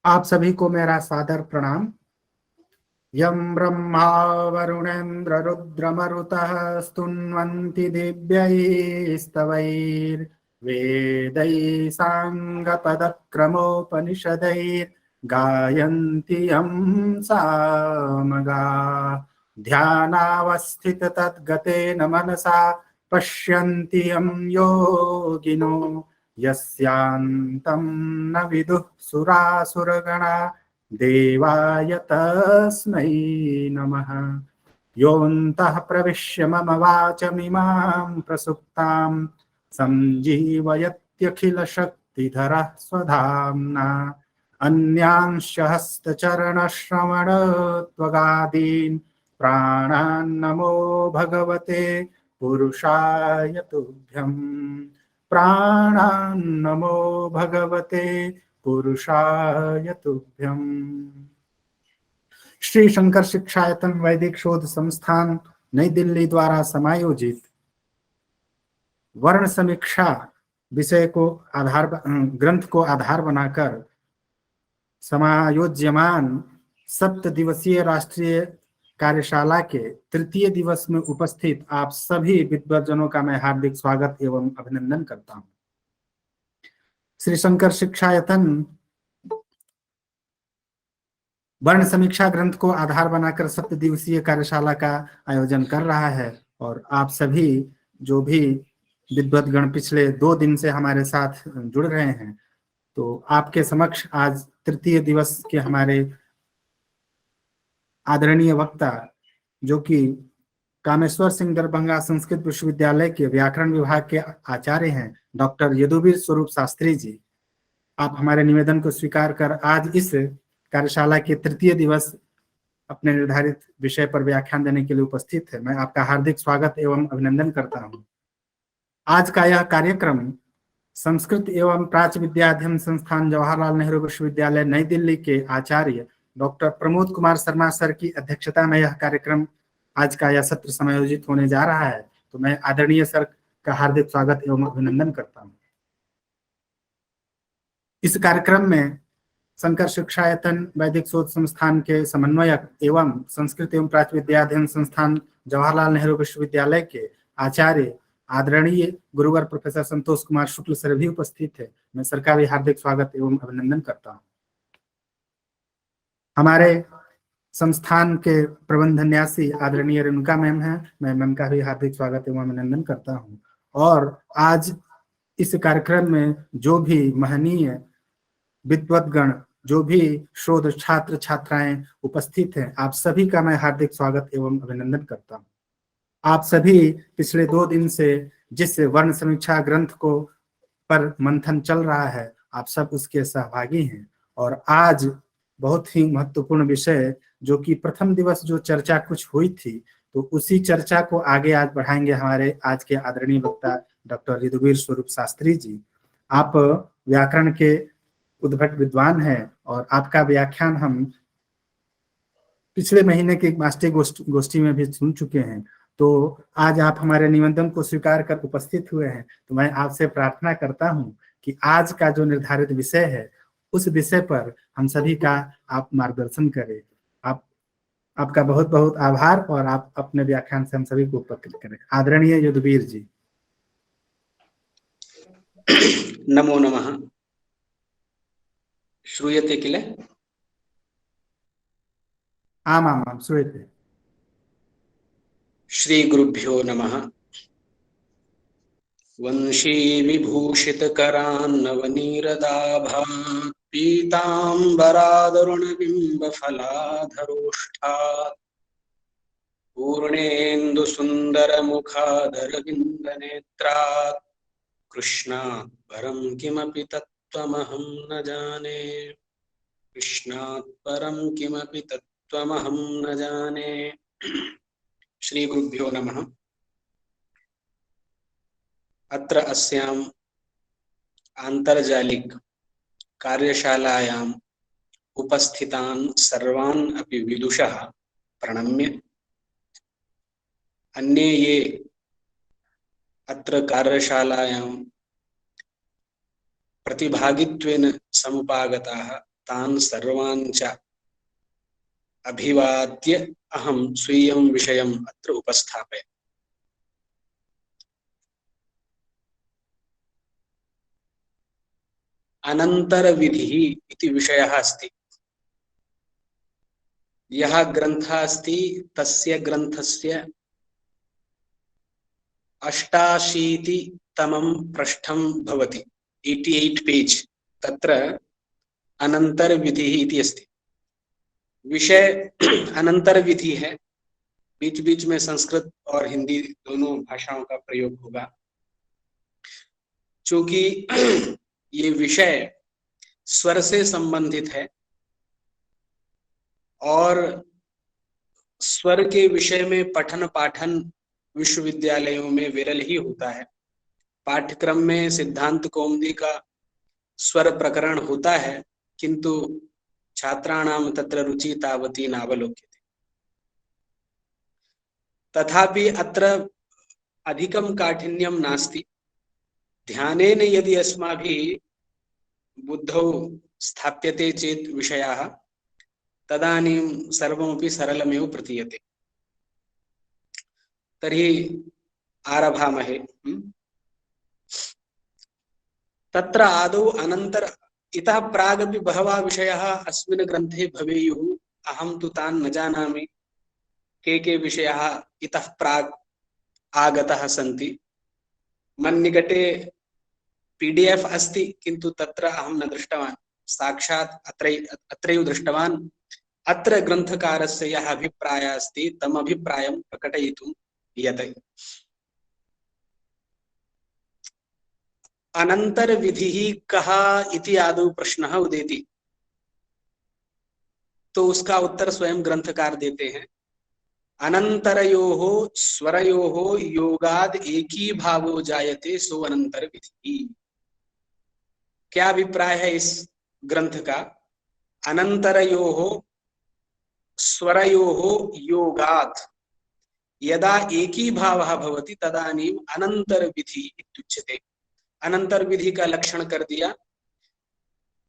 आप सभी को मेरा सादर प्रणाम। यं ब्रह्मा वरुणेन्द्र रुद्रमरुतः स्तुन्वन्ति दिव्यैस्तवैर्वेदैः साङ्गपदक्रमोपनिषदैर्गायन्ति यं सामगा। ध्यानावस्थिततद्गतेन मनसा पश्यन्ति यं योगिनो यस्यान्तं न विदुः सुरासुरगणा देवाय तस्मै नमः। योऽन्तः प्रविश्य मम वाचमिमां प्रसुप्तां संजीवयत्यखिलशक्तिधरः स्वधाम्ना। अन्यांश्च हस्तचरणश्रवणत्वगादीन् प्राणान्नमो भगवते पुरुषाय तुभ्यम्। प्राणान्नमो भगवते पुरुषाय तुभ्यम्। श्री शंकर शिक्षायतन वैदिक शोध संस्थान नई दिल्ली द्वारा समायोजित वर्ण समीक्षा विषय को ग्रंथ को आधार बनाकर समायोज्यमान 7 दिवसीय राष्ट्रीय कार्यशाला के तृतीय दिवस में उपस्थित आप सभी विद्वज्जनों का मैं हार्दिक स्वागत एवं अभिनंदन करता हूं। श्री शंकर शिक्षायतन वर्ण समीक्षा ग्रंथ को आधार बनाकर 7 दिवसीय कार्यशाला का आयोजन कर रहा है और आप सभी जो भी विद्वद्गण पिछले 2 दिन से हमारे साथ जुड़ रहे हैं, तो आपके समक्ष आज तृतीय दिवस के हमारे आदरणीय वक्ता जो कि कामेश्वर सिंह दरभंगा संस्कृत विश्वविद्यालय के व्याकरण विभाग के आचार्य हैं, डॉक्टर यदुवीर स्वरूप शास्त्री जी, आप हमारे निवेदन को स्वीकार कर आज इस कार्यशाला के तृतीय दिवस अपने निर्धारित विषय पर व्याख्यान देने के लिए उपस्थित है। मैं आपका हार्दिक स्वागत एवं अभिनंदन करता हूं। आज का यह कार्यक्रम संस्कृत एवं प्राच्य विद्या अध्ययन संस्थान जवाहरलाल नेहरू विश्वविद्यालय नई दिल्ली के आचार्य डॉक्टर प्रमोद कुमार शर्मा सर की अध्यक्षता में यह कार्यक्रम आज का यह सत्र समायोजित होने जा रहा है। तो मैं आदरणीय सर का हार्दिक स्वागत एवं अभिनंदन करता हूं। इस कार्यक्रम में शंकर शिक्षायतन वैदिक शोध संस्थान के समन्वयक एवं संस्कृत एवं प्राच्य विद्या अध्ययन संस्थान जवाहरलाल नेहरू विश्वविद्यालय के आचार्य आदरणीय गुरुवर प्रोफेसर संतोष कुमार शुक्ल सर भी उपस्थित है। मैं सर का भी हार्दिक स्वागत एवं अभिनंदन करता हूं। हमारे संस्थान के प्रबंध न्यासी आदरणीय रेणुका मैम है, मैं मैम का भी हार्दिक स्वागत एवं अभिनंदन करता हूं। और आज इस कार्यक्रम में जो भी महनीय विद्वद्गण, जो भी शोध छात्र छात्राएं उपस्थित हैं, आप सभी का मैं हार्दिक स्वागत एवं अभिनंदन करता हूं। आप सभी पिछले 2 दिन से जिस वर्ण समीक्षा ग्रंथ को पर मंथन चल रहा है, आप सब उसके सहभागी हैं। और आज बहुत ही महत्वपूर्ण विषय, जो कि प्रथम दिवस जो चर्चा कुछ हुई थी, तो उसी चर्चा को आगे आज बढ़ाएंगे हमारे आज के आदरणीय वक्ता डॉक्टर यदुवीर स्वरूप शास्त्री जी। आप व्याकरण के उद्भट विद्वान हैं और आपका व्याख्यान हम पिछले महीने के मास्टर गोष्ठी में भी सुन चुके हैं। तो आज आप हमारे निमंत्रण को स्वीकार कर उपस्थित हुए हैं, तो मैं आपसे प्रार्थना करता हूं कि आज का जो निर्धारित विषय है उस विषय पर हम सभी का आप मार्गदर्शन करें। आपका बहुत बहुत आभार और आप अपने व्याख्यान से हम सभी को उपकृत करें। आदरणीय यदुवीर जी। नमो नमः। श्रूयते किल? आम् आम् आम् श्रूयते। श्री गुरुभ्यो नमः। वंशी विभूषितकरान्नवनीरदाभात् पीताम्बरादरुणबिम्बफलाधरोष्ठात् पूर्णेन्दुसुन्दरमुखादरविन्दनेत्रात् कृष्णात् परं किमपि तत्त्वमहं न जाने। कृष्णात् परं किमपि तत्त्वमहं न जाने। श्री गुरुभ्यो नमः। अत्र अस्याम् आन्तर्जालिक कार्यशालायाम् उपस्थितान् सर्वान् अपि विदुषः प्रणम्य, अन्ये ये अत्र कार्यशालायां प्रतिभागित्वेन समुपागताः तान् सर्वान् च अभिवाद्य अहं स्वीयं विषयम् अत्र उपस्थापयामि। अनन्तरविधिः इति विषयः अस्ति। यः ग्रन्थः अस्ति तस्य ग्रन्थस्य 88तमं पृष्ठं भवति, 88 पेज। तत्र अनन्तरविधिः इति अस्ति। विषय अनन्तरविधि है। बीच बीच में संस्कृत और हिंदी दोनों भाषाओं का प्रयोग होगा, चूंकि ये विषय स्वर से संबंधित है और स्वर के विषय में पठन पाठन विश्वविद्यालयों में विरल ही होता है। पाठ्यक्रम में सिद्धांत कौमुदी का स्वर प्रकरण होता है, किंतु छात्राणां तत्र रुचि तावती नावलोक्यते। तथापि अत्र अधिकं काठिन्यं नास्ति। ध्यानेन यदि अस्माभिः बुद्धौ स्थाप्यते चेत् विषयाः, तदानीं सर्वमपि सरलमेव प्रतीयते। तर्हि आरभामहे। तत्र आदौ अनन्तर इतः प्रागपि बहवः विषयाः अस्मिन् ग्रन्थे भवेयुः। अहं तु तान् न जानामि, के विषयाः इतः प्राग् आगताः सन्ति। मन्निकटे PDF अस्ति, किन्तु तत्र अहं न दृष्टवान्, साक्षात् अत्रैव दृष्टवान्। अत्र ग्रन्थकारस्य यः अभिप्रायः अस्ति तम् अभिप्रायं प्रकटयितुं यतते। अनन्तरविधिः कः इति आदौ प्रश्नः उदेति, तो उसका उत्तर स्वयं ग्रंथकार देते हैं। अनंतरयोः स्वरयोः योगाद एकी भावो जायते सो अनंतर विधि। क्या अभिप्राय है इस ग्रंथ का? अनंतरयोः स्वरयोः योगात् यदा एकी भावः भवति तदानीम् अनंतर विधि इत्युच्यते। अनंतर विधि का लक्षण कर दिया।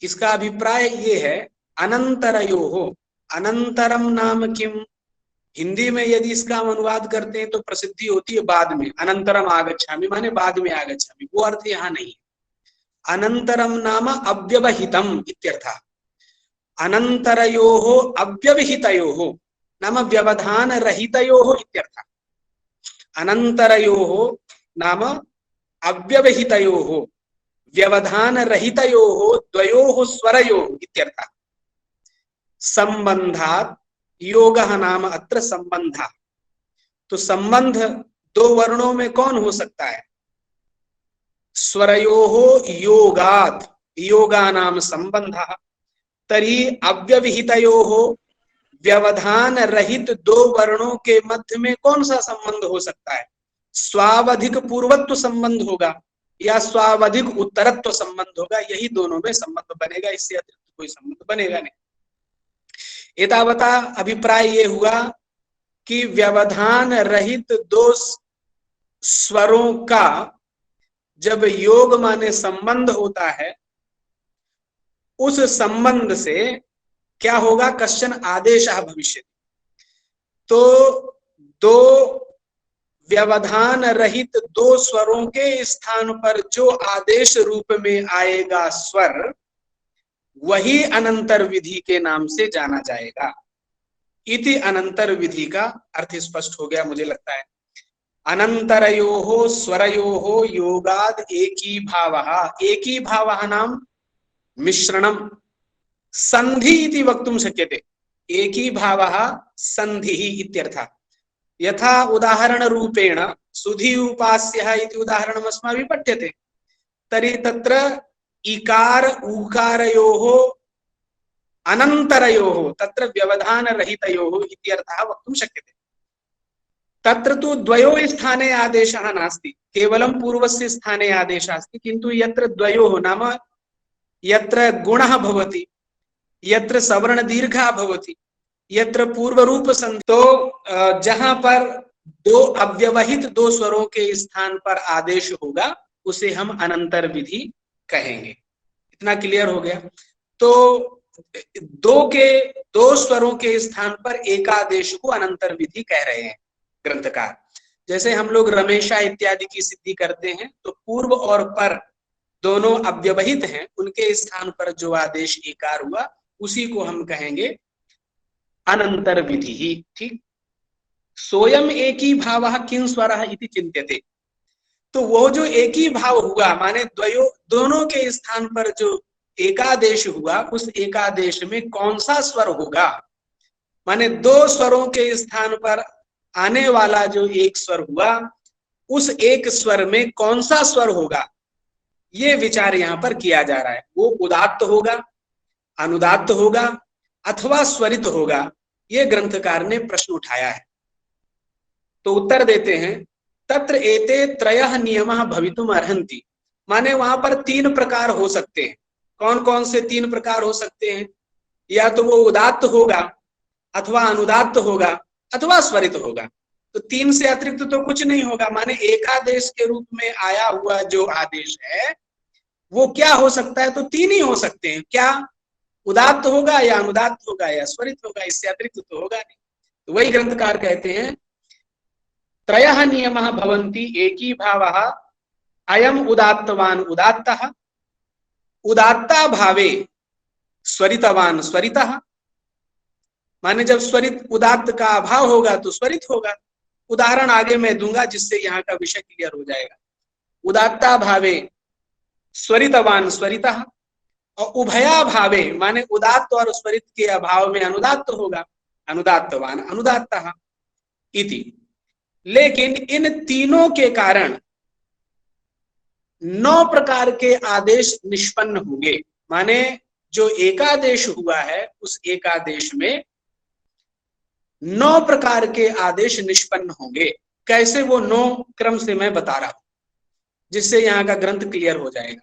इसका अभिप्राय ये है, अनंतरयोः, अनंतरम नाम किम? हिंदी में यदि इसका हम अनुवाद करते हैं तो प्रसिद्धि होती है बाद में, अनंतरम आगच्छामि माने बाद में आगच्छामि, वो अर्थ यहाँ नहीं। अनंतरम नाम अव्यवहितम इत्यर्थः। अनंतरयोः अव्यवहितयोः नाम व्यवधान रहितयोः इत्यर्थः। अनंतरयोः नाम अव्यवहितयोः व्यवधान रहितयोः द्वयोः स्वरयोः इत्यर्थः। संबंधात् योगः नाम अत्र संबंधः। तो संबंध दो वर्णों में कौन हो सकता है? स्वरयोः योगात्, योगा नाम संबंधः। तर्हि अव्यवहितयोः व्यवधान रहित दो वर्णों के मध्य में कौन सा संबंध हो सकता है? स्वावधिक पूर्वत्व संबंध होगा या स्वावधिक उत्तरत्व संबंध होगा। यही दोनों में संबंध बनेगा, इससे अतिरिक्त कोई संबंध बनेगा नहीं। एतावता अभिप्राय ये हुआ कि व्यवधान रहित दो स्वरों का जब योग माने संबंध होता है, उस संबंध से क्या होगा? कश्चन आदेशः भविष्यति। तो दो व्यवधान रहित दो स्वरों के स्थान पर जो आदेश रूप में आएगा स्वर, वही अनंतर विधि के नाम से जाना जाएगा। इति अनंतर विधि का अर्थ स्पष्ट हो गया मुझे लगता है। अनंतरयोः स्वरयोः योगाद एकी भावः, एकी भावः नाम मिश्रणम संधि इति वक्तुं शक्यते। एकी भावः संधिः इत्यर्थः। यथा उदाहरण रूपेण सुधि उपास्यः इति उदाहरणम् अस्माभिः पठ्यते। तर्हि तत्र इकार उकारयोः अनन्तरयोः तत्र व्यवधान रहितयोः इत्यर्थः वक्तुं शक्यते। तत्र तु द्वयोः स्थाने आदेशः नास्ति, केवलं पूर्वस्य स्थाने आदेशः अस्ति। किन्तु यत्र द्वयोः नाम यत्र गुणः भवति, यत्र सवर्ण दीर्घः भवति, यत्र पूर्व रूप संधि, तो जहां पर दो अव्यवहित दो स्वरों के स्थान पर आदेश होगा उसे हम अनंतर विधि कहेंगे। इतना क्लियर हो गया। तो दो स्वरों के स्थान पर एकादेश को अनंतर विधि कह रहे हैं ग्रंथकार। जैसे हम लोग रमेशा इत्यादि की सिद्धि करते हैं तो पूर्व और पर दोनों अव्यवहित हैं, उनके स्थान पर जो आदेश एकार हुआ उसी को हम कहेंगे अनंतर विधि ही। ठीक। सोयम एक ही भाव किं स्वरः इति चिंत्यते, तो वो जो एक ही भाव हुआ माने दोनों के स्थान पर जो एकादेश हुआ उस एकादेश में कौन सा स्वर होगा, माने दो स्वरों के स्थान पर आने वाला जो एक स्वर हुआ उस एक स्वर में कौन सा स्वर होगा, ये विचार यहां पर किया जा रहा है। वो उदात्त होगा, अनुदात्त होगा अथवा स्वरित होगा, ये ग्रंथकार ने प्रश्न उठाया है। तो उत्तर देते हैं तत्र एते त्रयः नियमः भवितुम अर्हन्ति, माने वहां पर तीन प्रकार हो सकते हैं। कौन कौन से तीन प्रकार हो सकते हैं, या तो वो उदात्त होगा अथवा अनुदात्त होगा अथवा स्वरित होगा। तो तीन से अतिरिक्त तो कुछ नहीं होगा, माने एकादेश के रूप में आया हुआ जो आदेश है वो क्या हो सकता है, तो तीन ही हो सकते हैं। क्या, उदात्त होगा या अनुदात्त होगा या स्वरित होगा, इससे अतिरिक्त तो होगा नहीं। तो वही ग्रंथकार कहते हैं त्रयः नियमः भवन्ति एकी भावः अयम उदात्तवान उदात्तः, उदात्ता भावे स्वरितवान स्वरितः, माने जब स्वरित उदात्त का अभाव होगा तो स्वरित होगा। उदाहरण आगे मैं दूंगा जिससे यहाँ का विषय क्लियर हो जाएगा। उदात्ता भावे स्वरितवान स्वरितः, और उभया भावे माने उदात्त और स्वरित के अभाव में अनुदात्त होगा, अनुदात्तवान अनुदात्तः इति। लेकिन इन तीनों के कारण 9 प्रकार के आदेश निष्पन्न होंगे, माने जो एकादेश हुआ है उस एकादेश में 9 प्रकार के आदेश निष्पन्न होंगे। कैसे वो 9 क्रम से मैं बता रहा हूं जिससे यहां का ग्रंथ क्लियर हो जाएगा।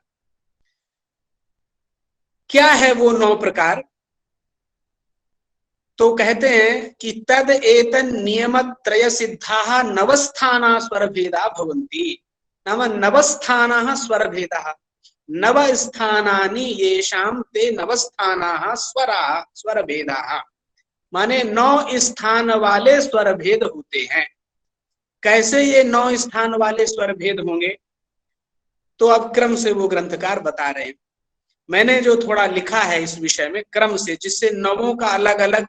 क्या है वो 9 प्रकार, तो कहते हैं कि तद एतन नियम त्रय सिद्धा नवस्थाना स्वर भेदा भवन्ति, नाम नवस्थाना स्वर भेदा, नव स्थानानि येषाम ते नवस्थाना स्वर भेदा, माने 9 स्थान वाले स्वर भेद होते हैं। कैसे ये 9 स्थान वाले स्वर भेद होंगे, तो अब क्रम से वो ग्रंथकार बता रहे हैं। मैंने जो थोड़ा लिखा है इस विषय में क्रम से, जिससे नवों का अलग अलग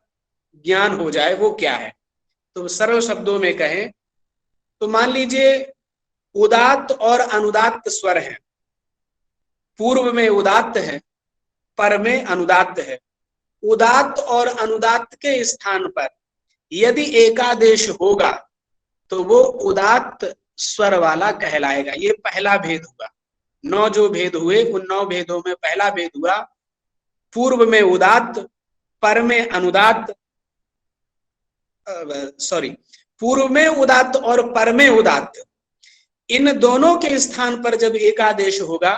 ज्ञान हो जाए, वो क्या है। तो सरल शब्दों में कहें तो मान लीजिए उदात्त और अनुदात्त स्वर हैं, पूर्व में उदात्त है, पर में अनुदात्त है। उदात्त और अनुदात्त के स्थान पर यदि एकादेश होगा तो वो उदात्त स्वर वाला कहलाएगा। ये पहला भेद हुआ। 9 जो भेद हुए उन 9 भेदों में पहला भेद हुआ पूर्व में उदात्त, पर में अनुदात्त, पूर्व में उदात्त और पर में उदात्त, इन दोनों के स्थान पर जब एकादेश होगा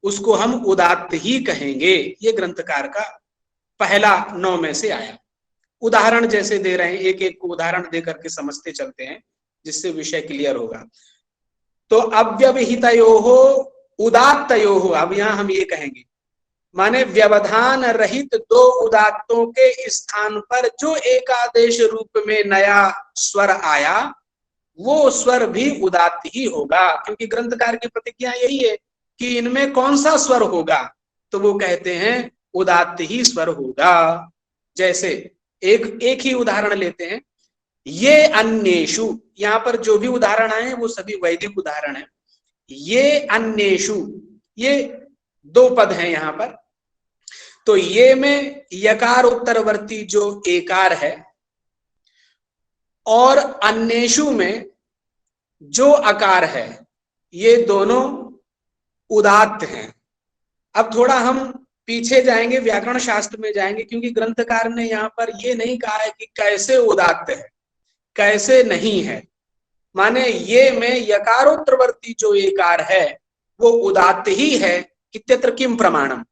उसको हम उदात्त ही कहेंगे। ये ग्रंथकार का पहला 9 में से आया। उदाहरण जैसे दे रहे हैं, एक एक को उदाहरण देकर के समझते चलते हैं जिससे विषय क्लियर होगा। तो अव्यवहितयोः उदात्तयोः, अब यहां हम ये कहेंगे माने व्यवधान रहित 2 उदात्तों के स्थान पर जो एकादेश रूप में नया स्वर आया वो स्वर भी उदात्त ही होगा, क्योंकि ग्रंथकार की प्रतिज्ञा यही है कि इनमें कौन सा स्वर होगा, तो वो कहते हैं उदात्त ही स्वर होगा। जैसे एक ही उदाहरण लेते हैं, ये अन्येषु, यहाँ पर जो भी उदाहरण आए हैं वो सभी वैदिक उदाहरण हैं। ये अन्येषु, ये 2 पद हैं यहाँ पर। तो ये में यकार उत्तरवर्ती जो एकार है और अन्येषु में जो अकार है, ये दोनों उदात्त हैं। अब थोड़ा हम पीछे जाएंगे, व्याकरण शास्त्र में जाएंगे, क्योंकि ग्रंथकार ने यहाँ पर ये नहीं कहा है कि कैसे उदात्त है कैसे नहीं है। माने ये में यकारोत्तरवर्ती जो एकार है वो उदात्त ही है, इत्यत्र किम प्रमाणम।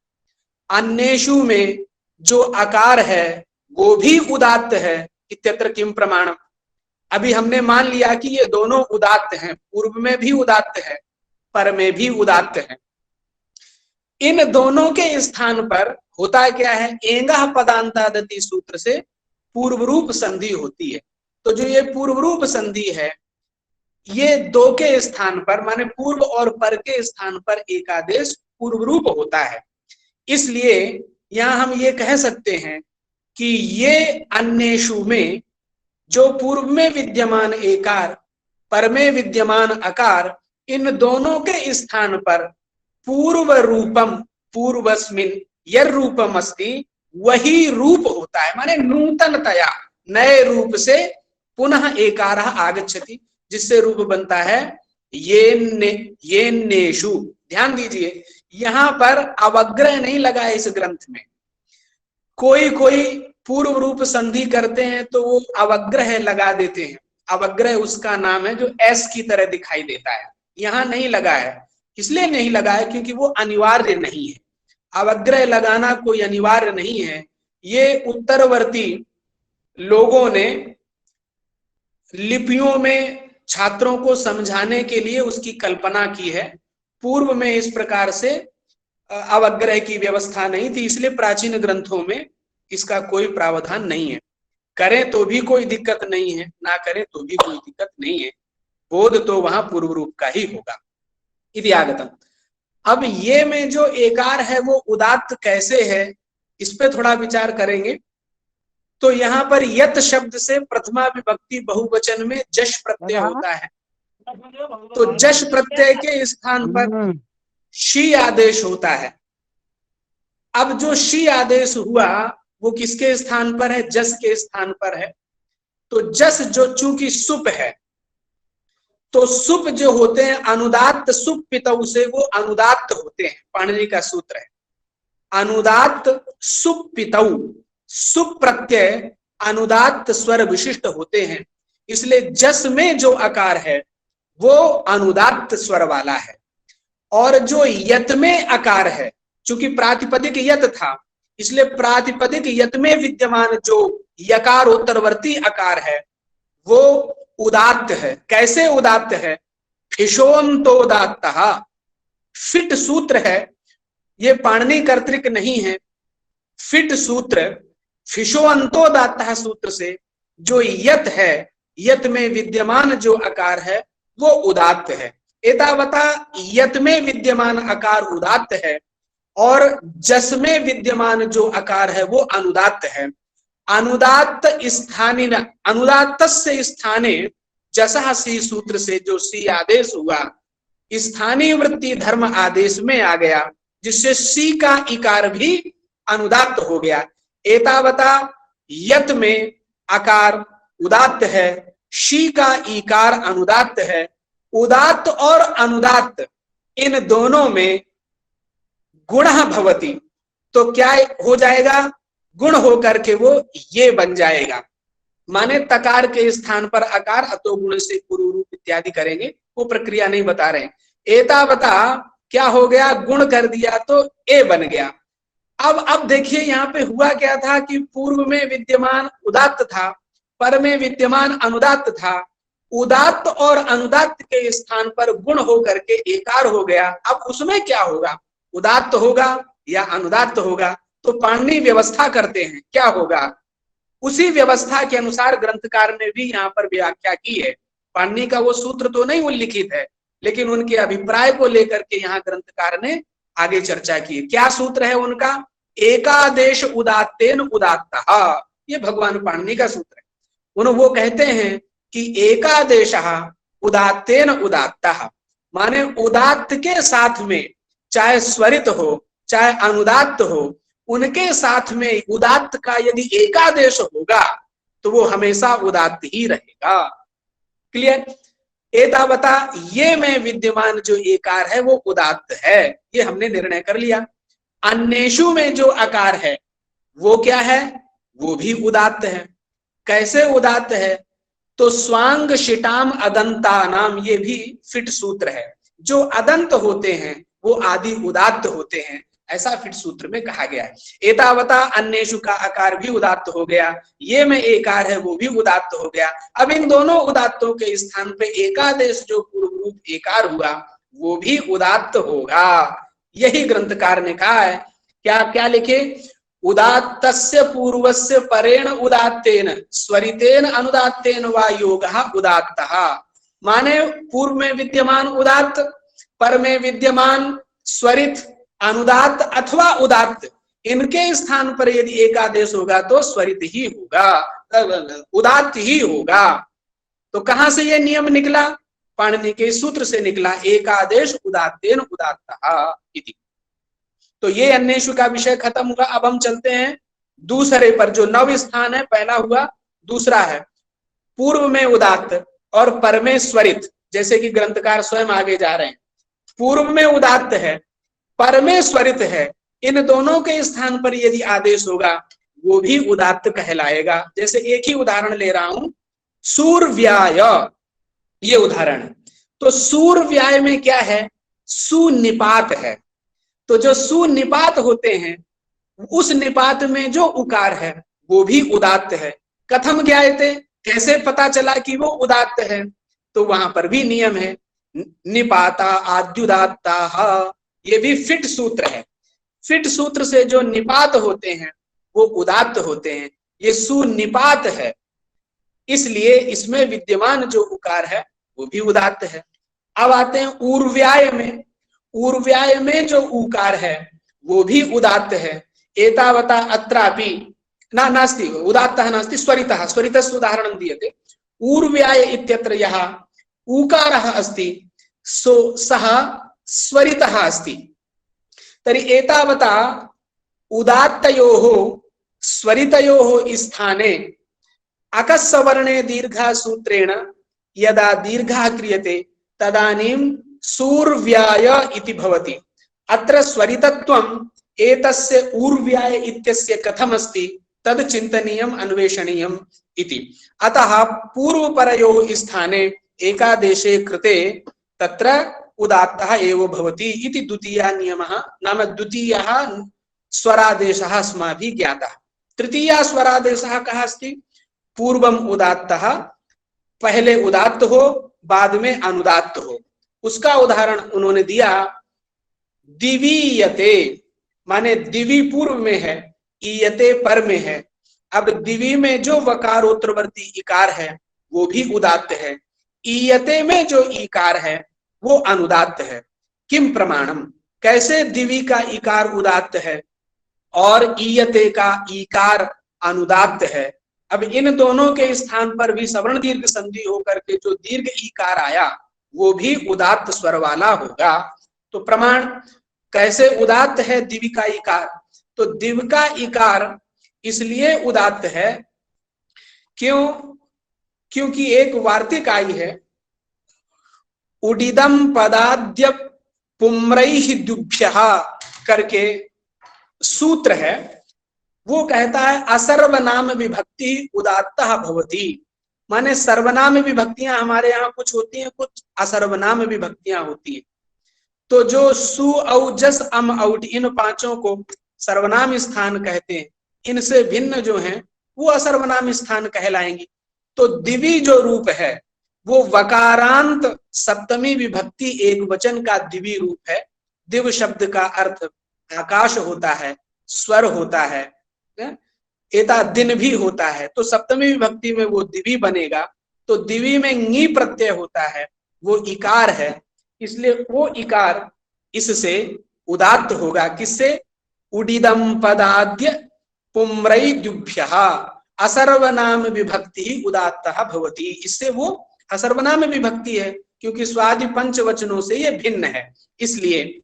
अन्येषु में जो अकार है वो भी उदात्त है, इत्यत्र किम प्रमाणम। अभी हमने मान लिया कि ये दोनों उदात्त हैं, पूर्व में भी उदात्त है, पर में भी उदात्त है। इन दोनों के स्थान पर होता क्या है, एंगा पदांतादति सूत्र से पूर्व रूप संधि होती है। तो जो ये पूर्व रूप संधि है, ये दो के स्थान पर माने पूर्व और पर के स्थान पर एकादेश पूर्व रूप होता है। इसलिए यहां हम ये कह सकते हैं कि ये अन्येषु में जो पूर्व में विद्यमान एकार, पर में विद्यमान अकार, इन दोनों के स्थान पर पूर्व रूपम पूर्वस्मिन यर रूपम अस्ति, वही रूप होता है। माने नूतनतया, नए रूप से पुनः एकार आगच्छति, जिससे रूप बनता है येनेषु। ध्यान दीजिए, यहां पर अवग्रह नहीं लगा है इस ग्रंथ में। कोई कोई पूर्व रूप संधि करते हैं तो वो अवग्रह लगा देते हैं। अवग्रह उसका नाम है जो एस की तरह दिखाई देता है। यहां नहीं लगा है, इसलिए नहीं लगा है क्योंकि वो अनिवार्य नहीं है। अवग्रह लगाना कोई अनिवार्य नहीं है। ये उत्तरवर्ती लोगों ने लिपियों में छात्रों को समझाने के लिए उसकी कल्पना की है। पूर्व में इस प्रकार से अवग्रह की व्यवस्था नहीं थी, इसलिए प्राचीन ग्रंथों में इसका कोई प्रावधान नहीं है। करें तो भी कोई दिक्कत नहीं है, ना करें तो भी कोई दिक्कत नहीं है। बोध तो वहां पूर्व रूप का ही होगा। इति आगतम। अब ये में जो एकार है वो उदात्त कैसे है, इस पे थोड़ा विचार करेंगे। तो यहाँ पर यत शब्द से प्रथमा विभक्ति बहुवचन में जश प्रत्यय होता है। तो जश प्रत्यय के स्थान पर शी आदेश होता है। अब जो शी आदेश हुआ वो किसके स्थान पर है, जस के स्थान पर है। तो जस जो चूंकि सुप है, तो सुप जो होते हैं अनुदात्त सुप पितौ से वो अनुदात्त होते हैं। पाणिनि का सूत्र है अनुदात्त सुप पितौ। सुप प्रत्यय अनुदात्त स्वर विशिष्ट होते हैं, इसलिए जस में जो आकार है वो अनुदात्त स्वर वाला है। और जो यत में आकार है, चूंकि प्रातिपदिक यत था, इसलिए प्रातिपदिक यत में विद्यमान जो यकार उत्तरवर्ती आकार है वो उदात्त है। कैसे उदात्त है, फिशोन्तोदात्तः। फिट सूत्र है, ये पाणिनि कर्तृक नहीं है। फिट सूत्र फिशोन्तोदात्तः सूत्र से जो यत है, यत में विद्यमान जो आकार है वो उदात्त है। एतावता यत में विद्यमान आकार उदात्त है और जस में विद्यमान जो आकार है वो अनुदात्त है। अनुदात्त स्थानीन अनुदात्तस्य स्थाने जसः सी सूत्र से जो सी आदेश हुआ, स्थानीय वृत्ति धर्म आदेश में आ गया, जिससे सी का इकार भी अनुदात्त हो गया। एतावता यत में आकार उदात्त है, शी का इकार अनुदात्त है। उदात्त और अनुदात्त इन दोनों में गुण भवति, तो क्या हो जाएगा, गुण होकर के वो ये बन जाएगा। माने तकार के स्थान पर आकार अतो गुण से पूर्व रूप इत्यादि करेंगे, वो प्रक्रिया नहीं बता रहे। एतावता क्या हो गया, गुण कर दिया तो ए बन गया। अब देखिए यहाँ पे हुआ क्या था कि पूर्व में विद्यमान उदात्त था, पर में विद्यमान अनुदात्त था। उदात्त और अनुदात्त के स्थान पर गुण होकर के एकार हो गया। अब उसमें क्या होगा, उदात्त होगा या अनुदात्त होगा। तो पाणिनि व्यवस्था करते हैं, क्या होगा, उसी व्यवस्था के अनुसार ग्रंथकार ने भी यहाँ पर व्याख्या की है। पाणिनि का वो सूत्र तो नहीं उल्लिखित है, लेकिन उनके अभिप्राय को लेकर के यहाँ ग्रंथकार ने आगे चर्चा की है। क्या सूत्र है उनका, एकादेश उदात्तेन उदात्तः। ये भगवान पाणिनि का सूत्र है। वो कहते हैं कि एकादेशः उदात्तेन उदात्तः, माने उदात्त के साथ में चाहे स्वरित हो चाहे अनुदात्त हो, उनके साथ में उदात्त का यदि एकादेश होगा तो वो हमेशा उदात्त ही रहेगा। क्लियर। एतावता ये में विद्यमान जो एकार है वो उदात्त है, ये हमने निर्णय कर लिया। अन्येषु में जो आकार है वो क्या है, वो भी उदात्त है। कैसे उदात्त है, तो स्वांग शिटाम अदंता नाम, ये भी फिट सूत्र है। जो अदंत होते हैं वो आदि उदात्त होते हैं, ऐसा फिट सूत्र में कहा गया है। एतावता अन्येषु का आकार भी उदात्त हो गया, ये में एकार है वो भी उदात्त हो गया। अब इन दोनों उदात्तों के स्थान पे एकादेश जो पूर्व रूप एकार हुआ वो भी उदात्त होगा। यही ग्रंथकार ने कहा है क्या क्या लिखे? उदात्तस्य पूर्वस्य परेण उदात्तेन स्वरितेन अनुदात्तेन वा योगः उदात्तः। माने पूर्व में विद्यमान उदात्त, पर में विद्यमान स्वरित, अनुदात्त अथवा उदात्त, इनके स्थान पर यदि एकादेश होगा तो स्वरित ही होगा, उदात्त ही होगा। तो कहां से यह नियम निकला? पाणिनि के सूत्र से निकला, एकादेश उदात्तेन उदात्तः इति। तो ये अन्येषु का विषय खत्म हुआ। अब हम चलते हैं दूसरे पर, जो नव स्थान है, पहला हुआ, दूसरा है पूर्व में उदात्त और पर में स्वरित। जैसे कि ग्रंथकार स्वयं आगे जा रहे हैं, पूर्व में उदात्त है, पर में स्वरित है, इन दोनों के स्थान पर यदि आदेश होगा वो भी उदात्त कहलाएगा। जैसे एक ही उदाहरण ले रहा हूं, सूर्व्याय, ये उदाहरण। तो सूर्व्याय में क्या है? सुनिपात है। तो जो सुनिपात होते हैं, उस निपात में जो उकार है वो भी उदात्त है। कथम ज्ञायते, कैसे पता चला कि वो उदात्त है? तो वहां पर भी नियम है, निपाता आद्युदात्ता, ये भी फिट सूत्र है। फिट सूत्र से जो निपात होते हैं वो उदात्त होते हैं, ये सुनिपात है, इसलिए इसमें विद्यमान जो उकार है वो भी उदात्त है। अब आते हैं ऊर्व्याय में। ऊर्व्याय में जो उकार है वो भी उदात्त है। एतावता अत्रापि नास्ति उदात्तः नास्ति स्वरितः, स्वरितस्य उदाहरणं दीयते। ऊर्व्याय इत्यत्र यः ऊकारः अस्ति सः स्वरितः अस्ति। तर्हि एतावता उदात्तयोः स्वरितयोः स्थाने अकस्सवर्णे दीर्घा सूत्रेण यदा दीर्घः क्रियते तदानीं सूर्व्याय इति भवति। अत्र स्वरितत्वम् एतस्य ऊर्व्याय इत्यस्य कथमस्ति तद् चिन्तनीयम् अन्वेषणीयम् इति। अतः पूर्वपरयोः स्थाने एकादेशे कृते तत्र उदात्तः एव भवति इति द्वितीयः नियमः, नाम द्वितीयः स्वरादेशः अस्माभिः ज्ञातः। तृतीयः स्वरादेशः कः अस्ति? पूर्वम उदात्तः, पहले उदात्त हो बाद में अनुदात्त हो। उसका उदाहरण उन्होंने दिया, दिवीयते, माने दिवी पूर्व में है, ईयते पर में है। अब दिवी में जो वकारोत्तरवर्ती इकार है वो भी उदात्त है, ईयते में जो इकार है वो अनुदात्त है। किम प्रमाणम, कैसे दिवी का इकार उदात्त है और ईयते का इकार अनुदात्त है? अब इन दोनों के स्थान पर भी सवर्ण दीर्घ संधि होकर के जो दीर्घ इकार आया वो भी उदात्त स्वर वाला होगा। तो प्रमाण, कैसे उदात्त है दिवी का इकार? तो दिव का इकार इसलिए उदात्त है क्योंकि एक वार्तिक आई है, उडिदम पदाद्य पुम्रैः दुभ्यः करके सूत्र है। वो कहता है असर्वनाम विभक्ति उदात्तः भवति। माने सर्वनाम विभक्तियां हमारे यहाँ कुछ होती हैं, कुछ असर्वनाम विभक्तियां होती हैं। तो जो सु औ जस अम औट, इन पांचों को सर्वनाम स्थान कहते हैं, इनसे भिन्न जो हैं वो असर्वनाम स्थान कहलाएंगी। तो दिवी जो रूप है वो वकारांत सप्तमी विभक्ति एक वचन का दिवी रूप है। दिव शब्द का अर्थ आकाश होता है, स्वर होता है, एता दिन भी होता है। तो सप्तमी विभक्ति में वो दिवी बनेगा। तो दिवी में ङी प्रत्यय होता है, वो इकार है, इसलिए वो इकार इससे उदात्त होगा। किससे? उडिदम पदाद्य पुम्रैद्युभ्यः असर्वनाम विभक्ति उदात्तः भवति। इससे वो असर्वनाम विभक्ति है, क्योंकि स्वादि पंच वचनों से ये भिन्न है, इसलिए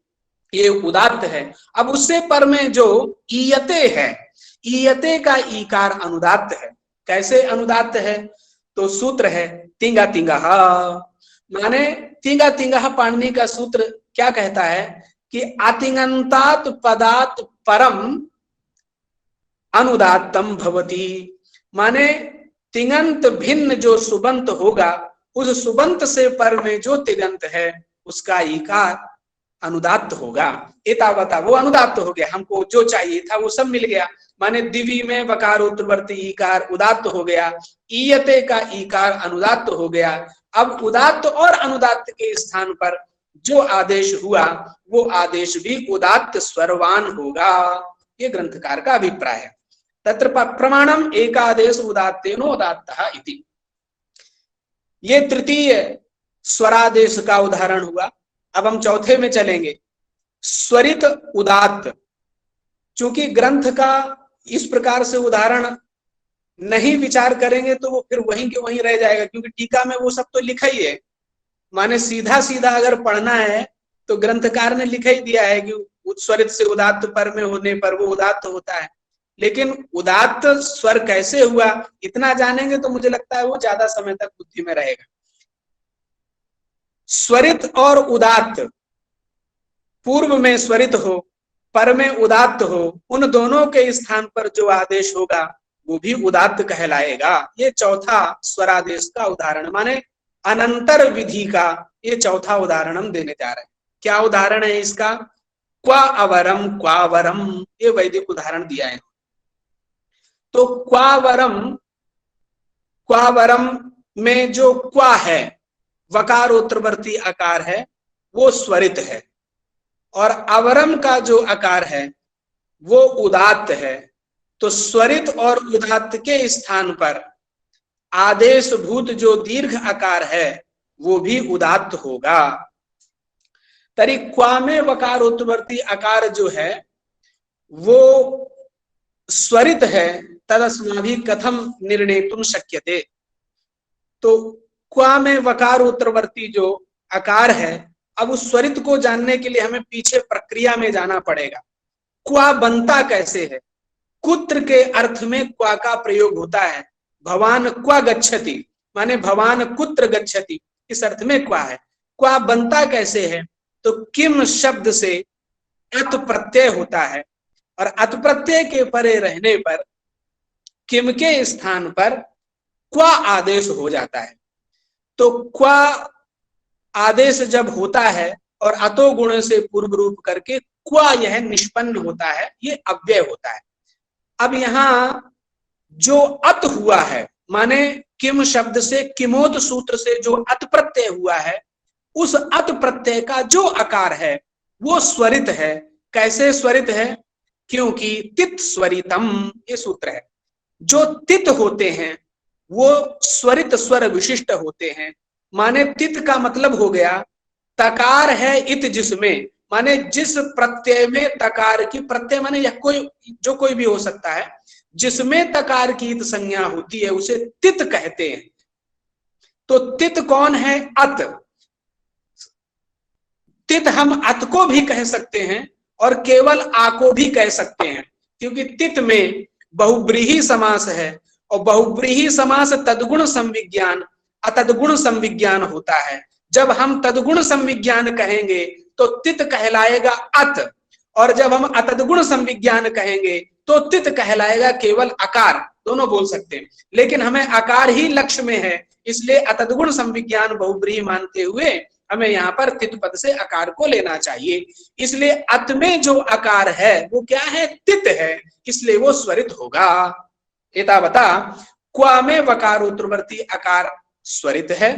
ये उदात्त है। अब उससे पर में जो ईयते है, ईयते का ईकार अनुदात्त है। कैसे अनुदात्त है? तो सूत्र है तिंगा तिंगा, माने तिंगा तिंगा पाणिनि का सूत्र क्या कहता है कि आतिंगंतात पदात परम अनुदात्तम भवति। माने तिङंत भिन्न जो सुबंत होगा, उस सुबंत से पर में जो तिङंत है उसका ईकार अनुदात्त होगा। एतावता वो अनुदात्त हो गया, हमको जो चाहिए था वो सब मिल गया। माने दिवी में वकारोत्तरवर्ती ईकार उदात्त हो गया, ईयते का ईकार अनुदात्त हो गया। अब उदात्त और अनुदात्त के स्थान पर जो आदेश हुआ वो आदेश भी उदात्त स्वरवान होगा। ये ग्रंथकार का अभिप्राय है। तत्र प्रमाणम एकादेश उदात्तेनो उदात्तः इति। ये तृतीय स्वरादेश का उदाहरण हुआ। अब हम चौथे में चलेंगे, स्वरित उदात्त। चूंकि ग्रंथ का इस प्रकार से उदाहरण नहीं विचार करेंगे तो वो फिर वहीं के वहीं रह जाएगा, क्योंकि टीका में वो सब तो लिखा ही है। माने सीधा सीधा अगर पढ़ना है तो ग्रंथकार ने लिखा ही दिया है कि स्वरित से उदात्त पर में होने पर वो उदात्त होता है। लेकिन उदात्त स्वर कैसे हुआ इतना जानेंगे तो मुझे लगता है वो ज्यादा समय तक बुद्धि में रहेगा। स्वरित और उदात्त, पूर्व में स्वरित हो पर में उदात्त हो, उन दोनों के स्थान पर जो आदेश होगा वो भी उदात्त कहलाएगा। ये चौथा स्वरादेश का उदाहरण, माने अनंतर विधि का ये चौथा उदाहरण हम देने जा रहे हैं। क्या उदाहरण है इसका? क्वा अवरम क्वावरम, ये वैदिक उदाहरण दिया है। तो क्वावरम में जो क्वा है, वकारोत्तरवर्ती आकार है, वो स्वरित है, और अवरम का जो आकार है वो उदात्त है। तो स्वरित और उदात्त के स्थान पर आदेश भूत जो दीर्घ आकार है वो भी उदात्त होगा। तरी क्वा में वकारोत्तरवर्ती आकार जो है वो स्वरित है, तदस्माभि कथम निर्णेतुम शक्यते। तो क्वा में वकारोत्तरवर्ती जो आकार है, अब उस स्वरित को जानने के लिए हमें पीछे प्रक्रिया में जाना पड़ेगा। क्वा बनता कैसे है? कुत्र के अर्थ में क्वा का प्रयोग होता है। भवान क्वा गच्छति, माने भवान कुत्र गच्छति, इस अर्थ में क्वा है। क्वा बनता कैसे है? तो किम शब्द से अत प्रत्यय होता है, और अत प्रत्यय के परे रहने पर किम के स्थान पर क्वा आदेश हो जाता है। तो क्वा आदेश जब होता है और अतो गुण से पूर्व रूप करके क्वा यह निष्पन्न होता है, ये अव्यय होता है। अब यहां जो अत हुआ है, माने किम शब्द से किमोत सूत्र से जो अत प्रत्यय हुआ है, उस अत प्रत्यय का जो आकार है वो स्वरित है। कैसे स्वरित है? क्योंकि तित स्वरितम, ये सूत्र है। जो तित होते हैं वो स्वरित स्वर विशिष्ट होते हैं। माने तित का मतलब हो गया तकार है इत जिसमें, माने जिस प्रत्यय में तकार की, प्रत्यय माने यह कोई जो कोई भी हो सकता है, जिसमें तकार की इत संज्ञा होती है उसे तित कहते हैं। तो तित कौन है? अत। तित हम अत को भी कह सकते हैं और केवल आ को भी कह सकते हैं, क्योंकि तित में बहुब्रीहि समास है, और बहुब्रीहि समास तदगुण संविज्ञान अतदगुण संविज्ञान होता है। जब हम तदगुण संविज्ञान कहेंगे तो तित कहलाएगा अत, और जब हम अतदगुण संविज्ञान कहेंगे तो तित कहलाएगा केवल आकार। दोनों बोल सकते हैं, लेकिन हमें आकार ही लक्ष्य में है, इसलिए अतदगुण संविज्ञान बहुब्रीहि मानते हुए हमें यहाँ पर तित पद से आकार को लेना चाहिए। इसलिए अत में जो आकार है वो क्या है? तित है, इसलिए वो स्वरित होगा। एतावता क्वा में वकारोत्तरवर्ती आकार स्वरित है।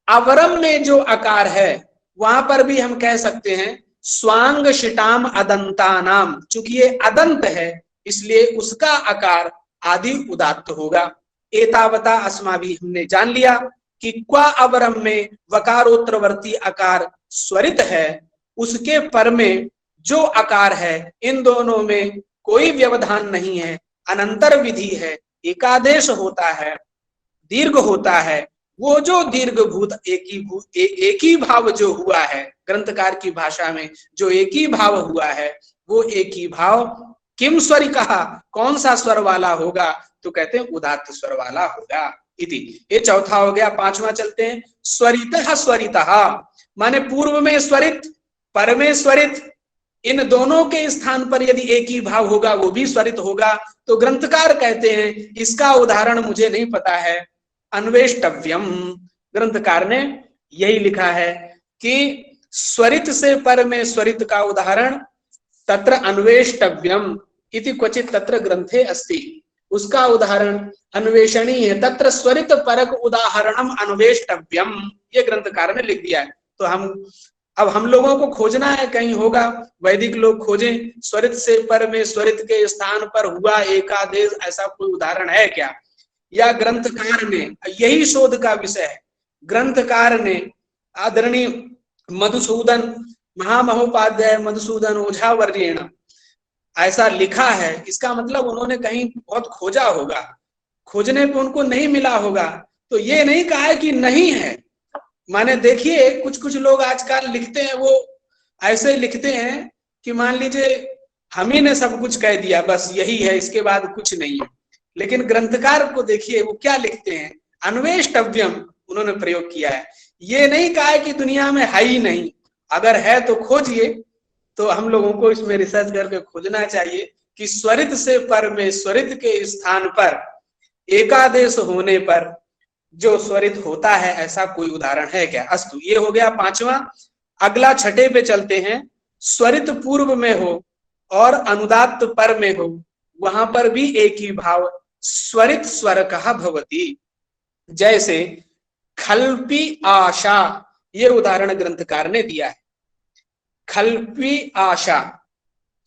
अवरम में जो आकार है वहां पर भी हम कह सकते हैं स्वांग शिटाम अदंतानाम, चूंकि ये अदंत है इसलिए उसका आकार आदि उदात्त होगा। एतावता अस्माभि, हमने जान लिया कि क्वा अवरम में वकारोत्तरवर्ती आकार स्वरित है, उसके पर में जो आकार है इन दोनों में कोई व्यवधान नहीं है, अनंतर विधि है, एकादेश होता है, दीर्घ होता है। वो जो दीर्घभूत एक ही भाव जो हुआ है, ग्रंथकार की भाषा में जो एक ही भाव हुआ है वो एक ही भाव किम स्वरी कहा, कौन सा स्वर वाला होगा? तो कहते हैं उदात्त स्वर वाला होगा इति। ये चौथा हो गया। पांचवा चलते हैं, स्वरितः स्वरितः, माने पूर्व में स्वरित पर में स्वरित, इन दोनों के स्थान पर यदि एक ही भाव होगा वो भी स्वरित होगा। तो ग्रंथकार कहते हैं इसका उदाहरण मुझे नहीं पता है, अन्वेष्टव्यम। ग्रंथकार ने यही लिखा है कि स्वरित से पर में स्वरित का उदाहरण तत्र अन्वेष्टव्यम इति क्वचित तत्र ग्रंथे अस्ति, उसका उदाहरण अन्वेषणीय है। तत्र स्वरित परक उदाहरणम अन्वेष्टव्यम, ये ग्रंथकार ने लिख दिया है। तो हम लोगों को खोजना है, कहीं होगा, वैदिक लोग खोजें, स्वरित से पर में स्वरित के स्थान पर हुआ एकादेश, ऐसा कोई उदाहरण है क्या? या ग्रंथकार ने, यही शोध का विषय है, ग्रंथकार ने आदरणीय मधुसूदन महामहोपाध्याय मधुसूदन ओझा वर्येण ऐसा लिखा है, इसका मतलब उन्होंने कहीं बहुत खोजा होगा, खोजने पे उनको नहीं मिला होगा। तो ये नहीं कहा है कि नहीं है, माने देखिए कुछ कुछ लोग आजकल लिखते हैं, वो ऐसे लिखते हैं कि मान लीजिए हम ही ने सब कुछ कह दिया, बस यही है, इसके बाद कुछ नहीं है। लेकिन ग्रंथकार को देखिए वो क्या लिखते हैं, अन्वेष्टव्यम उन्होंने प्रयोग किया है। ये नहीं कहा है कि दुनिया में है ही नहीं, अगर है तो खोजिए। तो हम लोगों को इसमें रिसर्च करके खोजना चाहिए कि स्वरित से पर में स्वरित के स्थान पर एकादेश होने पर जो स्वरित होता है, ऐसा कोई उदाहरण है क्या? अस्तु, ये हो गया पांचवा। अगला छठे पे चलते हैं। स्वरित पूर्व में हो और अनुदात्त पर में हो, वहां पर भी एक ही भाव, स्वरित स्वर कहा भवती। जैसे खल्पी आशा, ये उदाहरण ग्रंथकार ने दिया है। खल्पी आशा,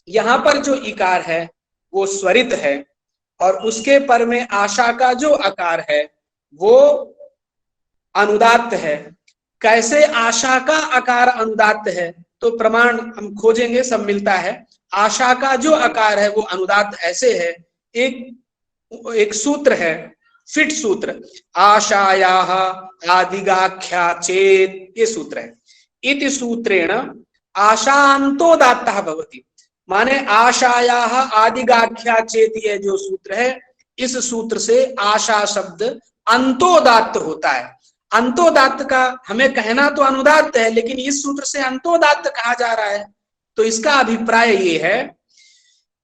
यहां पर जो इकार है वो स्वरित है और उसके पर में आशा का जो आकार है वो अनुदात्त है। कैसे आशा का आकार अनुदात्त है? तो प्रमाण हम खोजेंगे, सब मिलता है। आशा का जो आकार है वो अनुदात्त ऐसे है, एक सूत्र है, फिट सूत्र, आशायाः आदिगाख्या चेत, ये सूत्र है। इति सूत्रेण आशान्तोदात्तः भवति, माने आशायाः आदिगाख्या चेत, ये जो सूत्र है, इस सूत्र से आशा शब्द अंतोदात्त होता है। अंतोदात्त का हमें कहना तो अनुदात्त है, लेकिन इस सूत्र से अंतोदात्त कहा जा रहा है। तो इसका अभिप्राय ये है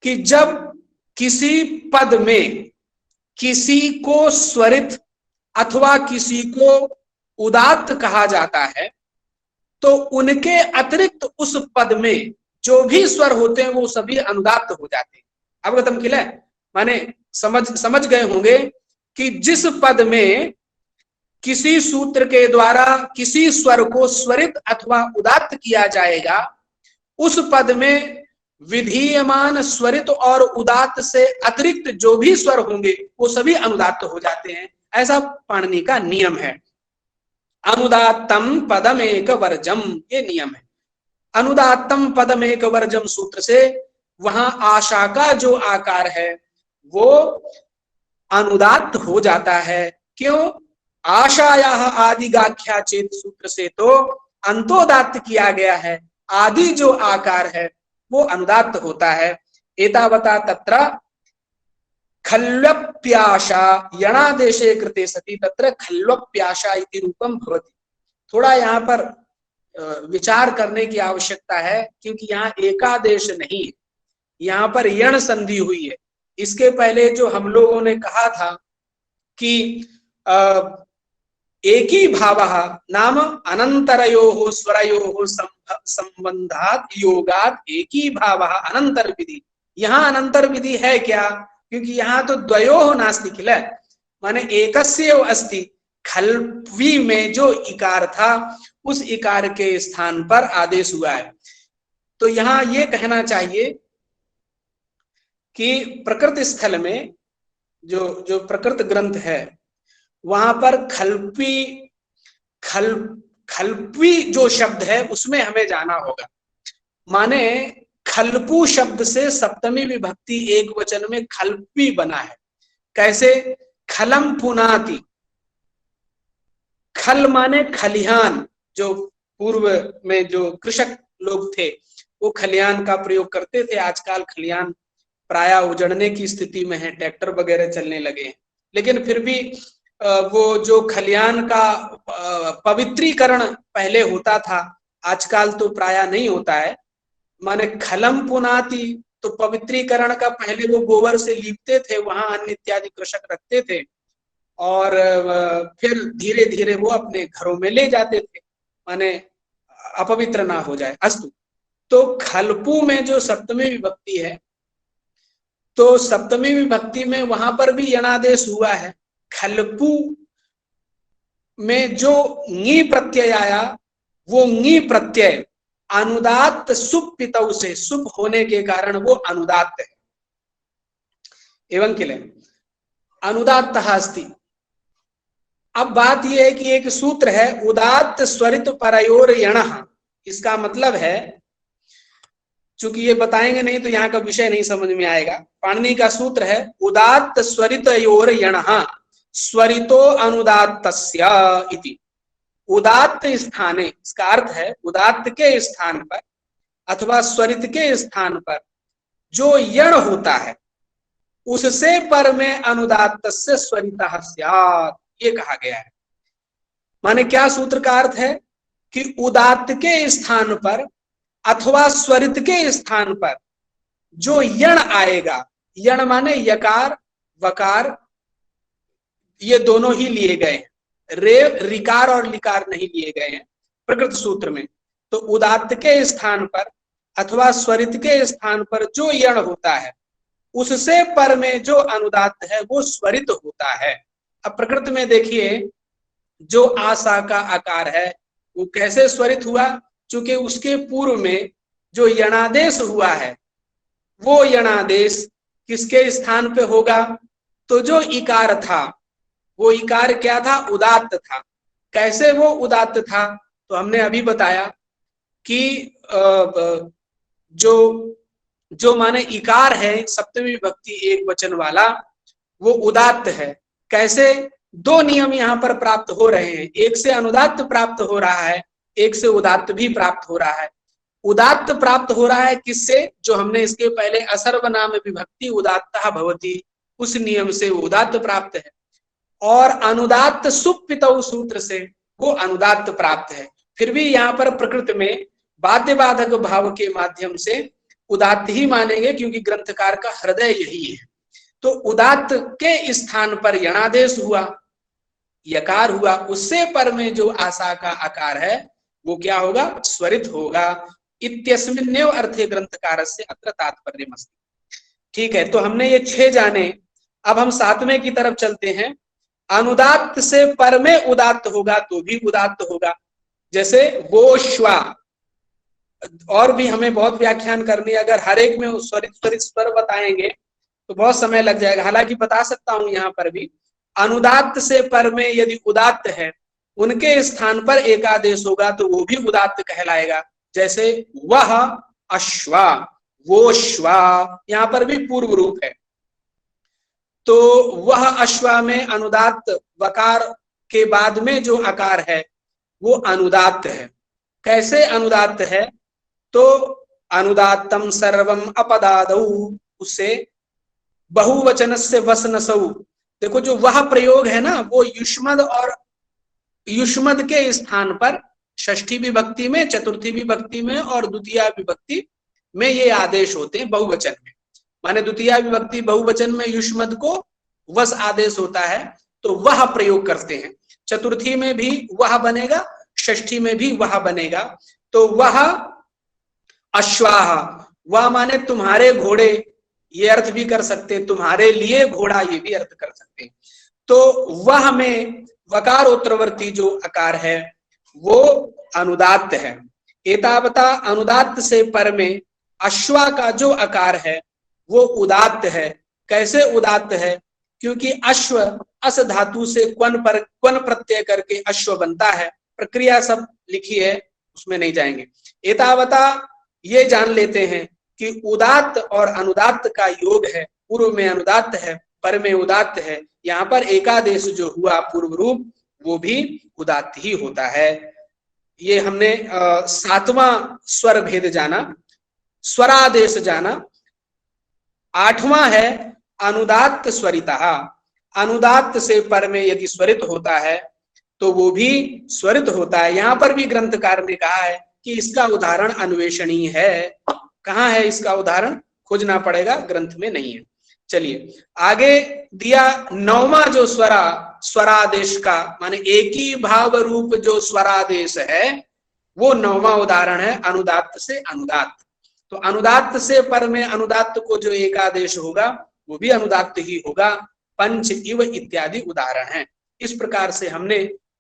कि जब किसी पद में किसी को स्वरित अथवा किसी को उदात्त कहा जाता है, तो उनके अतिरिक्त उस पद में जो भी स्वर होते हैं वो सभी अनुदात्त हो जाते हैं। अवगतम किला, माने समझ गए होंगे कि जिस पद में किसी सूत्र के द्वारा किसी स्वर को स्वरित अथवा उदात्त किया जाएगा, उस पद में विधीयमान स्वरित और उदात्त से अतिरिक्त जो भी स्वर होंगे वो सभी अनुदात्त हो जाते हैं। ऐसा पाणिनि का नियम है। अनुदात्तम पदमेक वर्जम, ये नियम है। अनुदात्तम पदमेक वर्जम सूत्र से वहां आशा का जो आकार है वो अनुदात्त हो जाता है। क्यों? आशायाः आदिगाख्या चेत सूत्र से तो अंतोदात्त किया गया है, आदि जो आकार है वो अनुदात्त होता है। एतावता तत्र खल्वप्याशा यणादेशे कृते सति तत्र खल्वप्याशा इति रूपम भवति। थोड़ा यहाँ पर विचार करने की आवश्यकता है, क्योंकि यहाँ एकादेश नहीं है, यहाँ पर यण संधि हुई है। इसके पहले जो हम लोगों ने कहा था कि एकी भावः नाम अनंतरयोः स्वरयोः संबंधात् योगात् एकी भावः अनंतर विधि। यहाँ अनंतर विधि है क्या? क्योंकि यहाँ तो द्वयोः नास्ति किल, माने एकस्यैव अस्ति। खल्वी में जो इकार था उस इकार के स्थान पर आदेश हुआ है। तो यहाँ ये कहना चाहिए कि प्रकृत स्थल में जो प्रकृत ग्रंथ है वहां पर खल्पी जो शब्द है उसमें हमें जाना होगा। माने खल्पू शब्द से सप्तमी विभक्ति एक वचन में खल्पी बना है। कैसे? खलम पुनाति, खल माने खलिहान, जो पूर्व में जो कृषक लोग थे वो खलिहान का प्रयोग करते थे। आजकल खलिहान प्राय उजड़ने की स्थिति में है, ट्रैक्टर वगैरह चलने लगे हैं, लेकिन फिर भी वो जो खलिहान का पवित्रीकरण पहले होता था, आजकल तो प्राय नहीं होता है। माने खलम पुनाति, तो पवित्रीकरण का पहले वो गोबर से लीपते थे, वहां अन्न इत्यादि कृषक रखते थे और फिर धीरे धीरे वो अपने घरों में ले जाते थे, माने अपवित्र ना हो जाए। अस्तु, तो खलपू में जो सप्तमी विभक्ति है, तो सप्तमी विभक्ति में वहां पर भी यणादेश हुआ है। खलपू में जो नी प्रत्यय आया वो ङी प्रत्यय अनुदात्त सुप पितौ से, सुप होने के कारण वो अनुदात्त है। एवं किले अनुदात्त अस्ति। अब बात यह है कि एक सूत्र है उदात्त स्वरित परयोर यणः, इसका मतलब है, चूंकि ये बताएंगे नहीं तो यहाँ का विषय नहीं समझ में आएगा। पाणिनि का सूत्र है उदात्त स्वरितयोर यणः स्वरितो अनुदात्तस्य इति। उदात्त स्थाने, इसका अर्थ है उदात्त के स्थान पर अथवा स्वरित के स्थान पर जो यण होता है उससे पर में अनुदात्तस्य स्वरितः स्यात्, ये कहा गया है। माने क्या सूत्र का अर्थ है कि उदात्त के स्थान पर अथवा स्वरित के स्थान पर जो यण आएगा, यण माने यकार वकार ये दोनों ही लिए गए हैं, रे रिकार और लिकार नहीं लिए गए हैं प्रकृत सूत्र में। तो उदात्त के स्थान पर अथवा स्वरित के स्थान पर जो यण होता है उससे पर में जो अनुदात्त है वो स्वरित होता है। अब प्रकृत में देखिए जो आशा का आकार है वो कैसे स्वरित हुआ, चूंकि उसके पूर्व में जो यणादेश हुआ है वो यणादेश किसके स्थान पे होगा, तो जो इकार था वो इकार क्या था, उदात्त था। कैसे वो उदात्त था, तो हमने अभी बताया कि जो माने इकार है सप्तमी विभक्ति एक वचन वाला वो उदात्त है। कैसे, दो नियम यहाँ पर प्राप्त हो रहे हैं, एक से अनुदात्त प्राप्त हो रहा है, एक से उदात्त भी प्राप्त हो रहा है। उदात्त प्राप्त हो रहा है किससे, जो हमने इसके पहले असर्वनाम विभक्ति उदात्तः भवति उस नियम से उदात्त प्राप्त है, और अनुदात्त सुप्पितौ सूत्र से वो अनुदात्त प्राप्त है। फिर भी यहाँ पर प्रकृत में बाध्य बाधक भाव के माध्यम से उदात्त ही मानेंगे क्योंकि ग्रंथकार का हृदय यही है। तो उदात्त के स्थान पर यणादेश हुआ, यकार हुआ, उससे पर में जो आशा का आकार है वो क्या होगा, स्वरित होगा। इत्यस्मिन्नेव अर्थे ग्रंथकारस्य अत्र तात्पर्यमस्ति। ठीक है, तो हमने ये 6 जाने। अब हम 7वें की तरफ चलते हैं। अनुदात्त से पर में उदात्त होगा तो भी उदात्त होगा, जैसे वो श्वा। और भी हमें बहुत व्याख्यान करनी है, अगर हर एक में स्वरित स्वर बताएंगे तो बहुत समय लग जाएगा। हालांकि बता सकता हूं यहाँ पर भी, अनुदात्त से पर में यदि उदात्त है उनके स्थान पर एकादेश होगा तो वो भी उदात्त कहलाएगा। जैसे वह अश्वा, वो श्वा, यहाँ पर भी पूर्व रूप है। तो वह अश्वा में अनुदात्त वकार के बाद में जो आकार है वो अनुदात्त है। कैसे अनुदात्त है, तो अनुदात्तम सर्वम अपदादौ, उससे बहुवचनस्य वसनसौ। देखो जो वह प्रयोग है ना वो युष्मद और युष्मद के स्थान पर षष्ठी विभक्ति में, चतुर्थी विभक्ति में और द्वितीय विभक्ति में ये आदेश होते हैं बहुवचन में। माने द्वितीय विभक्ति बहुवचन में युष्मद को वस आदेश होता है तो वह प्रयोग करते हैं। चतुर्थी में भी वह बनेगा, षष्ठी में भी वह बनेगा। तो वह अश्वाह, वह माने तुम्हारे घोड़े, ये अर्थ भी कर सकते, तुम्हारे लिए घोड़ा ये भी अर्थ कर सकते। तो वह में वकारोत्तरवर्ती जो आकार है वो अनुदात्त है। एतावता अनुदात्त से पर में अश्वा का जो आकार है वो उदात्त है। कैसे उदात्त है, क्योंकि अश्व अस धातु से क्वन प्रत्यय करके अश्व बनता है। प्रक्रिया सब लिखी है, उसमें नहीं जाएंगे। एतावता ये जान लेते हैं कि उदात्त और अनुदात्त का योग है। पूर्व में अनुदात्त है, पर में उदात्त है। यहाँ पर एकादेश जो हुआ पूर्व रूप वो भी उदात्त ही होता है। ये हमने 7वां स्वर भेद जाना, स्वरादेश जाना। 8वां है अनुदात्त स्वरितः। अनुदात्त से पर में यदि स्वरित होता है तो वो भी स्वरित होता है। यहाँ पर भी ग्रंथकार ने कहा है कि इसका उदाहरण अन्वेषणीय है। कहाँ है इसका उदाहरण, खोजना पड़ेगा, ग्रंथ में नहीं है। चलिए आगे दिया 9वां जो स्वरादेश का, माने एक ही भाव रूप जो स्वरादेश है वो 9वां उदाहरण है अनुदात्त से अनुदात्त। तो अनुदात्त से पर में अनुदात्त को जो एकादेश होगा वो भी अनुदात्त ही होगा। पंच इव इत्यादि उदाहरण हैं। इस प्रकार से हमने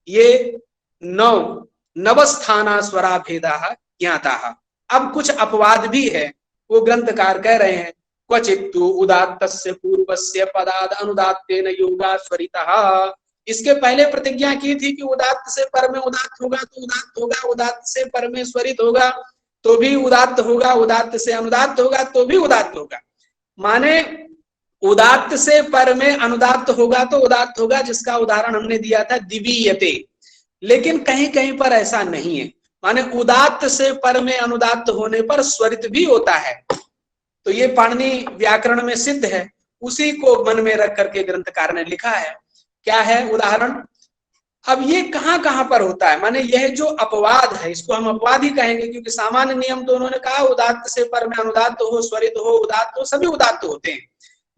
ये 9 नवस्थाना स्वरा भेदा ज्ञाता। अब कुछ अपवाद भी है, वो ग्रंथकार कह रहे हैं क्वचित्तु उदात्तस्य पूर्वस्य पदाद अनुदात्तेन योगा स्वरितः। इसके पहले प्रतिज्ञा की थी कि उदात्त से पर में उदात्त होगा तो उदात्त होगा, उदात्त से पर में स्वरित होगा तो भी उदात्त होगा, उदात्त से अनुदात्त होगा तो भी उदात्त होगा। माने उदात्त से पर में अनुदात्त होगा तो उदात्त होगा, जिसका उदाहरण हमने दिया था दिवीयते। लेकिन कहीं कहीं पर ऐसा नहीं है, माने उदात्त से पर में अनुदात्त होने पर स्वरित भी होता है। तो ये पाणिनि व्याकरण में सिद्ध है, उसी को मन में रख करके ग्रंथकार ने लिखा है। क्या है उदाहरण? अब ये कहां कहां पर होता है, माने यह जो अपवाद है इसको हम अपवाद ही कहेंगे, क्योंकि सामान्य नियम तो उन्होंने कहा उदात्त से पर में अनुदात्त हो, स्वरित हो, उदात्त हो, सभी उदात्त होते हैं।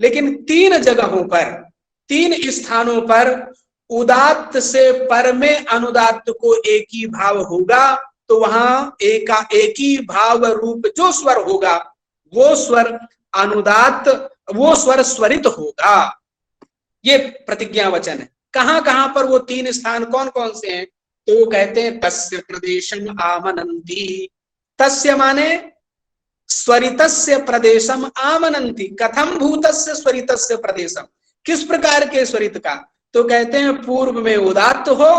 लेकिन 3 जगहों पर, 3 स्थानों पर उदात्त से पर में अनुदात्त को एक ही भाव होगा, तो वहां एक ही भाव रूप जो स्वर होगा वो स्वर अनुदात्त, वो स्वर स्वरित होगा। ये प्रतिज्ञा वचन है। कहां कहां पर वो 3 स्थान कौन कौन से हैं? तो वो कहते हैं तस्य प्रदेशम आमनंती। तस्य माने स्वरितस्य प्रदेशम आमनंती। कथम भूतस्य स्वरितस्य प्रदेशम, किस प्रकार के स्वरित का? तो कहते हैं पूर्व में उदात्त हो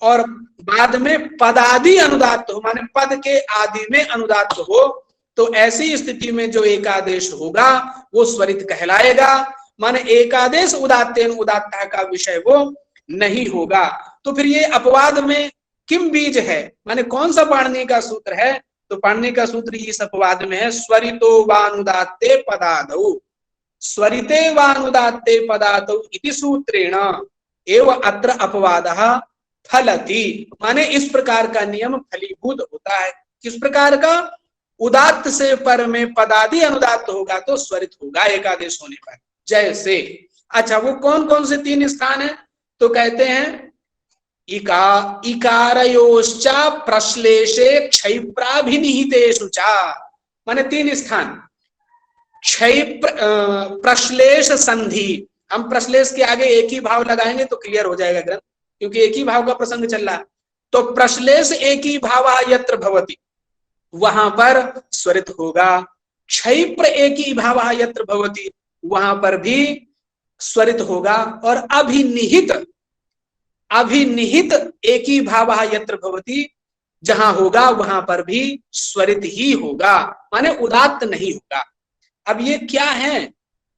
और बाद में पदादि अनुदात्त हो, माने पद के आदि में अनुदात्त हो, तो ऐसी स्थिति में जो एकादेश होगा वो स्वरित कहलाएगा। माने एकादेश उदात्तेन उदात्ता का विषय वो नहीं होगा। तो फिर ये अपवाद में किम बीज है, माने कौन सा पाणिनि का सूत्र है? तो पाणिनि का सूत्र इस अपवाद में है स्वरितो वानुदात्ते पदादौ, स्वरिते वानुदात्ते पदादौ इति सूत्रेण एव अत्र अपवादः फलति। माने इस प्रकार का नियम फलीभूत होता है। किस प्रकार का? उदात्त से पर में पदादि अनुदात्त होगा तो स्वरित होगा एकादेश होने पर। जैसे, अच्छा वो कौन कौन से 3 स्थान है? तो कहते हैं इकारयोश्चा प्रश्लेषे क्षैप्राभिनिहितेषु चा। माने 3 स्थान, क्षैप्र प्रश्लेष संधि। हम प्रश्लेष के आगे एक ही भाव लगाएंगे तो क्लियर हो जाएगा ग्रंथ, क्योंकि एक ही भाव का प्रसंग चल रहा है। तो प्रश्लेष एक ही भाव यत्र भवति, वहां पर स्वरित होगा। क्षैप्र एक ही भाव यत्र भवति, वहां पर भी स्वरित होगा। और अभिनिहित, अभिनिहित एक ही भाव यत्र भवति, जहां होगा वहां पर भी स्वरित ही होगा, माने उदात्त नहीं होगा। अब ये क्या है?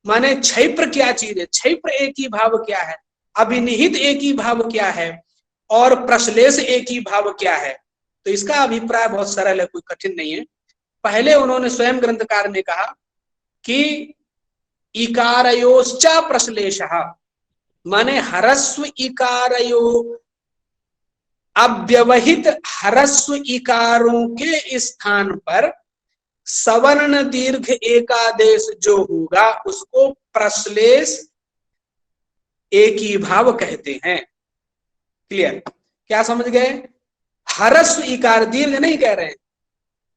माने क्षैप्र क्या चीज है? क्षैप्र एक ही भाव क्या है? अभिनिहित एक ही भाव क्या है? और प्रश्लेष एक ही भाव क्या है? तो इसका अभिप्राय बहुत सरल है, कोई कठिन नहीं है। पहले उन्होंने स्वयं ग्रंथकार ने कहा कि इकारयोश्चा प्रश्लेषः, माने ह्रस्व इकारयो, अव्यवहित ह्रस्व इकारों के स्थान पर सवर्ण दीर्घ एकादेश जो होगा उसको प्रश्लेष एक ही भाव कहते हैं। क्लियर? क्या समझ गए? ह्रस्व इकार, दीर्घ नहीं कह रहे हैं,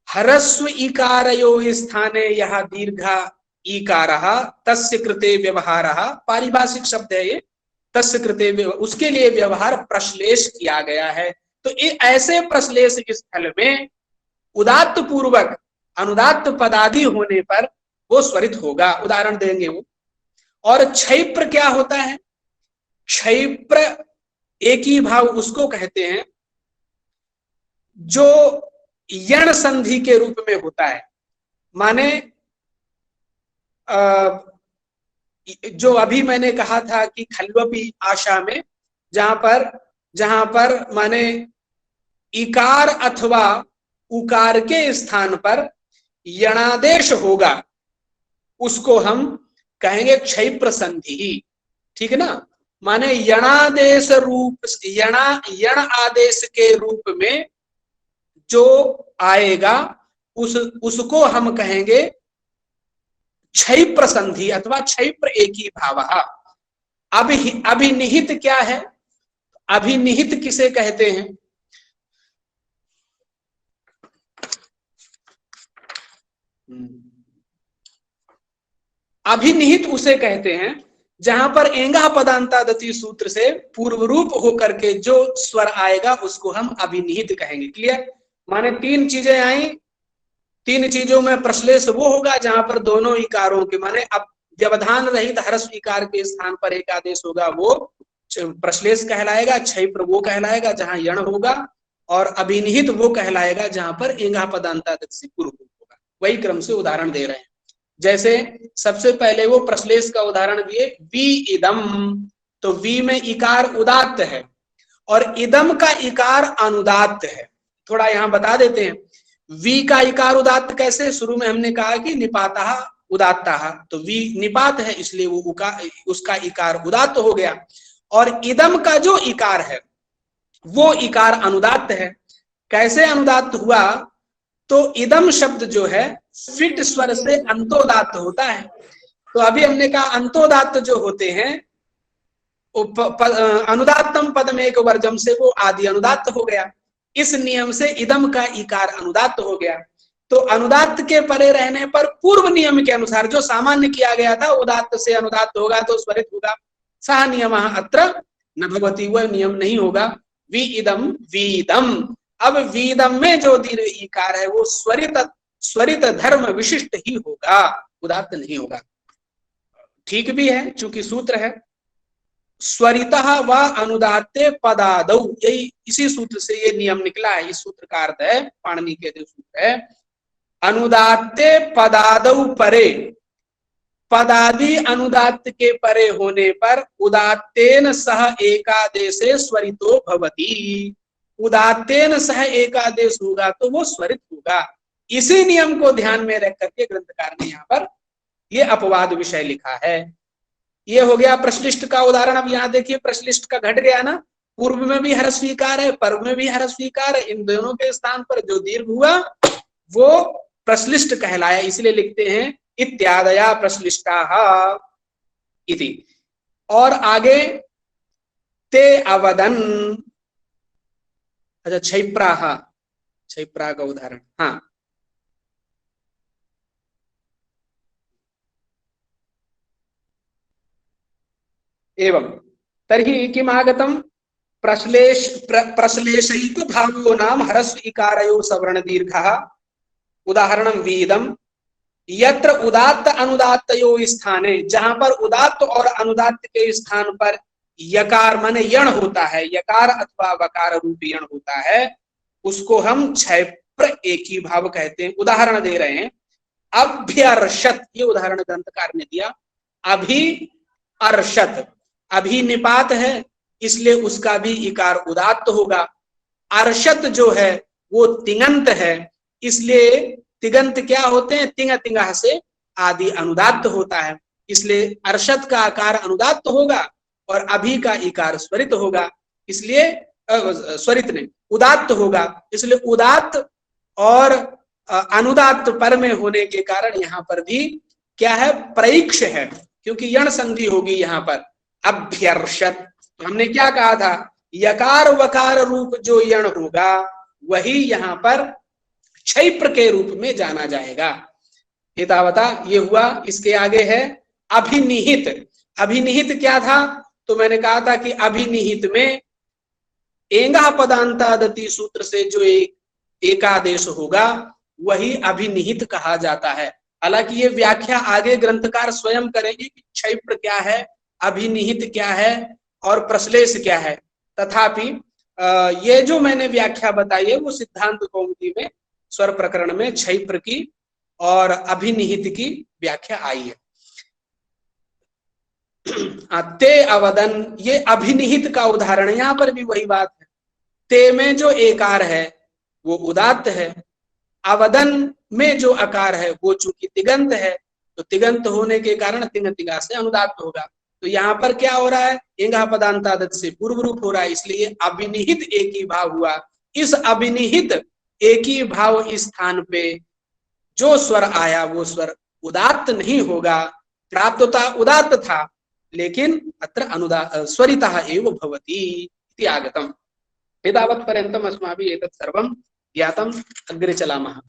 ह्रस्व इकारयो स्थाने यह दीर्घा इकारः तस्य कृते व्यवहारः, पारिभाषिक शब्द है ये, तस्य कृते, उसके लिए व्यवहार प्रश्लेष किया गया है। तो ऐसे प्रश्लेष स्थल में उदात्त पूर्वक अनुदात्त पदादि होने पर वो स्वरित होगा। उदाहरण देंगे वो। और क्षैप्र क्या होता है? क्षैप्र एक ही भाव उसको कहते हैं जो यण संधि के रूप में होता है। माने जो अभी मैंने कहा था कि खल्वपी आशा में जहां पर माने इकार अथवा उकार के स्थान पर यणादेश होगा, उसको हम कहेंगे क्षैप्र संधि। ठीक है ना? माने यणादेश रूप, यण आदेश के रूप में जो आएगा उसको हम कहेंगे क्षैप्र संधि अथवा क्षैप्र एक ही भाव। अभिनिहित क्या है? अभिनिहित किसे कहते हैं? अभिनिहित उसे कहते हैं जहां पर एंगा पदांतादति सूत्र से पूर्व रूप होकर के जो स्वर आएगा उसको हम अभिनिहित कहेंगे। क्लियर? माने तीन चीजें आई, तीन चीजों में प्रश्लेष वो होगा जहां पर दोनों इकारों के माने अब व्यवधान रहित हर्ष इकार के स्थान पर एक आदेश होगा वो प्रश्लेष कहलाएगा, क्षयप्र वो कहलाएगा जहां यण होगा, और अभिनिहित वो कहलाएगा जहां पर एंगा पदांतादति से पूर्व होगा। वही क्रम से उदाहरण दे रहे हैं। जैसे सबसे पहले वो प्रश्लेष का उदाहरण दिए, वी इदम, तो वी में इकार उदात्त है और इदम का इकार अनुदात्त है। थोड़ा यहां बता देते हैं, वी का इकार उदात्त कैसे? शुरू में हमने कहा कि निपाता उदात्ता, तो वी निपात है इसलिए वो उसका इकार उदात्त हो गया, और इदम का जो इकार है वो इकार अनुदात्त है। कैसे अनुदात्त हुआ? तो इदम शब्द जो है फिट स्वर से अंतोदात्त होता है। तो अभी हमने कहा अंतोदात्त जो होते हैं अनुदात्तम पदम एक वर्जम से वो आदि अनुदात्त हो गया। इस नियम से इदम का इकार अनुदात्त हो गया। तो अनुदात्त के परे रहने पर पूर्व नियम के अनुसार जो सामान्य किया गया था, उदात्त से अनुदात्त होगा तो स्वरित होगा, सह नियम अत्र न भवति, वह नियम नहीं होगा। वी इदम वीदम, अब वीदम में जो दीर्घ इकार है वो स्वरित धर्म विशिष्ट ही होगा, उदात्त नहीं होगा। ठीक भी है, चूंकि सूत्र है स्वरितः व अनुदात्ते पदादौ, यही इसी सूत्र से ये नियम निकला है। इस सूत्र का अर्थ है, पाणिनि के जो सूत्र है, अनुदात्ते पदादौ परे, पदादि अनुदात्त के परे होने पर उदात्तेन सह एकादेशे स्वरितो भवति, उदात्तेन सह एकादेश होगा तो वो स्वरित होगा। इसी नियम को ध्यान में रख करके ग्रंथकार ने यहाँ पर ये अपवाद विषय लिखा है। ये हो गया प्रश्लिष्ट का उदाहरण। अब यहाँ देखिए प्रश्लिष्ट का घट गया ना, पूर्व में भी हर्ष स्वीकार है, पर्व में भी हर्ष स्वीकार है, इन दोनों के स्थान पर जो दीर्घ हुआ वो प्रश्लिष्ट कहलाया, इसलिए लिखते हैं इत्यादया प्रश्लिष्टाः इति। और आगे ते अवदन, अच्छा क्षैप्राः, क्षैप्रा का उदाहरण, हाँ एवं तर्हि किम आगतम प्रश्लेषयिक भावो नाम ह्रस्व इकारयो सवर्ण दीर्घः उदाहरणं वीदम यत्र उदात्त अनुदात्तयो स्थाने, जहां पर उदात्त और अनुदात्त के स्थान पर यकार माने यण होता है, यकार अथवा वकार रूप यण होता है, उसको हम क्षैप्र एक ही भाव कहते हैं। उदाहरण दे रहे हैं, अभ्यर्षत, ये उदाहरण ग्रंथकार ने दिया। अभि अर्षत, अभी निपात है इसलिए उसका भी इकार उदात्त होगा। अर्षत जो है वो तिङंत है, इसलिए तिगंत क्या होते हैं? तिंग तिंगा से आदि अनुदात्त होता है, इसलिए अर्षत का आकार अनुदात्त होगा और अभी का इकार स्वरित होगा, इसलिए स्वरित नहीं उदात्त होगा, इसलिए उदात्त और अनुदात्त पर में होने के कारण यहाँ पर भी क्या है? प्रईक्ष है, क्योंकि यण संधि होगी यहाँ पर। अभ्यर्षत, तो हमने क्या कहा था? यकार वकार रूप जो यण होगा वही यहाँ पर क्षैप्र के रूप में जाना जाएगा। एतावता ये हुआ। इसके आगे है अभिनिहित। अभिनिहित क्या था? तो मैंने कहा था कि अभिनिहित में एंगा पदांतादति सूत्र से जो एकादेश होगा वही अभिनिहित कहा जाता है। हालांकि ये व्याख्या आगे ग्रंथकार स्वयं करेंगे कि क्षैप्र क्या है, अभिनिहित क्या है और प्रश्लेष क्या है। तथापि ये जो मैंने व्याख्या बताई है वो सिद्धांत कौमुदी में स्वर प्रकरण में क्षैप्र की और अभिनिहित की व्याख्या आई है। ते अवदन, ये अभिनिहित का उदाहरण, यहां पर भी वही बात है। ते में जो एकार है वो उदात्त है, अवदन में जो अकार है वो चूंकि तिगंत है, तो तिगंत होने के कारण तिंग तिगा से अनुदात्त होगा। तो यहाँ पर क्या हो रहा है? एंगा पदांतादत से पूर्व रूप हो रहा है, इसलिए अभिनिहित एक ही भाव हुआ। इस अभिनिहित एक ही भाव स्थान पे जो स्वर आया वो स्वर उदात्त नहीं होगा, प्राप्तता उदात्त था, लेकिन अत्र स्वरितः एव भवति इति आगतम्। एतावत् पर्यन्तम् अस्माभिः एतत् सर्वं ज्ञातम्। अग्रे चलामः।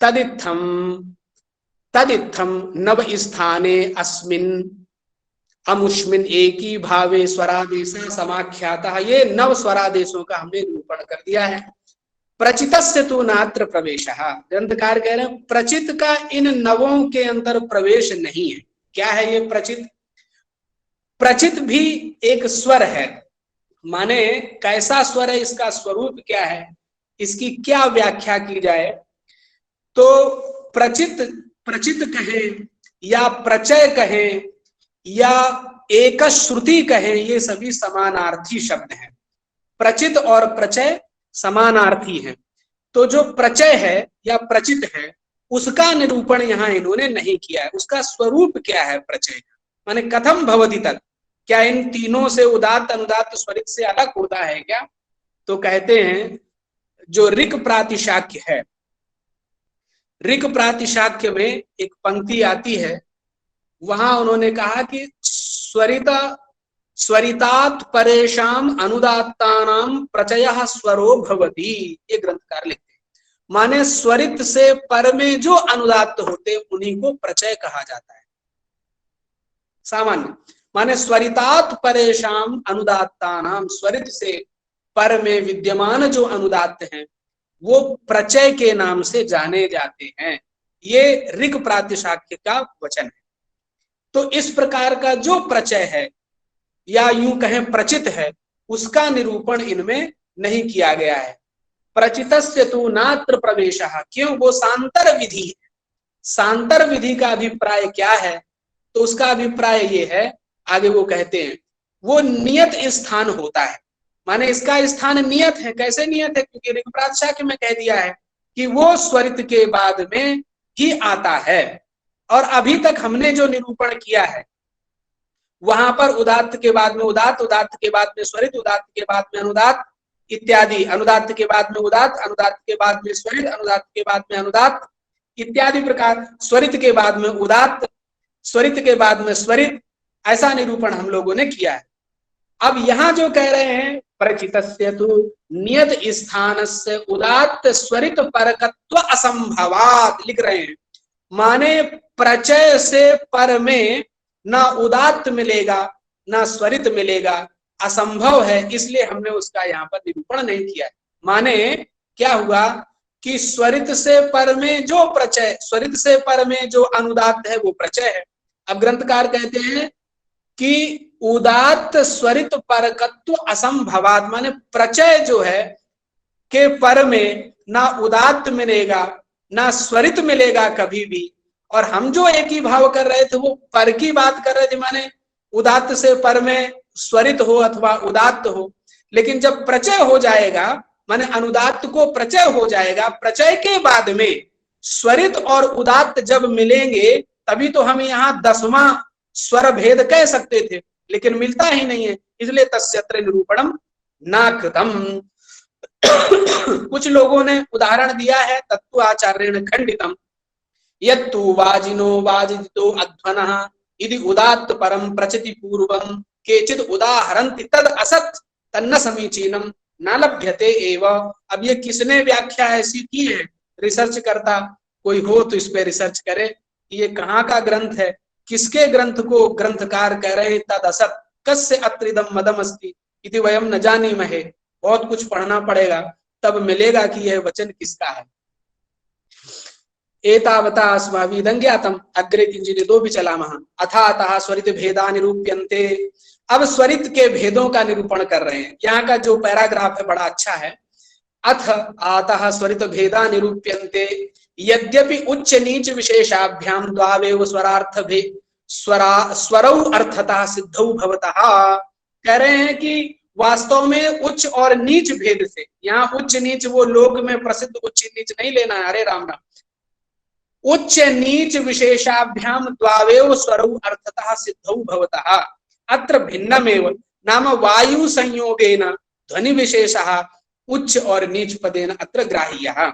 तदित्थम् तदित्थम नव स्थाने अस्मिन अमुष्मिन एकी भावे स्वरादेश समाख्यातः। ये नव स्वरादेशों का हमने निरूपण कर दिया है। प्रचितस्य तु नात्र प्रवेशः, ग्रंथकार कह रहे हैं प्रचित का इन नवों के अंतर प्रवेश नहीं है। क्या है ये प्रचित? प्रचित भी एक स्वर है, माने कैसा स्वर है, इसका स्वरूप क्या है, इसकी क्या व्याख्या की जाए। तो प्रचित, प्रचित कहें या प्रचय कहें या एक श्रुति कहें, ये सभी समानार्थी शब्द हैं। प्रचित और प्रचय समानार्थी हैं। तो जो प्रचय है या प्रचित है उसका निरूपण यहां इन्होंने नहीं किया है। उसका स्वरूप क्या है प्रचय का, माने कथम भवति तत्, क्या इन तीनों से उदात्त अनुदात्त स्वरित से अलग होता है क्या? तो कहते हैं जो ऋक् प्रातिशाख्य है, ऋक् प्रातिशाख्य में एक पंक्ति आती है, वहां उन्होंने कहा कि स्वरितात परेशाम अनुदात्तानाम प्रचयः स्वरो भवति। ये ग्रंथकार लिखते हैं, माने स्वरित से पर में जो अनुदात्त होते उन्हीं को प्रचय कहा जाता है। सामान्य माने स्वरितात परेशाम अनुदात्तानाम, स्वरित से पर में विद्यमान जो अनुदात्त हैं वो प्रचय के नाम से जाने जाते हैं। ये ऋक् प्रातिशाख्य का वचन है। तो इस प्रकार का जो प्रचय है या यूं कहें प्रचित है, उसका निरूपण इनमें नहीं किया गया है। प्रचितस्य तु नात्र प्रवेशः, क्यों? वो सांतर विधि है। सांतर विधि का अभिप्राय क्या है? तो उसका अभिप्राय ये है, आगे वो कहते हैं वो नियत स्थान होता है, माने इसका स्थान नियत है। कैसे नियत है? क्योंकि ऋक् प्रातिशाख्य में कह दिया है कि वो स्वरित के बाद में ही आता है। और अभी तक हमने जो निरूपण किया है वहां पर उदात्त के बाद में उदात्त, उदात्त के बाद में स्वरित, उदात्त के बाद में अनुदात्त इत्यादि, अनुदात्त के बाद में उदात्त, अनुदात्त के बाद में स्वरित, अनुदात्त के बाद में अनुदात्त इत्यादि प्रकार, स्वरित के बाद में उदात्त, स्वरित के बाद में स्वरित, ऐसा निरूपण हम लोगों ने किया है। अब यहां जो कह रहे हैं प्रचितस्य तु नियत स्थानस्य उदात्त स्वरित परकत्व असंभवात्, लिख रहे हैं माने प्रचय से पर में ना उदात्त मिलेगा ना स्वरित मिलेगा, असंभव है, इसलिए हमने उसका यहाँ पर निरूपण नहीं किया है। माने क्या हुआ कि स्वरित से पर में जो प्रचय, स्वरित से पर में जो अनुदात्त है वो प्रचय है। अब ग्रंथकार कहते हैं कि उदात्त स्वरित परकत्व असंभवात्, माने प्रचय जो है के पर में ना उदात्त मिलेगा ना स्वरित मिलेगा कभी भी। और हम जो एक ही भाव कर रहे थे वो पर की बात कर रहे थे, माने उदात्त से पर में स्वरित हो अथवा उदात्त हो। लेकिन जब प्रचय हो जाएगा, माने अनुदात्त को प्रचय हो जाएगा, प्रचय के बाद में स्वरित और उदात्त जब मिलेंगे तभी तो हम यहाँ 10वां स्वर भेद कह सकते थे, लेकिन मिलता ही नहीं है, इसलिए तस्यत्र निरूपणम न कृतम। कुछ लोगों ने उदाहरण दिया है तत्व आचार्येण खंडितम, यत्तु वाजिनो वाजितो अध्वनः इति उदात्त परम प्रचिति पूर्वम केचिद उदाहरन्ति तद असत् तन्न समीचीनम न लभ्यते एव। अब ये किसने व्याख्या ऐसी की है? रिसर्च करता कोई हो तो इस पे रिसर्च करे, ये कहाँ का ग्रंथ है, किसके ग्रंथ को ग्रंथकार कह रहे हैं तद असत् कस्य अत्रिदम मदम अस्ति इति वयम न जानीमहे। बहुत कुछ पढ़ना पड़ेगा तब मिलेगा कि यह वचन किसका है। एतावता अस्माभिदं ज्ञातम् अग्रे किंचिदितो विचलामः अथातः स्वरित भेदा निरूप्यन्ते। अब स्वरित के भेदों का निरूपण कर रहे हैं। यहाँ का जो पैराग्राफ है बड़ा अच्छा है। अथ आतः स्वरित भेदा निरूप्यन्ते यद्यपि उच्च नीच विशेषाभ्याम द्वावेव स्वरार्थ भे स्वरौ अर्थतः सिद्धौ भवतः। कह रहे हैं कि वास्तव में उच्च और नीच भेद से, यहाँ उच्च नीच वो लोक में प्रसिद्ध उच्च नीच नहीं लेना है, अरे राम राम, उच्च नीच विशेषाभ्याम द्वावेव स्वरौ अर्थतः सिद्धौ भवतः अत्र भिन्नमेव नाम वायु संयोगेन ध्वनि विशेषः उच्च और नीच पदेन अत्र ग्राह्यः।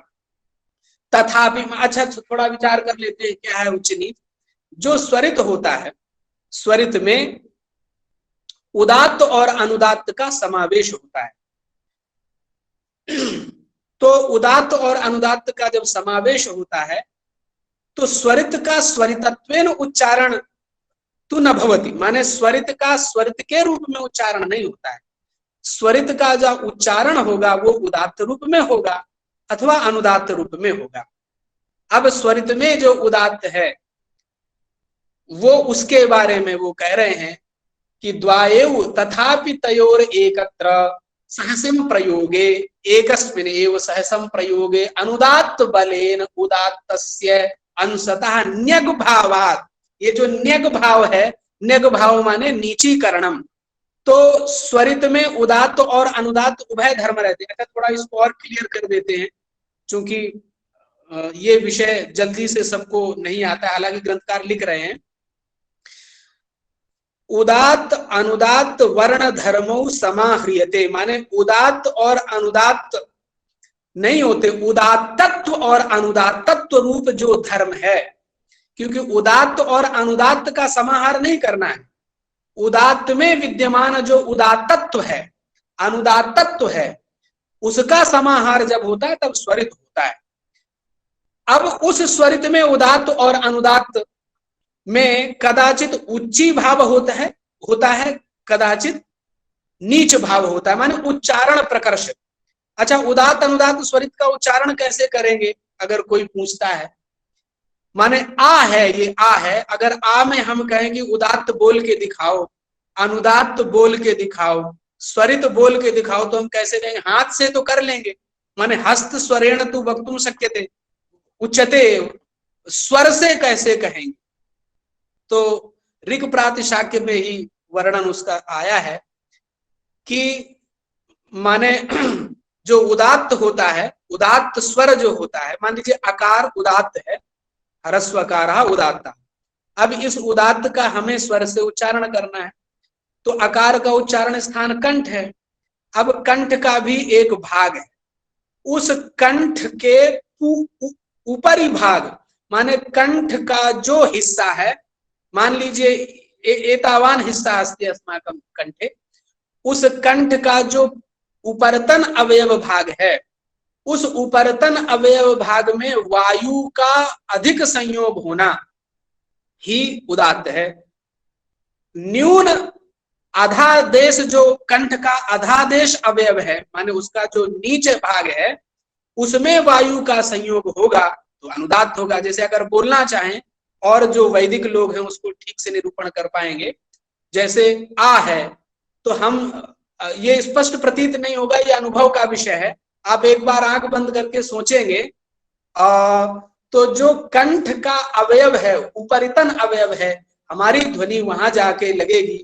तथापि अच्छा थोड़ा विचार कर लेते हैं क्या है उच्च नीच। जो स्वरित होता है, स्वरित में उदात्त और अनुदात्त का समावेश होता है। तो उदात्त और अनुदात्त का जब समावेश होता है तो स्वरित का स्वरितत्वेन उच्चारण तु न भवति, माने स्वरित का स्वरित के रूप में उच्चारण नहीं होता है। स्वरित का जो उच्चारण होगा वो उदात्त रूप में होगा अथवा अनुदात्त रूप में होगा। अब स्वरित में जो उदात्त है वो उसके बारे में वो कह रहे हैं कि द्वाएव तथापि तयोर एकत्र सहसम प्रयोगे एकस्मिन् एव सहसम प्रयोगे अनुदात्त बलेन उदात्तस्य अंशतः न्यग भावात्। ये जो न्यग भाव है, न्यग भाव माने नीचीकरणम, तो स्वरित में उदात्त और अनुदात्त उभय धर्म रहते हैं। अच्छा, थोड़ा इसको और क्लियर कर देते हैं, क्योंकि ये विषय जल्दी से सबको नहीं आता, हालांकि ग्रंथकार लिख रहे हैं। उदात्त अनुदात्त वर्ण धर्मो समाह्रियते, माने उदात्त और अनुदात्त नहीं होते, उदात्तत्व और अनुदात्तत्व रूप जो धर्म है, क्योंकि उदात्त और अनुदात्त का समाहार नहीं करना है। उदात्त में विद्यमान जो उदात्तत्व है, अनुदात्तत्व है, उसका समाहार जब होता है तब स्वरित होता है। अब उस स्वरित में उदात्त और अनुदात्त में कदाचित उच्ची भाव होता है, कदाचित नीच भाव होता है, माने उच्चारण प्रकर्ष। अच्छा, उदात्त अनुदात्त स्वरित का उच्चारण कैसे करेंगे अगर कोई पूछता है, माने आ है, ये आ है, अगर आ में हम कहेंगे उदात्त बोल के दिखाओ, अनुदात्त बोल के दिखाओ, स्वरित बोल के दिखाओ, तो हम कैसे कहेंगे? हाथ से तो कर लेंगे, माने हस्त स्वरेण तु वक्तुम शक्यते उच्चते, स्वर से कैसे कहेंगे? तो ऋक् प्रातिशाख्य में ही वर्णन उसका आया है कि माने जो उदात्त होता है, उदात्त स्वर जो होता है, मान लीजिए अकार उदात्त है, ह्रस्वकारः उदात्त। अब इस उदात्त का हमें स्वर से उच्चारण करना है, तो अकार का उच्चारण स्थान कंठ है। अब कंठ का भी एक भाग है, उस कंठ के ऊपरी भाग, माने कंठ का जो हिस्सा है, मान लीजिए एतावान हिस्सा अस्ति अस्माकं कंठे, उस कंठ का जो उपरतन अवयव भाग है, उस उपरतन अवयव भाग में वायु का अधिक संयोग होना ही उदात्त है। न्यून अधादेश, जो कंठ का अधादेश अवयव है, माने उसका जो नीचे भाग है, उसमें वायु का संयोग होगा तो अनुदात्त होगा। जैसे अगर बोलना चाहें, और जो वैदिक लोग हैं उसको ठीक से निरूपण कर पाएंगे, जैसे आ है, तो हम ये स्पष्ट प्रतीत नहीं होगा, ये अनुभव का विषय है। आप एक बार आंख बंद करके सोचेंगे तो जो कंठ का अवयव है, उपरितन अवयव है, हमारी ध्वनि वहां जाके लगेगी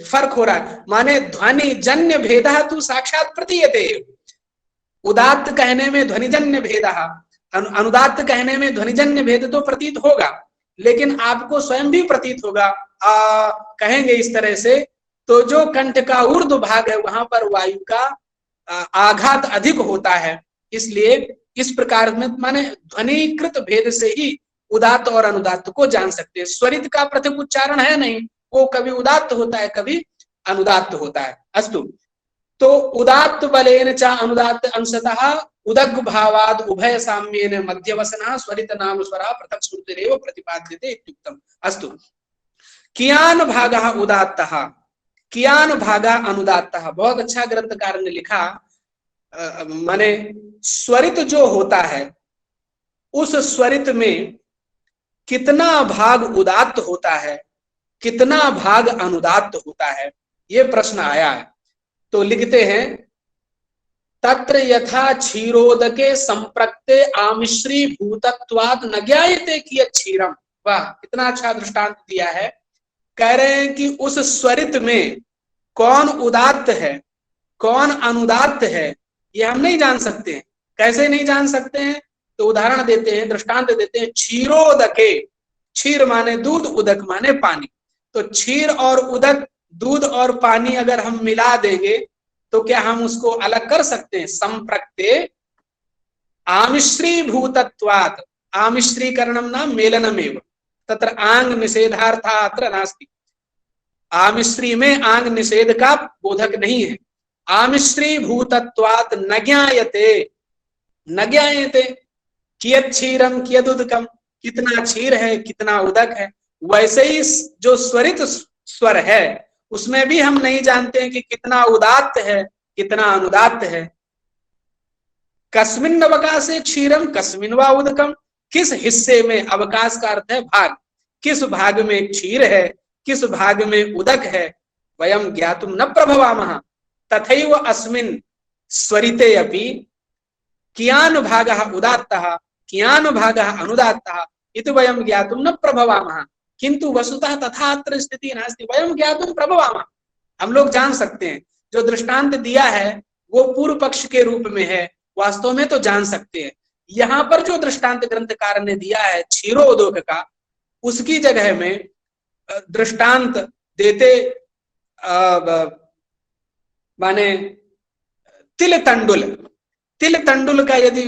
फर्क हो रहा है, माने ध्वनि जन्य भेदः तु साक्षात प्रतीयते। उदात्त कहने में ध्वनिजन्य भेदः, अनुदात्त कहने में ध्वनिजन्य भेद तो प्रतीत होगा, लेकिन आपको स्वयं भी प्रतीत होगा कहेंगे इस तरह से, तो जो कंठ का ऊर्ध्व भाग है वहां पर वायु का आघात अधिक होता है। इसलिए इस प्रकार में माने ध्वनिकृत भेद से ही उदात्त और अनुदात्त को जान सकते हैं। स्वरित का पृथक उच्चारण है नहीं, वो कभी उदात्त होता है, कभी अनुदात्त होता है। अस्तु, तो उदात्त बलेन च अनुदात्त अंशतः उदग् भावाद उभय साम्येन मध्यवसनः स्वरित नाम स्वरः पृथक् श्रुतिरेव प्रतिपाद्यते इत्युक्तम्। अस्तु, कियान भागः उदात्तः कियान भागः अनुदात्तः, बहुत अच्छा ग्रंथकार ने लिखा। माने स्वरित जो होता है, उस स्वरित में कितना भाग उदात्त होता है, कितना भाग अनुदात्त होता है, ये प्रश्न आया है। तो लिखते हैं, तत्र यथा क्षीरोदके संप्रक्ते आमिश्री भूतत्वात् न ज्ञायते कियत् क्षीरम। वाह, कितना अच्छा दृष्टांत दिया है। कह रहे हैं कि उस स्वरित में कौन उदात्त है, कौन अनुदात्त है, ये हम नहीं जान सकते हैं। कैसे नहीं जान सकते हैं? तो उदाहरण देते हैं, दृष्टांत देते हैं। क्षीरोदके, क्षीर माने दूध, उदक माने पानी। तो क्षीर और उदक, दूध और पानी अगर हम मिला देंगे तो क्या हम उसको अलग कर सकते हैं? संप्रक्ते आमिश्री भूतत्वात्, आमिश्रीकरणम न मेलनमेव तत्र आंग निषेधार्था अत्र नास्ति। आमिश्री में आंग निषेध का बोधक नहीं है। आमिश्री भूतत्वात् न ज्ञायते, न ज्ञायते, कियत क्षीरम कियद उदकम, कितना क्षीर है कितना उदक है। वैसे ही जो स्वरित स्वर है उसमें भी हम नहीं जानते हैं कि कितना उदात्त है कितना अनुदात्त है। कस्मिन अवकाशे क्षीरम कस्मिन वा उदकम, किस हिस्से में, अवकाश का अर्थ है भाग, किस भाग में क्षीर है किस भाग में उदक है, वयम ज्ञातुम न प्रभवामः तथैव अस्मिन् स्वरिते अपि कियान भागः उदात्तः कियान भागः अनुदात्तः इति वयम ज्ञातुम न प्रभवामः, किंतु वस्तुतः तथा अत्र स्थिति नास्ति वयम ज्ञातुम प्रभवामः। हम लोग जान सकते हैं, जो दृष्टांत दिया है वो पूर्व पक्ष के रूप में है, वास्तव में तो जान सकते हैं। यहाँ पर जो दृष्टांत ग्रंथकार ने दिया है क्षीरोदक का, उसकी जगह में दृष्टांत देते माने तिल तंडुल, तिल तंडुल का यदि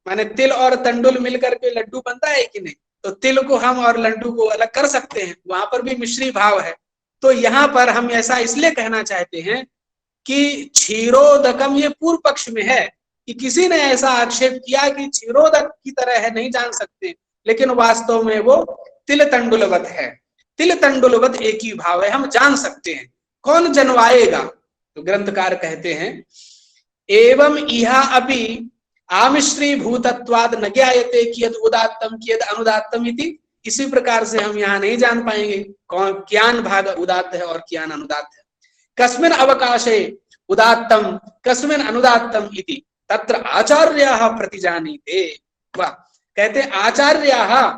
माने तिल और तंडुल मिलकर के लड्डू बनता है कि नहीं, तो तिल को हम और लड्डू को अलग कर सकते हैं, वहां पर भी मिश्री भाव है। तो यहाँ पर हम ऐसा इसलिए कहना चाहते हैं कि क्षीरोदकम, ये पूर्व पक्ष में है कि किसी ने ऐसा आक्षेप किया कि क्षीरोदक की तरह है, नहीं जान सकते, लेकिन वास्तव में वो तिल तंडुलवत है। तिल तंडुलवत एक ही भाव है, हम जान सकते हैं। कौन जनवाएगा? तो ग्रंथकार कहते हैं एवं इहा अपि आमिश्री भूतत्वाद न ज्ञायते कियद उदात्तम कियद अनुदात्तम इति। इसी प्रकार से हम यहाँ नहीं जान पाएंगे कौन कियान भाग उदात्त है और कियान अनुदात्त है। कस्मिन अवकाशे उदात्तम कस्मिन अनुदात्तम इति तत्र आचार्याः प्रतिजानीते। वाह, कहते आचार्याः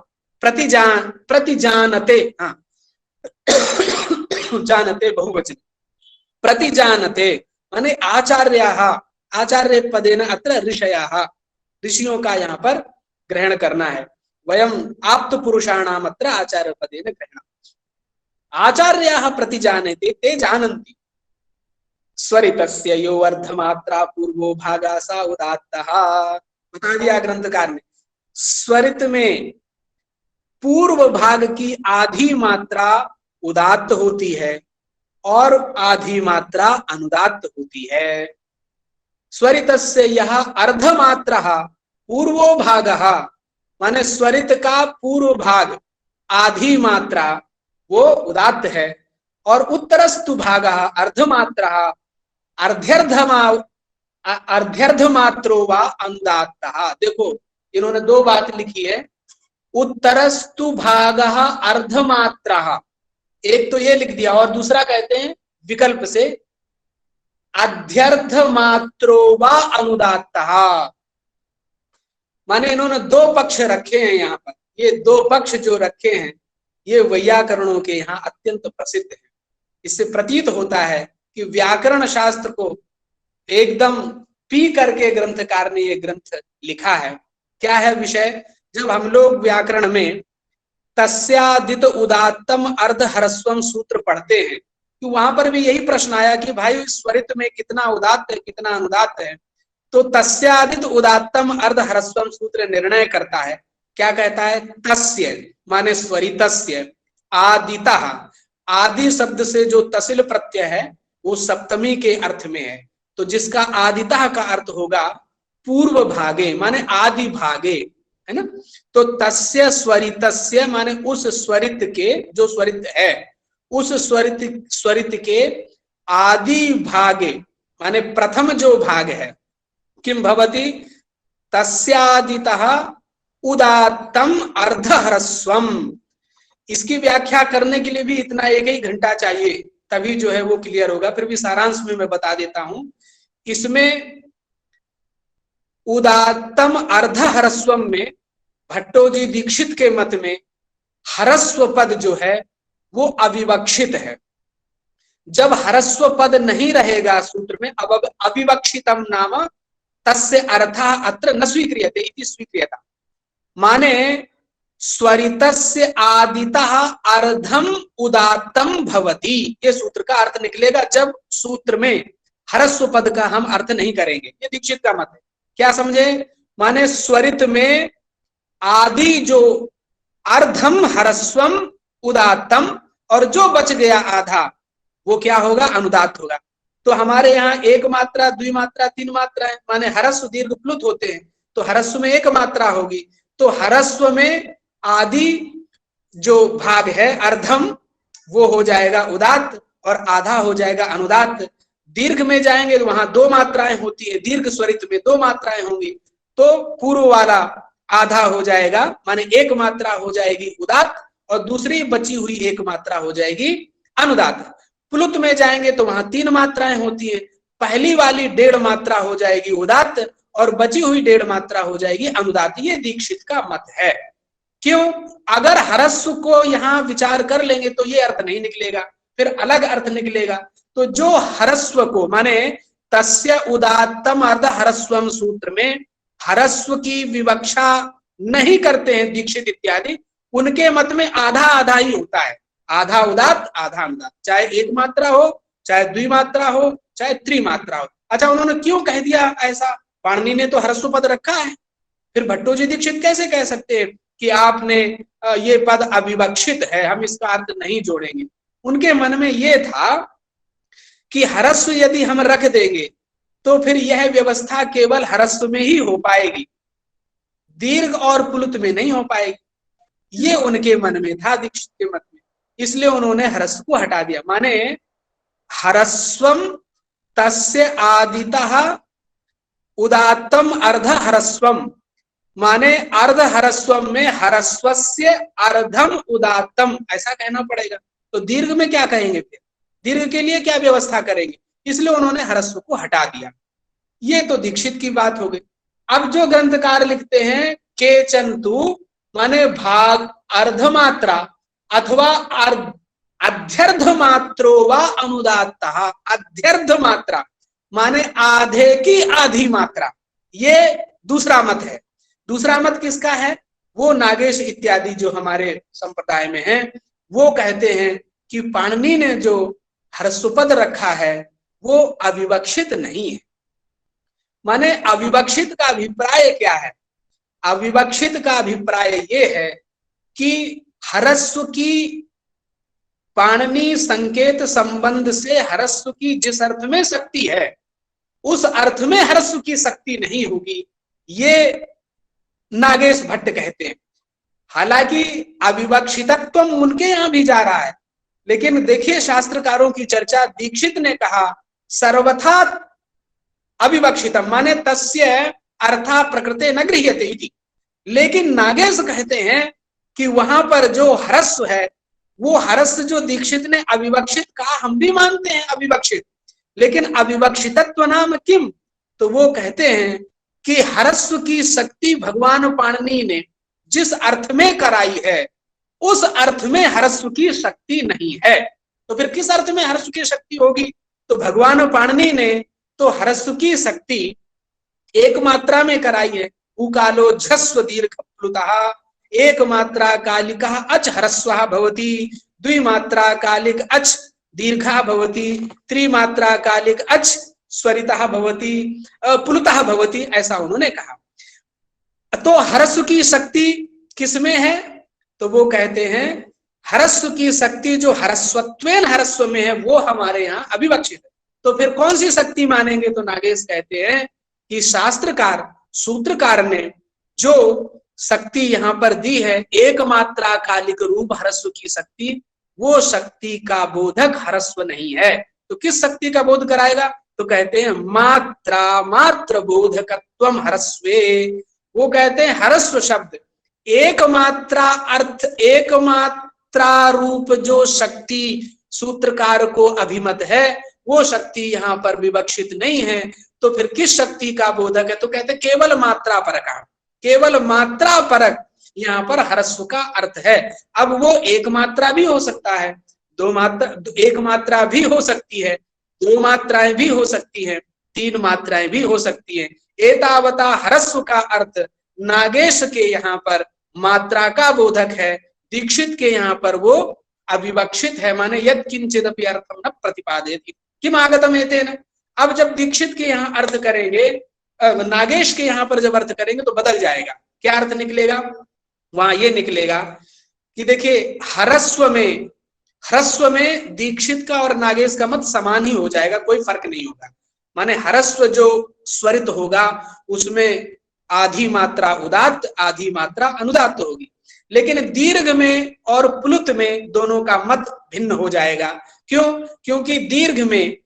प्रतिजानते, हाँ जानते बहुवचन, प्रतिजानते माने आचार्याः, आचार्य पदेन अत्र ऋषयाः, ऋषियों का यहाँ पर ग्रहण करना है। वयम आप्त पुरुषाणाम अत्र आचार्य पदेन ग्रहण। आचार्याः प्रतिजानते ते जानन्ति स्वरितस्य यो अर्धमात्रा पूर्वो भागा सा उदात्तः। बता दिया ग्रंथकार ने, स्वरित में पूर्व भाग की आधी मात्रा उदात्त होती है और आधी मात्रा अनुदात्त होती है। स्वरितस्य यह अर्धमात्रः पूर्वो भागः, माने स्वरित का पूर्व भाग आधी मात्रा वो उदात्त है, और उत्तरस्तु भागः अर्धमात्रः अर्ध्यर्धमात्रो वा अनुदात्तः। देखो इन्होंने दो बात लिखी है, उत्तरस्तु भागः अर्धमात्रः, एक तो ये लिख दिया, और दूसरा कहते हैं विकल्प से अध्यर्धमात्रो वा अनुदात्तः। माने इन्होंने दो पक्ष रखे हैं यहाँ पर। ये दो पक्ष जो रखे हैं ये वैयाकरणों के यहाँ अत्यंत प्रसिद्ध है। इससे प्रतीत होता है कि व्याकरण शास्त्र को एकदम पी करके ग्रंथकार ने ये ग्रंथ लिखा है। क्या है विषय? जब हम लोग व्याकरण में तस्यादित उदात्तम अर्ध ह्रस्वम सूत्र पढ़ते हैं तो वहां पर भी यही प्रश्न आया कि भाई स्वरित में कितना उदात्त है कितना अनुदात्त है। तो तस्यादित उदात्तम अर्ध ह्रस्वम सूत्र निर्णय करता है। क्या कहता है? तस्य माने स्वरितस्य, आदितः, आदि शब्द से जो तसिल प्रत्यय है वो सप्तमी के अर्थ में है, तो जिसका आदितः का अर्थ होगा पूर्व भागे माने आदि भागे, है ना। तो तस्य स्वरितस्य माने उस स्वरित के, जो स्वरित है उस स्वरित के आदि भागे माने प्रथम जो भाग है, किम भवति तस्यादितः उदात्तम अर्धह्रस्वम। इसकी व्याख्या करने के लिए भी इतना एक ही घंटा चाहिए, तभी जो है वो क्लियर होगा। फिर भी सारांश में मैं बता देता हूं। इसमें उदात्तम अर्धह्रस्वम में भट्टोजी दीक्षित के मत में ह्रस्व पद जो है वो अविवक्षित है। जब ह्रस्व पद नहीं रहेगा सूत्र में, अब अविवक्षितम नाम तस्य अर्थः अत्र न स्वीक्रियते इति स्वीक्रियता। माने स्वरितस्य आदितः अर्धम उदात्तम भवति, ये सूत्र का अर्थ निकलेगा जब सूत्र में ह्रस्व पद का हम अर्थ नहीं करेंगे। ये दीक्षित का मत है। क्या समझे? माने स्वरित में आदि जो अर्धम ह्रस्वम उदात्तम, और जो बच गया आधा वो क्या होगा? अनुदात्त होगा। तो हमारे यहाँ एक मात्रा, द्विमात्रा, तीन मात्रा है, माने ह्रस्व दीर्घ प्लुत होते हैं। तो ह्रस्व में एक मात्रा होगी, तो ह्रस्व में आदि जो भाग है अर्धम वो हो जाएगा उदात्त और आधा हो जाएगा अनुदात्त। दीर्घ में जाएंगे तो वहां दो मात्राएं होती है, दीर्घ स्वरित में दो मात्राएं होंगी, तो पूर्व वाला आधा हो जाएगा, माने एक मात्रा हो जाएगी उदात्त और दूसरी बची हुई एक मात्रा हो जाएगी अनुदात्त। प्लुत में जाएंगे तो वहां तीन मात्राएं होती है, पहली वाली 1.5 मात्रा हो जाएगी उदात्त और बची हुई 1.5 मात्रा हो जाएगी अनुदात्त। ये दीक्षित का मत है। क्यों? अगर ह्रस्व को यहां विचार कर लेंगे तो ये अर्थ नहीं निकलेगा, फिर अलग अर्थ निकलेगा। तो जो ह्रस्व को माने तस्य उदात्तम अर्ध ह्रस्वम सूत्र में ह्रस्व की विवक्षा नहीं करते हैं दीक्षित इत्यादि, उनके मत में आधा आधा ही होता है, आधा उदात्त आधा अनुदात्त, चाहे एक मात्रा हो, चाहे द्विमात्रा हो, चाहे त्रिमात्रा हो। अच्छा, उन्होंने क्यों कह दिया ऐसा? पाणिनि ने तो ह्रस्व पद रखा है, फिर भट्टोजी दीक्षित कैसे कह सकते हैं कि आपने ये पद अविवक्षित है, हम इसका अर्थ नहीं जोड़ेंगे? उनके मन में ये था कि ह्रस्व यदि हम रख देंगे तो फिर यह व्यवस्था केवल ह्रस्व में ही हो पाएगी, दीर्घ और प्लुत में नहीं हो पाएगी। ये उनके मन में था दीक्षित के मत में, इसलिए उन्होंने ह्रस्व को हटा दिया। माने ह्रस्वम तस्य आदितः उदात्तम अर्ध ह्रस्वम, माने अर्ध ह्रस्वम में ह्रस्वस्य अर्धम उदात्तम, ऐसा कहना पड़ेगा। तो दीर्घ में क्या कहेंगे? फिर दीर्घ के लिए क्या व्यवस्था करेंगे? इसलिए उन्होंने ह्रस्व को हटा दिया। ये तो दीक्षित की बात हो गई। अब जो ग्रंथकार लिखते हैं केचंतु माने भाग अर्धमात्रा अथवा अध्यर्ध मात्रो व अनुदात्तः, अध्यर्ध मात्रा माने आधे की आधी मात्रा, ये दूसरा मत है। दूसरा मत किसका है? वो नागेश इत्यादि जो हमारे संप्रदाय में है, वो कहते हैं कि पाणिनि ने जो ह्रस्वपद रखा है वो अविवक्षित नहीं है। माने अविवक्षित का अभिप्राय क्या है? अविवक्षित का अभिप्राय ये है कि ह्रस्व की पाणिनि संकेत संबंध से ह्रस्व की जिस अर्थ में शक्ति है उस अर्थ में ह्रस्व की शक्ति नहीं होगी, ये नागेश भट्ट कहते हैं। हालांकि अविवक्षितत्व उनके यहां भी जा रहा है, लेकिन देखिए शास्त्रकारों की चर्चा, दीक्षित ने कहा सर्वथा अविवक्षितम माने तस्य अर्था प्रकृते न गृह्यते इति, लेकिन नागेश कहते हैं कि वहां पर जो ह्रस्व है वो ह्रस्व जो दीक्षित ने अविवक्षित कहा, हम भी मानते हैं अविवक्षित, लेकिन अविवक्षितत्व नाम किम? तो वो कहते हैं कि ह्रस्व की शक्ति भगवान पाणिनि ने जिस अर्थ में कराई है उस अर्थ में ह्रस्व की शक्ति नहीं है। तो फिर किस अर्थ में ह्रस्व की शक्ति होगी? तो भगवान पाणिनि ने तो ह्रस्व की शक्ति एक मात्रा में कराई है, उकालो झस्व दीर्घ प्लुतः, एक मात्रा कालिकः अच ह्रस्वः भवति, द्विमात्रा कालिक अच दीर्घः भवति, त्रिमात्रा कालिक अच स्वरितः भवति प्लुतः भवति, ऐसा उन्होंने कहा। तो ह्रस्व की शक्ति किसमें है? तो वो कहते हैं ह्रस्व की शक्ति जो ह्रस्वत्वेन ह्रस्व में है वो हमारे यहाँ अविवक्षित है। तो फिर कौन सी शक्ति मानेंगे? तो नागेश कहते हैं कि शास्त्रकार सूत्रकार ने जो शक्ति यहाँ पर दी है एक मात्रा कालिक रूप ह्रस्व की शक्ति, वो शक्ति का बोधक ह्रस्व नहीं है। तो किस शक्ति का बोध कराएगा? तो कहते हैं मात्रा मात्र बोधकत्वम ह्रस्वे। वो कहते हैं ह्रस्व शब्द एक मात्रा अर्थ, एक मात्रा रूप जो शक्ति सूत्रकार को अभिमत है वो शक्ति यहाँ पर विवक्षित नहीं है। तो फिर किस शक्ति का बोधक है? तो कहते हैं केवल मात्रा परक, केवल मात्रा परक यहाँ पर ह्रस्व का अर्थ है। अब वो एक मात्रा भी हो सकता है, दो मात्रा, एक मात्रा भी हो सकती है, दो मात्राएं भी हो सकती है, तीन मात्राएं भी हो सकती है। एतावता ह्रस्व का अर्थ नागेश के यहाँ पर मात्रा का बोधक है, दीक्षित के यहाँ पर वो अविवक्षित है। माने यद किंचिदपि अर्थम न प्रतिपादयति किम आगतम एतेन। अब जब दीक्षित के यहाँ अर्थ करेंगे, नागेश के यहाँ पर जब अर्थ करेंगे तो बदल जाएगा। क्या अर्थ निकलेगा? वहां ये निकलेगा कि देखिए ह्रस्व में दीक्षित का और नागेश का मत समान ही हो जाएगा, कोई फर्क नहीं होगा। माने ह्रस्व जो स्वरित होगा उसमें आधी मात्रा उदात्त, आधी मात्रा अनुदात्त होगी। लेकिन दीर्घ में और प्लुत में दोनों का मत भिन्न हो जाएगा। क्यों? क्योंकि दीर्घ में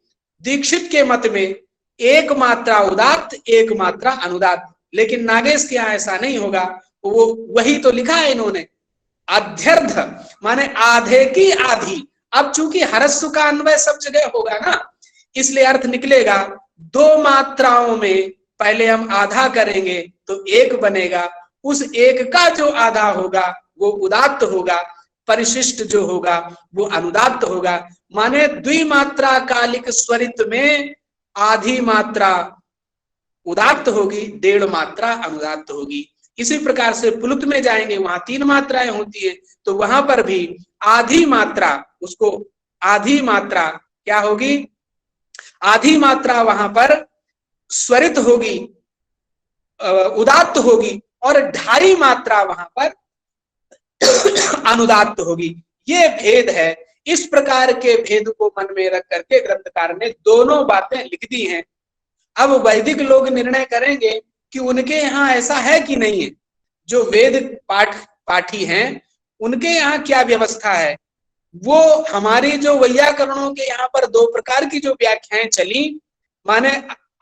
दीक्षित के मत में एक मात्रा उदात्त, एक मात्रा अनुदात्त, लेकिन नागेश के यहाँ ऐसा नहीं होगा। वो वही तो लिखा है इन्होंने, अध्यर्ध माने आधे की आधी। अब चूंकि हरस्व का अन्वय सब जगह होगा ना, इसलिए अर्थ निकलेगा दो मात्राओं में पहले हम आधा करेंगे तो एक बनेगा, उस एक का जो आधा होगा वो उदात्त होगा, परिशिष्ट जो होगा वो अनुदात्त होगा। माने द्विमात्रा कालिक स्वरित में आधी मात्रा उदात्त होगी, डेढ़ मात्रा अनुदात्त होगी। इसी प्रकार से प्लुत में जाएंगे, वहां 3 मात्राएं होती है, तो वहां पर भी आधी मात्रा, उसको आधी मात्रा क्या होगी, आधी मात्रा वहां पर स्वरित होगी, उदात्त होगी, और 2.5 मात्रा वहां पर अनुदात्त होगी। ये भेद है। इस प्रकार के भेद को मन में रख करके ग्रंथकार ने दोनों बातें लिख दी हैं। अब वैदिक लोग निर्णय करेंगे कि उनके यहाँ ऐसा है कि नहीं है। जो वेद पाठी हैं उनके यहाँ क्या व्यवस्था है, वो हमारी जो वैयाकरणों के यहाँ पर 2 प्रकार की जो व्याख्याएं चली, माने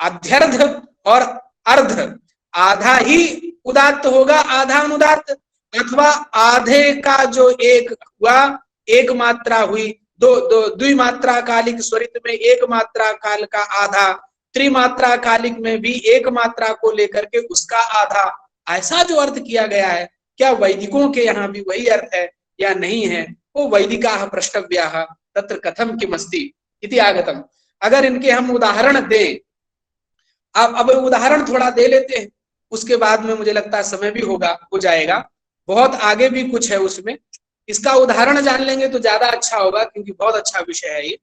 अध्यर्ध और अर्ध, आधा ही उदात्त होगा, आधा अनुदात्त, अथवा आधे का जो एक हुआ, एक मात्रा हुई, द्विमात्रा कालिक स्वरित में एक मात्रा काल का आधा, त्रिमात्रा कालिक में भी एक मात्रा को लेकर के उसका आधा, ऐसा जो अर्थ किया गया है, क्या वैदिकों के यहाँ भी वही अर्थ है या नहीं है? वो वैदिकाः प्रष्टव्याः तत्र कथम किमस्ति इति आगतम। अगर इनके हम उदाहरण दें, अब उदाहरण थोड़ा दे लेते हैं, उसके बाद में मुझे लगता है समय भी हो जाएगा, बहुत आगे भी कुछ है उसमें। इसका उदाहरण जान लेंगे तो ज्यादा अच्छा होगा, क्योंकि बहुत अच्छा विषय है ये।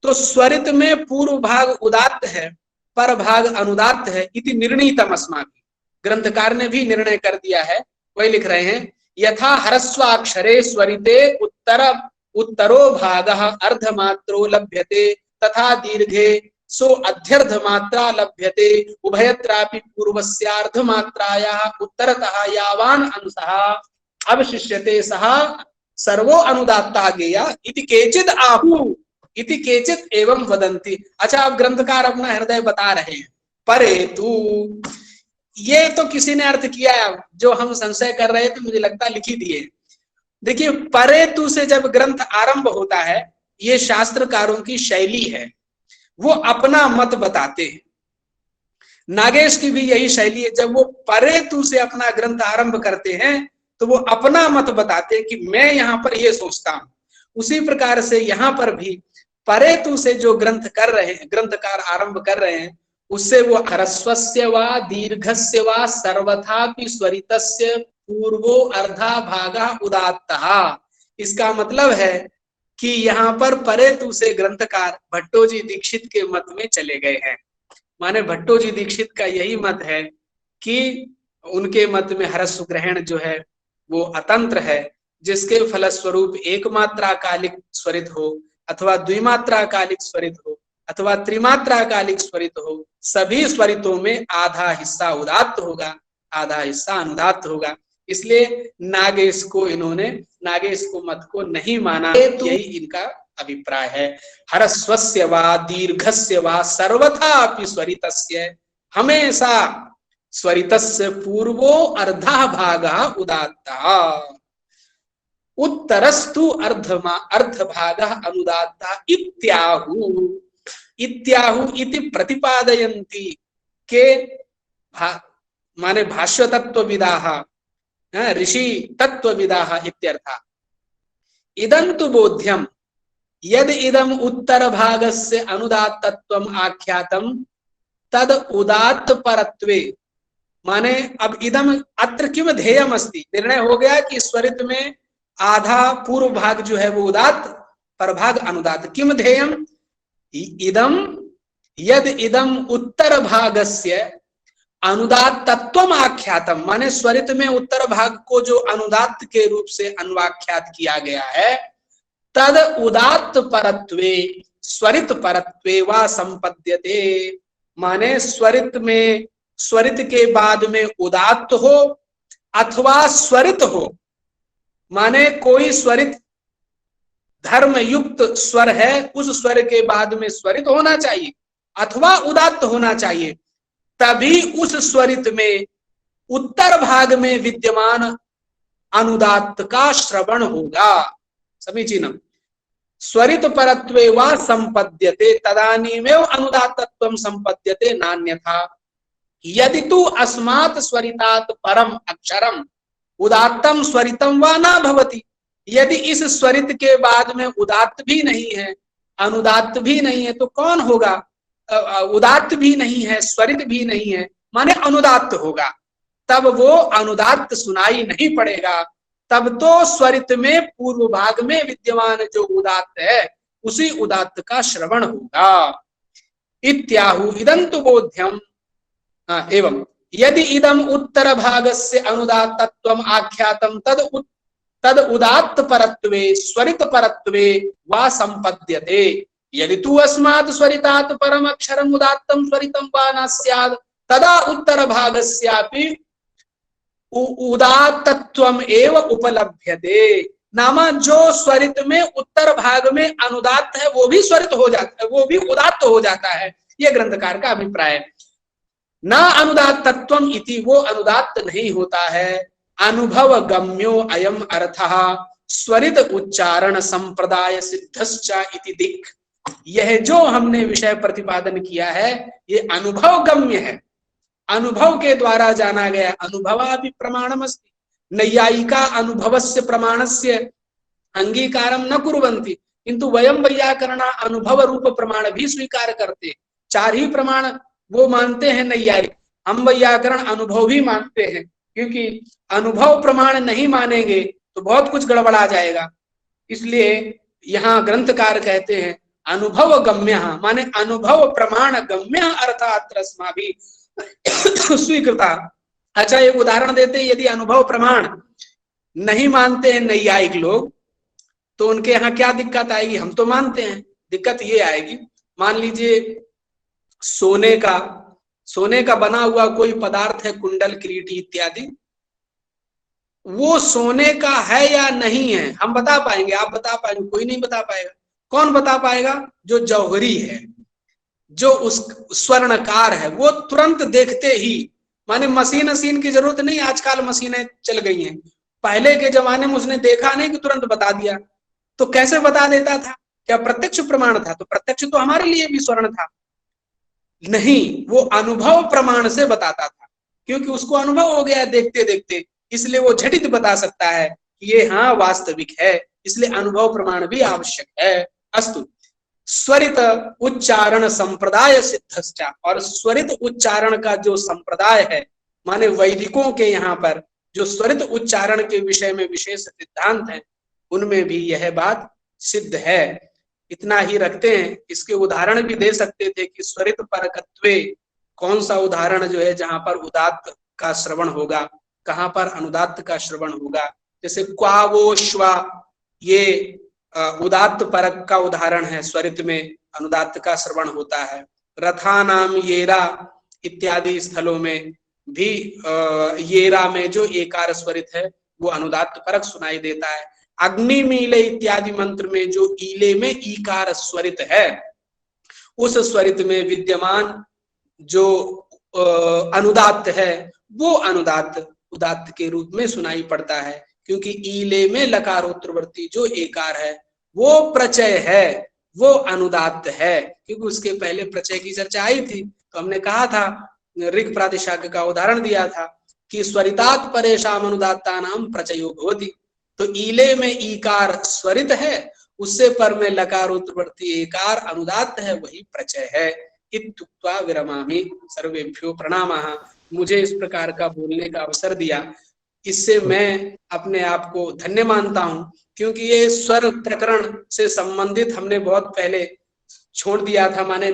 तो स्वरित में पूर्व भाग उदात्त है, पर भाग अनुदात्त है, इति निर्णीतम अस्माभिः। ग्रंथकार ने भी निर्णय कर दिया है, वही लिख रहे हैं, यथा ह्रस्वाक्षरे स्वरिते उत्तरो भागः अर्धमात्रो लभ्यते तथा दीर्घे सो अध्यर्ध मात्रा लभ्यते, उभयत्रापि पूर्वस्यार्धमात्रायाः उत्तरतः यावान् अंशः अवशिष्यते सः सर्वो अनुदात्ता गेया इति केचिद् आहु इति केचित् एवं वदन्ति। अच्छा, अब ग्रंथकार अपना हृदय बता रहे हैं। परेतु, ये तो किसी ने अर्थ किया है, जो हम संशय कर रहे थे, मुझे लगता लिख ही दिए। देखिए, परेतु से जब ग्रंथ आरंभ होता है, ये शास्त्रकारों की शैली है, वो अपना मत बताते हैं। नागेश की भी यही शैली है, जब वो परेतु से अपना ग्रंथ आरंभ करते हैं तो वो अपना मत बताते हैं कि मैं यहाँ पर ये सोचता हूं। उसी प्रकार से यहाँ पर भी परेतु से जो ग्रंथकार आरंभ कर रहे हैं, उससे वो ह्रस्वस्य वा दीर्घस्य वा सर्वथापि स्वरितस्य पूर्वो अर्धा भागा उदात्तः। इसका मतलब है कि यहाँ पर परेतु से ग्रंथकार भट्टोजी दीक्षित के मत में चले गए हैं। माने भट्टोजी दीक्षित का यही मत है कि उनके मत में ह्रस्व ग्रहण जो है वो अतंत्र है, जिसके फलस्वरूप एक मात्रा कालिक स्वरित हो, अथवा द्विमात्रा कालिक स्वरित हो, अथवा त्रिमात्रा कालिक स्वरित हो, सभी स्वरितों में आधा हिस्सा उदात्त होगा, आधा हिस्सा अनुदात्त होगा। इसलिए नागेश को मत को नहीं माना, यही इनका अभिप्राय है। ह्रस्वस्य वा दीर्घस्य वा सर्वथा अपि स्वरितस्य, हमेशा स्वरितस्य पूर्वो अर्धः भागः उदात्तः, उत्तरस्तु अर्धभागः अनुदात्तः इत्याहु इति प्रतिपादयन्ति के माने भाष्य तत्वविदाः, ऋषि तत्वविदाः इत्यर्थः। इदं तु बोध्यं यद इदम उत्तर भागस्य अनुदात्तत्वम् आख्यातं तद उदात्त परत्वे, माने अब इदम अत्र किम ध्येयम अस्ति, निर्णय हो गया कि स्वरित में आधा पूर्व भाग जो है वो उदात्त, पर भाग अनुदात्त। किम ध्येयम, इदम यद इदम उत्तर भागस्य अनुदात्तत्वम् आख्यातम, माने स्वरित में उत्तर भाग को जो अनुदात्त के रूप से अन्वाख्यात किया गया है, तद उदात्त परत्वे स्वरित परत्वे वा संपद्यते, माने स्वरित में स्वरित के बाद में उदात्त हो अथवा स्वरित हो, माने कोई स्वरित धर्म युक्त स्वर है, उस स्वर के बाद में स्वरित होना चाहिए अथवा उदात्त होना चाहिए, तभी उस स्वरित में उत्तर भाग में विद्यमान अनुदात्त का श्रवण होगा। समीचीनम। स्वरित परत्वे वा संपद्यते तदानीमेव अनुदात्तत्वं संपद्यते नान्यथा। यदि तु अस्मात् स्वरितात् परम अक्षरम उदात्तम स्वरितम वा न भवति, यदि इस स्वरित के बाद में उदात्त भी नहीं है, अनुदात्त भी नहीं है, तो कौन होगा? उदात्त भी नहीं है, स्वरित भी नहीं है, माने अनुदात्त होगा। तब वो अनुदात्त सुनाई नहीं पड़ेगा, तब तो स्वरित में पूर्व भाग में विद्यमान जो उदात्त है उसी उदात्त का श्रवण होगा। इत्याहु इदंतु बोध्यम। एवं यदि इदम उत्तर भागस्य अनुदात्तत्वम आख्यातम तद उदात्त परत्वे स्वरित परत्वे वा संपद्यते। यदि तु अस्मात् स्वरितात् परम अक्षरम उदात्तम स्वरितम वा न स्यात् तदा उत्तर भागस्यापि उदात्तत्वम एव उपलभ्यते। नामा जो स्वरित में उत्तर भाग में अनुदात्त है वो भी स्वरित हो जाता है, वो भी उदात्त हो जाता है, यह ग्रंथकार का अभिप्राय है। न अनुदात्तत्वम इति, वो अनुदात्त नहीं होता है। अनुभव गम्यो अयम अर्थः स्वरित उच्चारण संप्रदाय सिद्धश्च इति दिक्। यह जो हमने विषय प्रतिपादन किया है ये अनुभव गम्य है, अनुभव के द्वारा जाना गया। अनुभवापि प्रमाणमस्ति। नैयायिका अनुभवस्य प्रमाणस्य अंगीकारं न कुर्वन्ति, किंतु वयम वैयाकरणा अनुभव रूप प्रमाण भी स्वीकार करते। 4 ही प्रमाण वो मानते हैं नैयायिक, हम वैयाकरण अनुभव भी मानते हैं, क्योंकि अनुभव प्रमाण नहीं मानेंगे तो बहुत कुछ गड़बड़ा जाएगा। इसलिए यहाँ ग्रंथकार कहते हैं अनुभव गम्य, माने अनुभव प्रमाण गम्य अर्थात अस्माभिः स्वीकृता। अच्छा, एक उदाहरण देते हैं। यदि अनुभव प्रमाण नहीं मानते हैं नैयायिक लोग तो उनके यहाँ क्या दिक्कत आएगी? हम तो मानते हैं। दिक्कत ये आएगी, मान लीजिए सोने का बना हुआ कोई पदार्थ है, कुंडल किरीटी इत्यादि, वो सोने का है या नहीं है हम बता पाएंगे? आप बता पाएंगे? कोई नहीं बता पाएगा। कौन बता पाएगा? जो जौहरी है, जो उस स्वर्णकार है, वो तुरंत देखते ही, माने मशीन की जरूरत नहीं, आजकल मशीनें चल गई हैं। पहले के जमाने में उसने देखा नहीं कि तुरंत बता दिया। तो कैसे बता देता था? क्या प्रत्यक्ष प्रमाण था? तो प्रत्यक्ष तो हमारे लिए भी स्वर्ण था। नहीं, वो अनुभव प्रमाण से बताता था, क्योंकि उसको अनुभव हो गया देखते देखते, इसलिए वो झटित बता सकता है कि ये हाँ वास्तविक है। इसलिए अनुभव प्रमाण भी आवश्यक है। अस्तु, स्वरित उच्चारण संप्रदाय सिद्धश्च, और स्वरित उच्चारण का जो संप्रदाय है, माने वैदिकों के यहाँ पर जो स्वरित उच्चारण के विषय में विशेष सिद्धांत है, उनमें भी यह बात सिद्ध है। इतना ही रखते हैं। इसके उदाहरण भी दे सकते थे कि स्वरित परकत्वे कौन सा उदाहरण जो है जहां पर उदात्त का श्रवण होगा, कहां पर अनुदात्त का श्रवण होगा। जैसे क्वावोश्वा, ये उदात्त परक का उदाहरण है, स्वरित में अनुदात्त का श्रवण होता है। रथानाम येरा इत्यादि स्थलों में भी येरा में जो एकार स्वरित है वो अनुदात्त परक सुनाई देता है। अग्निमीले इत्यादि मंत्र में जो ईले में ईकार स्वरित है, उस स्वरित में विद्यमान जो अनुदात्त है वो अनुदात्त उदात्त के रूप में सुनाई पड़ता है, क्योंकि ईले में लकारोत्तरवर्ती जो एकार है वो प्रचय है, वो अनुदात्त है। क्योंकि उसके पहले प्रचय की चर्चा आई थी, तो हमने कहा था, ऋग प्रातिशाख्य का उदाहरण दिया था कि स्वरितात परेशान अनुदात्ता नाम प्रचयो भवति। तो ईले में ईकार स्वरित है, उससे पर में लकारोत्तरवर्ती एकार अनुदात्त है, वही प्रचय है। इत्युक्त्वा विरमामि। सर्वेभ्यो प्रणामः। मुझे इस प्रकार का बोलने का अवसर दिया, इससे मैं अपने आप को धन्य मानता हूँ, क्योंकि ये स्वर प्रकरण से संबंधित हमने बहुत पहले छोड़ दिया था, माने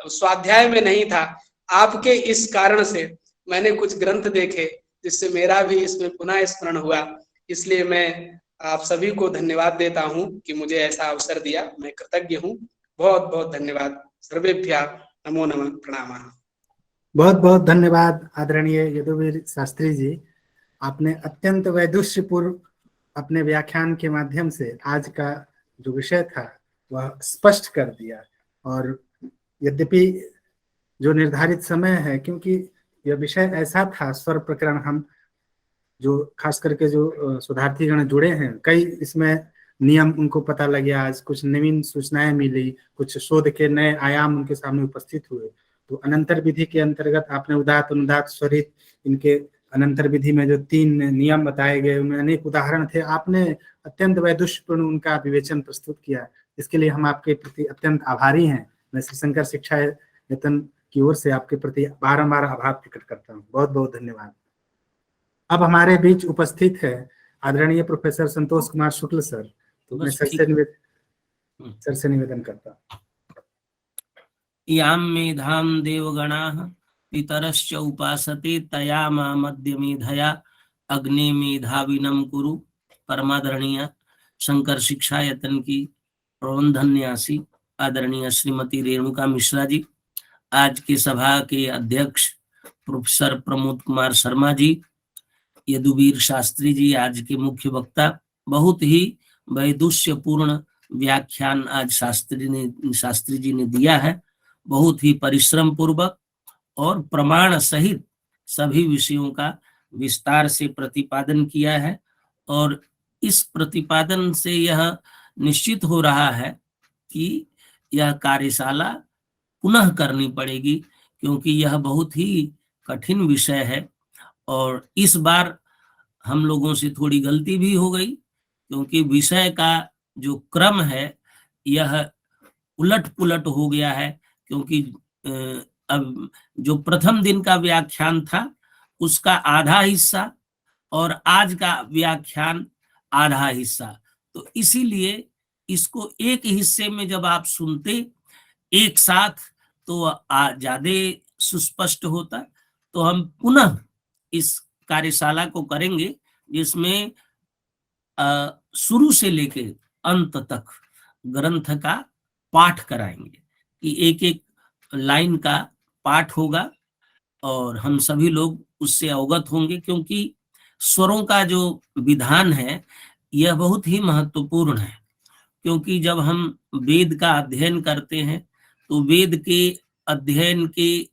स्वाध्याय में नहीं था। आपके इस कारण से मैंने कुछ ग्रंथ देखे जिससे मेरा भी इसमें पुनः स्मरण हुआ। इसलिए मैं आप सभी को धन्यवाद देता हूं कि मुझे ऐसा अवसर दिया। मैं कृतज्ञ हूं। बहुत बहुत धन्यवाद। सर्वेभ्यः नमो नमः। प्रणामः। बहुत बहुत धन्यवाद आदरणीय यदुवीर शास्त्री जी। आपने अत्यंत वैदुष्यपूर्ण अपने व्याख्यान के माध्यम से आज का जो विषय था वह स्पष्ट कर दिया। और यद्यपि जो निर्धारित समय है, क्योंकि यह विषय ऐसा था, स्वर प्रकरण, हम जो खास करके जो शोधार्थीगण जुड़े हैं, कई इसमें नियम उनको पता लगे, आज कुछ नवीन सूचनाएं मिली, कुछ शोध के नए आयाम उनके सामने उपस्थित हुए। तो अनंतर विधि के अंतर्गत आपने उदात्त अनुदात्त स्वरित, इनके अनंतर विधि में जो 3 नियम बताए गए उनमें अनेक उदाहरण थे। आपने अत्यंत वैदुष्यपूर्ण उनका विवेचन प्रस्तुत किया, इसके लिए हम आपके प्रति अत्यंत आभारी हैं। मैं श्री शंकर शिक्षा यतन की ओर से आपके प्रति बारंबार आभार प्रकट करता हूँ। बहुत बहुत धन्यवाद। अब हमारे बीच उपस्थित है आदरणीय प्रोफेसर संतोष कुमार शुक्ल सर। तो मैं सर से निवेदन करता हूँ। याम मेधाम देवगणाः पितरश्च उपासते तया मध्य मेधया अग्नि मेधाविनम कुरु। परमादरणीय शंकर शिक्षा यतन की प्रबंधन न्यासी आदरणीय श्रीमती रेणुका मिश्रा जी, आज की सभा के अध्यक्ष प्रोफेसर प्रमोद कुमार शर्मा जी, यदुवीर शास्त्री जी आज के मुख्य वक्ता, बहुत ही वैदुष्यपूर्ण व्याख्यान आज शास्त्री जी ने दिया है। बहुत ही परिश्रम पूर्वक और प्रमाण सहित सभी विषयों का विस्तार से प्रतिपादन किया है। और इस प्रतिपादन से यह निश्चित हो रहा है कि यह कार्यशाला पुनः करनी पड़ेगी, क्योंकि यह बहुत ही कठिन विषय है। और इस बार हम लोगों से थोड़ी गलती भी हो गई, क्योंकि विषय का जो क्रम है यह उलट पुलट हो गया है। क्योंकि अब जो प्रथम दिन का व्याख्यान था उसका आधा हिस्सा और आज का व्याख्यान आधा हिस्सा, तो इसीलिए इसको एक हिस्से में जब आप सुनते एक साथ तो ज्यादा सुस्पष्ट होता। तो हम पुनः इस कार्यशाला को करेंगे, जिसमें शुरू से लेके अंत तक ग्रंथ का पाठ कराएंगे, कि एक एक लाइन का पाठ होगा और हम सभी लोग उससे अवगत होंगे। क्योंकि स्वरों का जो विधान है यह बहुत ही महत्वपूर्ण है। क्योंकि जब हम वेद का अध्ययन करते हैं तो वेद के अध्ययन के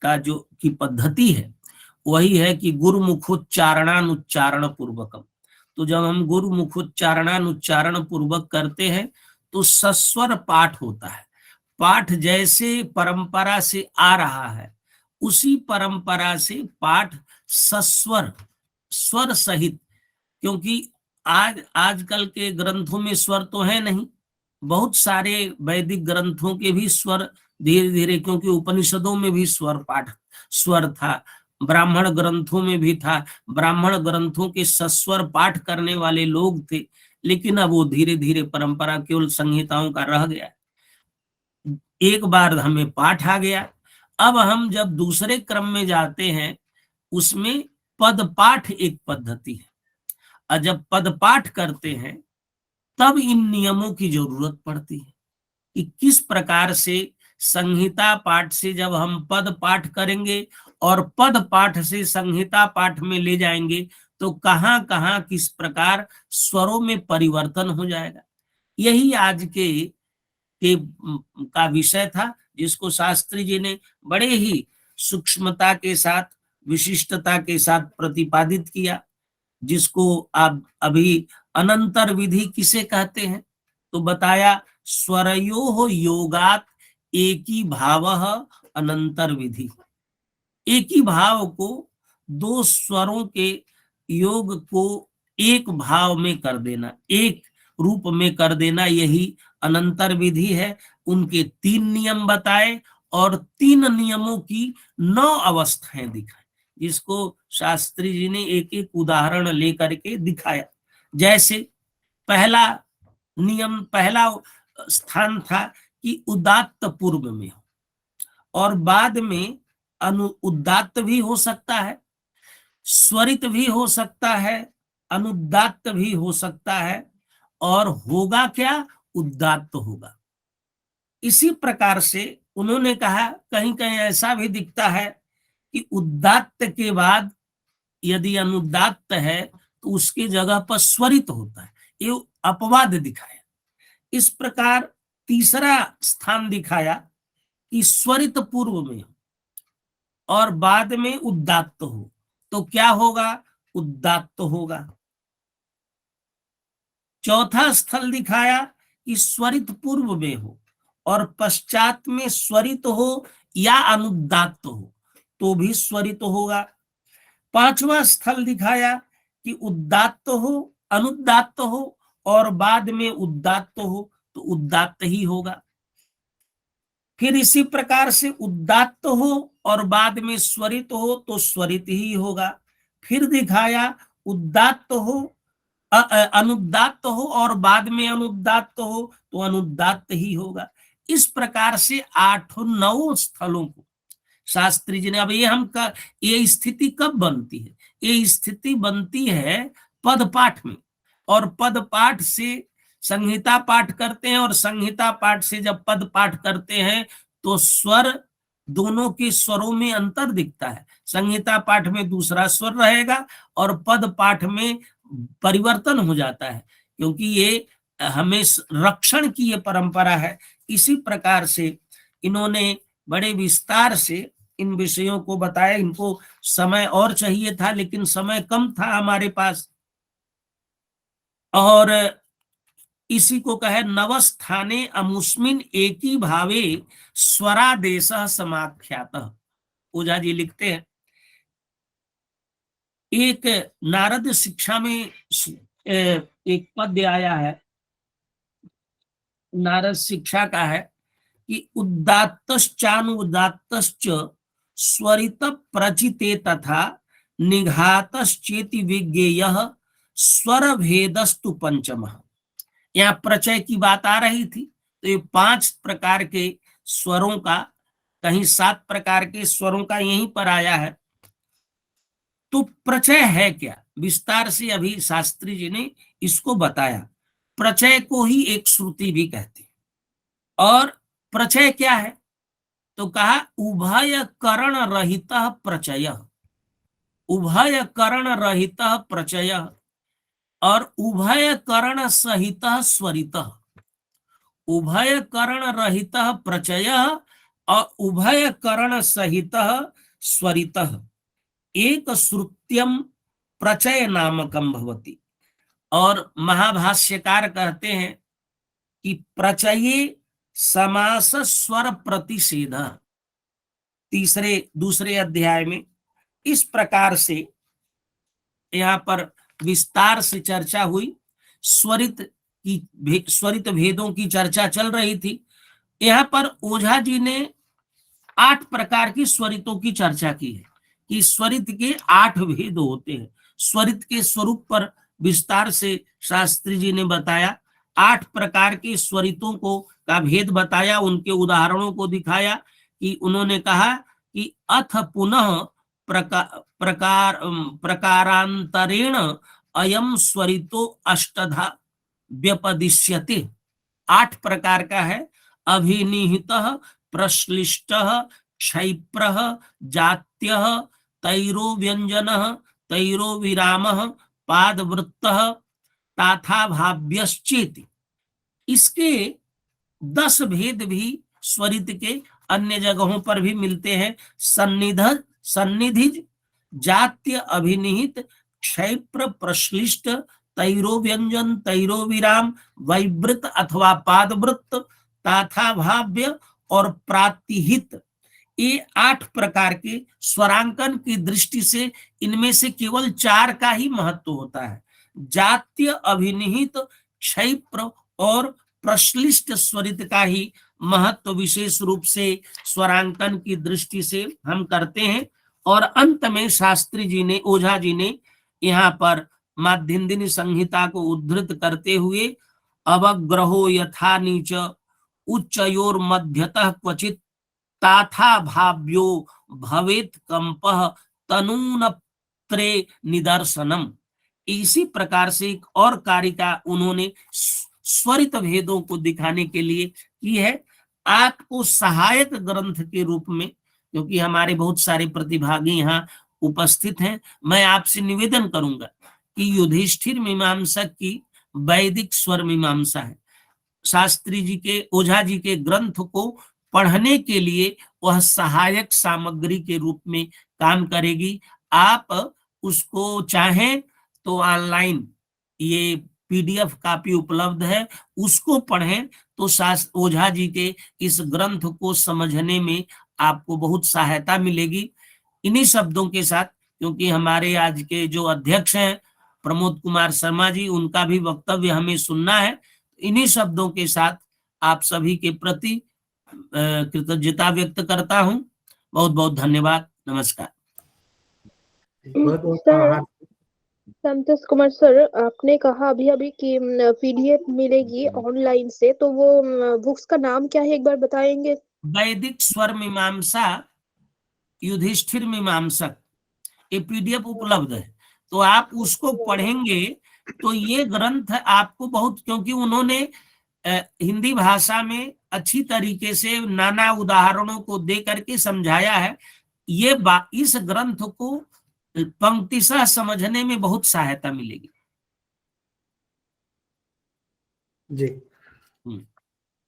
का जो की पद्धति है वही है कि गुरुमुखोच्चारणानुच्चारण पूर्वकम। तो जब हम गुरुमुखोच्चारणानुच्चारण पूर्वक करते हैं तो सस्वर पाठ होता है। पाठ जैसे परंपरा से आ रहा है उसी परंपरा से पाठ सस्वर स्वर सहित, क्योंकि आजकल के ग्रंथों में स्वर तो है नहीं, बहुत सारे वैदिक ग्रंथों के भी स्वर धीरे धीरे, क्योंकि उपनिषदों में भी स्वर था, ब्राह्मण ग्रंथों में भी था, ब्राह्मण ग्रंथों के सस्वर पाठ करने वाले लोग थे, लेकिन अब वो धीरे धीरे परंपरा केवल संहिताओं का रह गया। एक बार हमें पाठ आ गया, अब हम जब दूसरे क्रम में जाते हैं उसमें पद पाठ एक पद्धति है, और जब पद पाठ करते हैं तब इन नियमों की जरूरत पड़ती है कि किस प्रकार से संहिता पाठ से जब हम पद पाठ करेंगे और पद पाठ से संहिता पाठ में ले जाएंगे तो कहां कहां किस प्रकार स्वरों में परिवर्तन हो जाएगा। यही आज के का विषय था, जिसको शास्त्री जी ने बड़े ही सूक्ष्मता के साथ विशिष्टता के साथ प्रतिपादित किया, जिसको आप अभी अनंतर विधि किसे कहते हैं तो बताया, स्वरयो योगात एकी भाव अनंतर विधि। एक ही भाव को दो स्वरों के योग को एक भाव में कर देना, एक रूप में कर देना, यही अनंतर विधि है। उनके 3 नियम बताए और 3 नियमों की 9 अवस्थाएं दिखाई, जिसको शास्त्री जी ने एक एक उदाहरण लेकर के दिखाया। जैसे पहला नियम, पहला स्थान था कि उदात्त पूर्व में हो, और बाद में उदात्त भी हो सकता है, स्वरित भी हो सकता है, अनुदात्त भी हो सकता है, और होगा क्या, उदात्त होगा। इसी प्रकार से उन्होंने कहा कहीं कहीं ऐसा भी दिखता है कि उदात्त के बाद यदि अनुदात्त है तो उसकी जगह पर स्वरित होता है, ये अपवाद दिखाया। इस प्रकार तीसरा स्थान दिखाया कि स्वरित पूर्व में और बाद में उदात्त हो तो क्या होगा, उदात्त होगा। चौथा स्थल दिखाया कि स्वरित पूर्व में हो और पश्चात में स्वरित हो या अनुदात्त हो तो भी स्वरित होगा। पांचवा स्थल दिखाया कि उदात्त हो, अनुदात्त हो और बाद में उदात्त हो तो उदात्त ही होगा। फिर इसी प्रकार से उदात्त हो और बाद में स्वरित हो तो स्वरित ही होगा। फिर दिखाया उदात्त हो, अनुदात्त हो और बाद में अनुदात्त हो तो अनुदात्त ही होगा। इस प्रकार से 8-9 स्थलों को शास्त्री जी ने, अब ये स्थिति कब बनती है, ये स्थिति बनती है पद पाठ में, और पद पाठ से संहिता पाठ करते हैं, और संहिता पाठ से जब पद पाठ करते हैं तो स्वर, दोनों के स्वरों में अंतर दिखता है। संहिता पाठ में दूसरा स्वर रहेगा और पद पाठ में परिवर्तन हो जाता है, क्योंकि ये हमें रक्षण की ये परंपरा है। इसी प्रकार से इन्होंने बड़े विस्तार से इन विषयों को बताया। इनको समय और चाहिए था लेकिन समय कम था हमारे पास, और इसी को कहे नवस्थाने अमुस्मिन एकी भावे स्वरादेश समाख्यातः। ओझा जी लिखते हैं, एक नारद शिक्षा में एक पद्य आया है, नारद शिक्षा का है कि उदात्तश्चानुदात्तश्च स्वरित प्रचिते तथा निघातश्चेति विज्ञेयः स्वर भेदस्तु पंचमः। यहाँ प्रचय की बात आ रही थी, तो ये 5 प्रकार के स्वरों का, कहीं 7 प्रकार के स्वरों का यहीं पर आया है। तो प्रचय है क्या, विस्तार से अभी शास्त्री जी ने इसको बताया। प्रचय को ही एक श्रुति भी कहते हैं। और प्रचय क्या है, तो कहा उभय करण रहित प्रचय, उभय करण रहित प्रचय और उभय करण सहित स्वरित। उभय करण रहित प्रचय और उभय करण सहित स्वरित एक श्रुत्यम प्रचय नामकम भवति। और महाभाष्यकार कहते हैं कि प्रचये समास स्वर प्रतिषेध, दूसरे अध्याय में इस प्रकार से यहाँ पर विस्तार से चर्चा हुई। स्वरित भेदों की चर्चा चल रही थी। यहाँ पर ओझा जी ने 8 प्रकार की स्वरितों की चर्चा की है कि स्वरित के 8 भेद होते हैं। स्वरित के स्वरूप पर विस्तार से शास्त्री जी ने बताया। 8 प्रकार के स्वरितों को का भेद बताया, उनके उदाहरणों को दिखाया कि उन्होंने कहा कि अथ पुनः प्रकारांतरेण अयम स्वरितो अष्टधा व्यपदिश्यते। 8 प्रकार का है। अभिनिहितः, प्रश्लिष्टः, क्षैप्रः, जात्यः, तैरो व्यंजनः, तैरो विरामः, पादवृत्तः, तथा भाव्यश्चेति। इसके 10 भेद भी स्वरित के अन्य जगहों पर भी मिलते हैं। सन्निधिज, जात्य, अभिनिहित, क्षैप्र, प्रश्लिष्ट, तैरो व्यंजन, तैरो विराम, वैवृत अथवा पादवृत्त, तथा भाव्य और प्रातिहित। ये 8 प्रकार के स्वरांकन की दृष्टि से इनमें से केवल 4 का ही महत्व होता है। जात्य, अभिनिहित, क्षैप्र और प्रश्लिष्ट स्वरित का ही महत्व विशेष रूप से स्वरांकन की दृष्टि से हम करते हैं। और अंत में शास्त्री जी ने, ओझा जी ने यहाँ पर माध्यन्दिनी संहिता को उद्धृत करते हुए अवग्रहो यथा नीच उच्चयोर मध्यतः क्वचित ताथा भाव्यो भवेत कंपः तनून त्रे निदर्शनम। इसी प्रकार से एक और कारिका उन्होंने स्वरित भेदों को दिखाने के लिए की है। आपको सहायक ग्रंथ के रूप में, क्योंकि हमारे बहुत सारे प्रतिभागी यहाँ उपस्थित हैं, मैं आपसे निवेदन करूंगा कि युधिष्ठिर मीमांसा की वैदिक स्वर मीमांसा है, शास्त्री जी के, ओझा जी के ग्रंथ को पढ़ने के लिए वह सहायक सामग्री के रूप में काम करेगी। आप उसको चाहें तो ऑनलाइन ये पीडीएफ कॉपी उपलब्ध है, उसको पढ़ें तो ओझा जी के इस ग्रंथ को समझने में आपको बहुत सहायता मिलेगी। इन्हीं शब्दों के साथ, क्योंकि हमारे आज के जो अध्यक्ष हैं प्रमोद कुमार शर्मा जी, उनका भी वक्तव्य हमें सुनना है, इन्हीं शब्दों के साथ आप सभी के प्रति कृतज्ञता व्यक्त करता हूं। बहुत बहुत धन्यवाद। नमस्कार। बहुत बहुत सर, आभार। संतोष कुमार सर, आपने कहा अभी अभी कि पीडीएफ मिलेगी ऑनलाइन से, तो वो बुक्स का नाम क्या है, एक बार बताएंगे? वैदिक स्वर मीमांसा, युधिष्ठिर मीमांसक, ये पीडीएफ उपलब्ध है, तो आप उसको पढ़ेंगे तो ये ग्रंथ आपको बहुत, क्योंकि उन्होंने हिंदी भाषा में अच्छी तरीके से नाना उदाहरणों को दे करके समझाया है। ये इस ग्रंथ को पंक्तिशः समझने में बहुत सहायता मिलेगी। जी,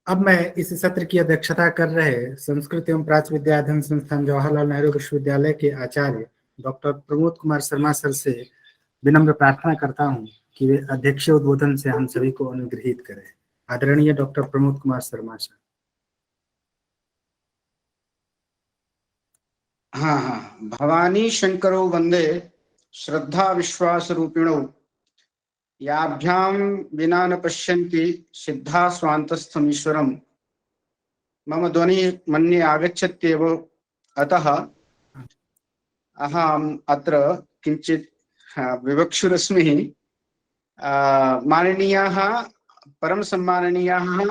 अब मैं इस सत्र की अध्यक्षता कर रहे संस्कृत एवं प्राच्य विद्या अध्ययन संस्थान जवाहरलाल नेहरू विश्वविद्यालय के आचार्य डॉक्टर प्रमोद कुमार शर्मा सर से विनम्र प्रार्थना करता हूं कि वे अध्यक्षीय उद्बोधन से हम सभी को अनुग्रहित करें। आदरणीय डॉक्टर प्रमोद कुमार शर्मा सर। हाँ, भवानी शंकरो वंदे श्रद्धा विश्वास रूपिणो याभ्याम विना न पश्यन्ति सिद्धा स्वान्तस्थमीश्वरम मम ध्वनि मन्ये आगच्छत्येव अतः अहम अत्र किंचित विवक्षुरस्मि। माननीयाः परम सम्माननीयाः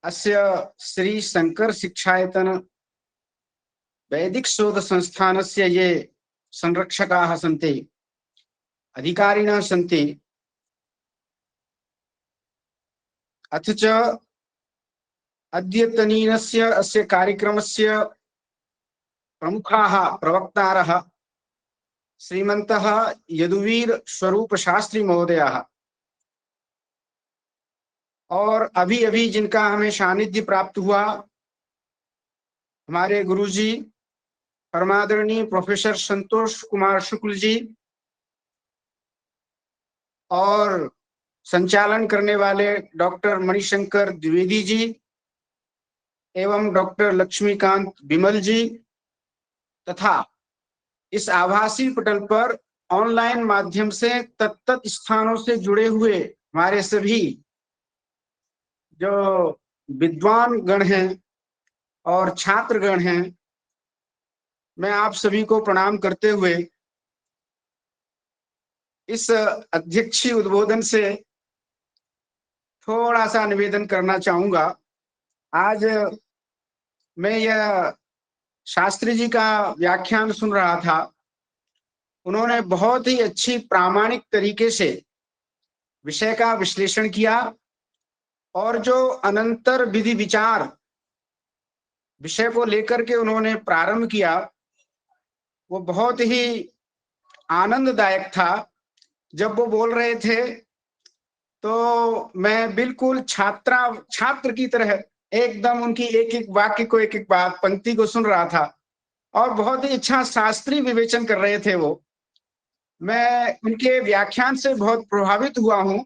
अस्य श्री शंकर शिक्षायतन वैदिक शोध संस्थानस्य ये संरक्षकाः सन्ति, अधिकारिणः सन्ति, अथ च अद्यतनीनस्य अस्य कार्यक्रमस्य प्रमुखाः प्रवक्तारः श्रीमन्तः यदुवीर स्वरूप शास्त्री महोदयाः, और अभी अभी जिनका हमें सानिध्य प्राप्त हुआ, हमारे गुरुजी परमादरणीय प्रोफेसर संतोष कुमार शुक्ल जी, और संचालन करने वाले डॉक्टर मणिशंकर द्विवेदी जी एवं डॉक्टर लक्ष्मीकांत बिमल जी, तथा इस आभासी पटल पर ऑनलाइन माध्यम से तत्त स्थानों से जुड़े हुए हमारे सभी जो विद्वान गण हैं और छात्रगण हैं, मैं आप सभी को प्रणाम करते हुए इस अध्यक्षीय उद्बोधन से थोड़ा सा निवेदन करना चाहूंगा। आज मैं यह शास्त्री जी का व्याख्यान सुन रहा था, उन्होंने बहुत ही अच्छी प्रामाणिक तरीके से विषय का विश्लेषण किया, और जो अनंतर विधि विचार विषय को लेकर के उन्होंने प्रारंभ किया, वो बहुत ही आनंददायक था। जब वो बोल रहे थे तो मैं बिल्कुल छात्र की तरह एकदम उनकी एक एक वाक्य को, एक एक बात पंक्ति को सुन रहा था, और बहुत ही अच्छा शास्त्रीय विवेचन कर रहे थे वो। मैं उनके व्याख्यान से बहुत प्रभावित हुआ हूं,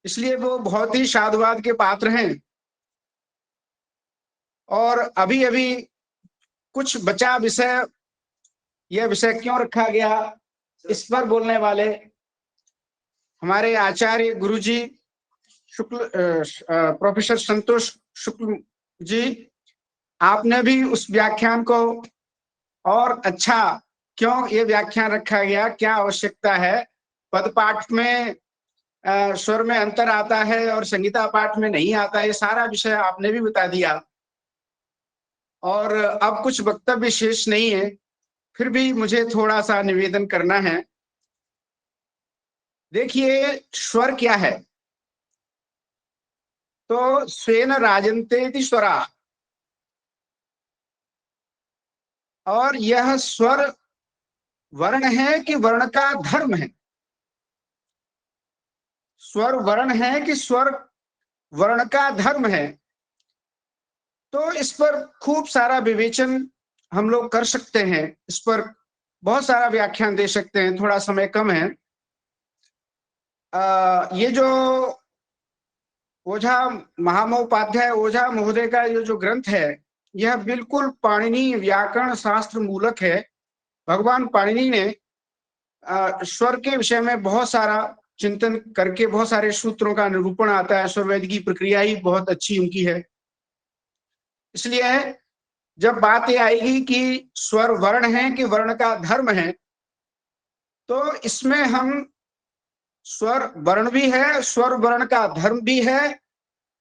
इसलिए वो बहुत ही साधुवाद के पात्र हैं। और अभी अभी कुछ बचा विषय, यह विषय क्यों रखा गया, इस पर बोलने वाले हमारे आचार्य गुरुजी शुक्ल प्रोफेसर संतोष शुक्ल जी, आपने भी उस व्याख्यान को और अच्छा, क्यों ये व्याख्यान रखा गया, क्या आवश्यकता है, पद पाठ में स्वर में अंतर आता है और संगीता पाठ में नहीं आता, ये सारा विषय आपने भी बता दिया। और अब कुछ वक्तव्य शेष नहीं है, फिर भी मुझे थोड़ा सा निवेदन करना है। देखिए, स्वर क्या है? तो स्वेन राजन्ते स्वरा, और यह स्वर वर्ण है कि वर्ण का धर्म है? स्वर वर्ण है कि स्वर वर्ण का धर्म है? तो इस पर खूब सारा विवेचन हम लोग कर सकते हैं, इस पर बहुत सारा व्याख्यान दे सकते हैं, थोड़ा समय कम है। ये जो ओझा महामहोपाध्याय ओझा महोदय का ये जो ग्रंथ है, यह बिल्कुल पाणिनि व्याकरण शास्त्र मूलक है। भगवान पाणिनि ने स्वर के विषय में बहुत सारा चिंतन करके बहुत सारे सूत्रों का निरूपण आता है। स्वरवेद की प्रक्रिया ही बहुत अच्छी उनकी है। इसलिए जब बात ये आएगी कि स्वर वर्ण है कि वर्ण का धर्म है, तो इसमें हम स्वर वर्ण भी है, स्वर वर्ण का धर्म भी है,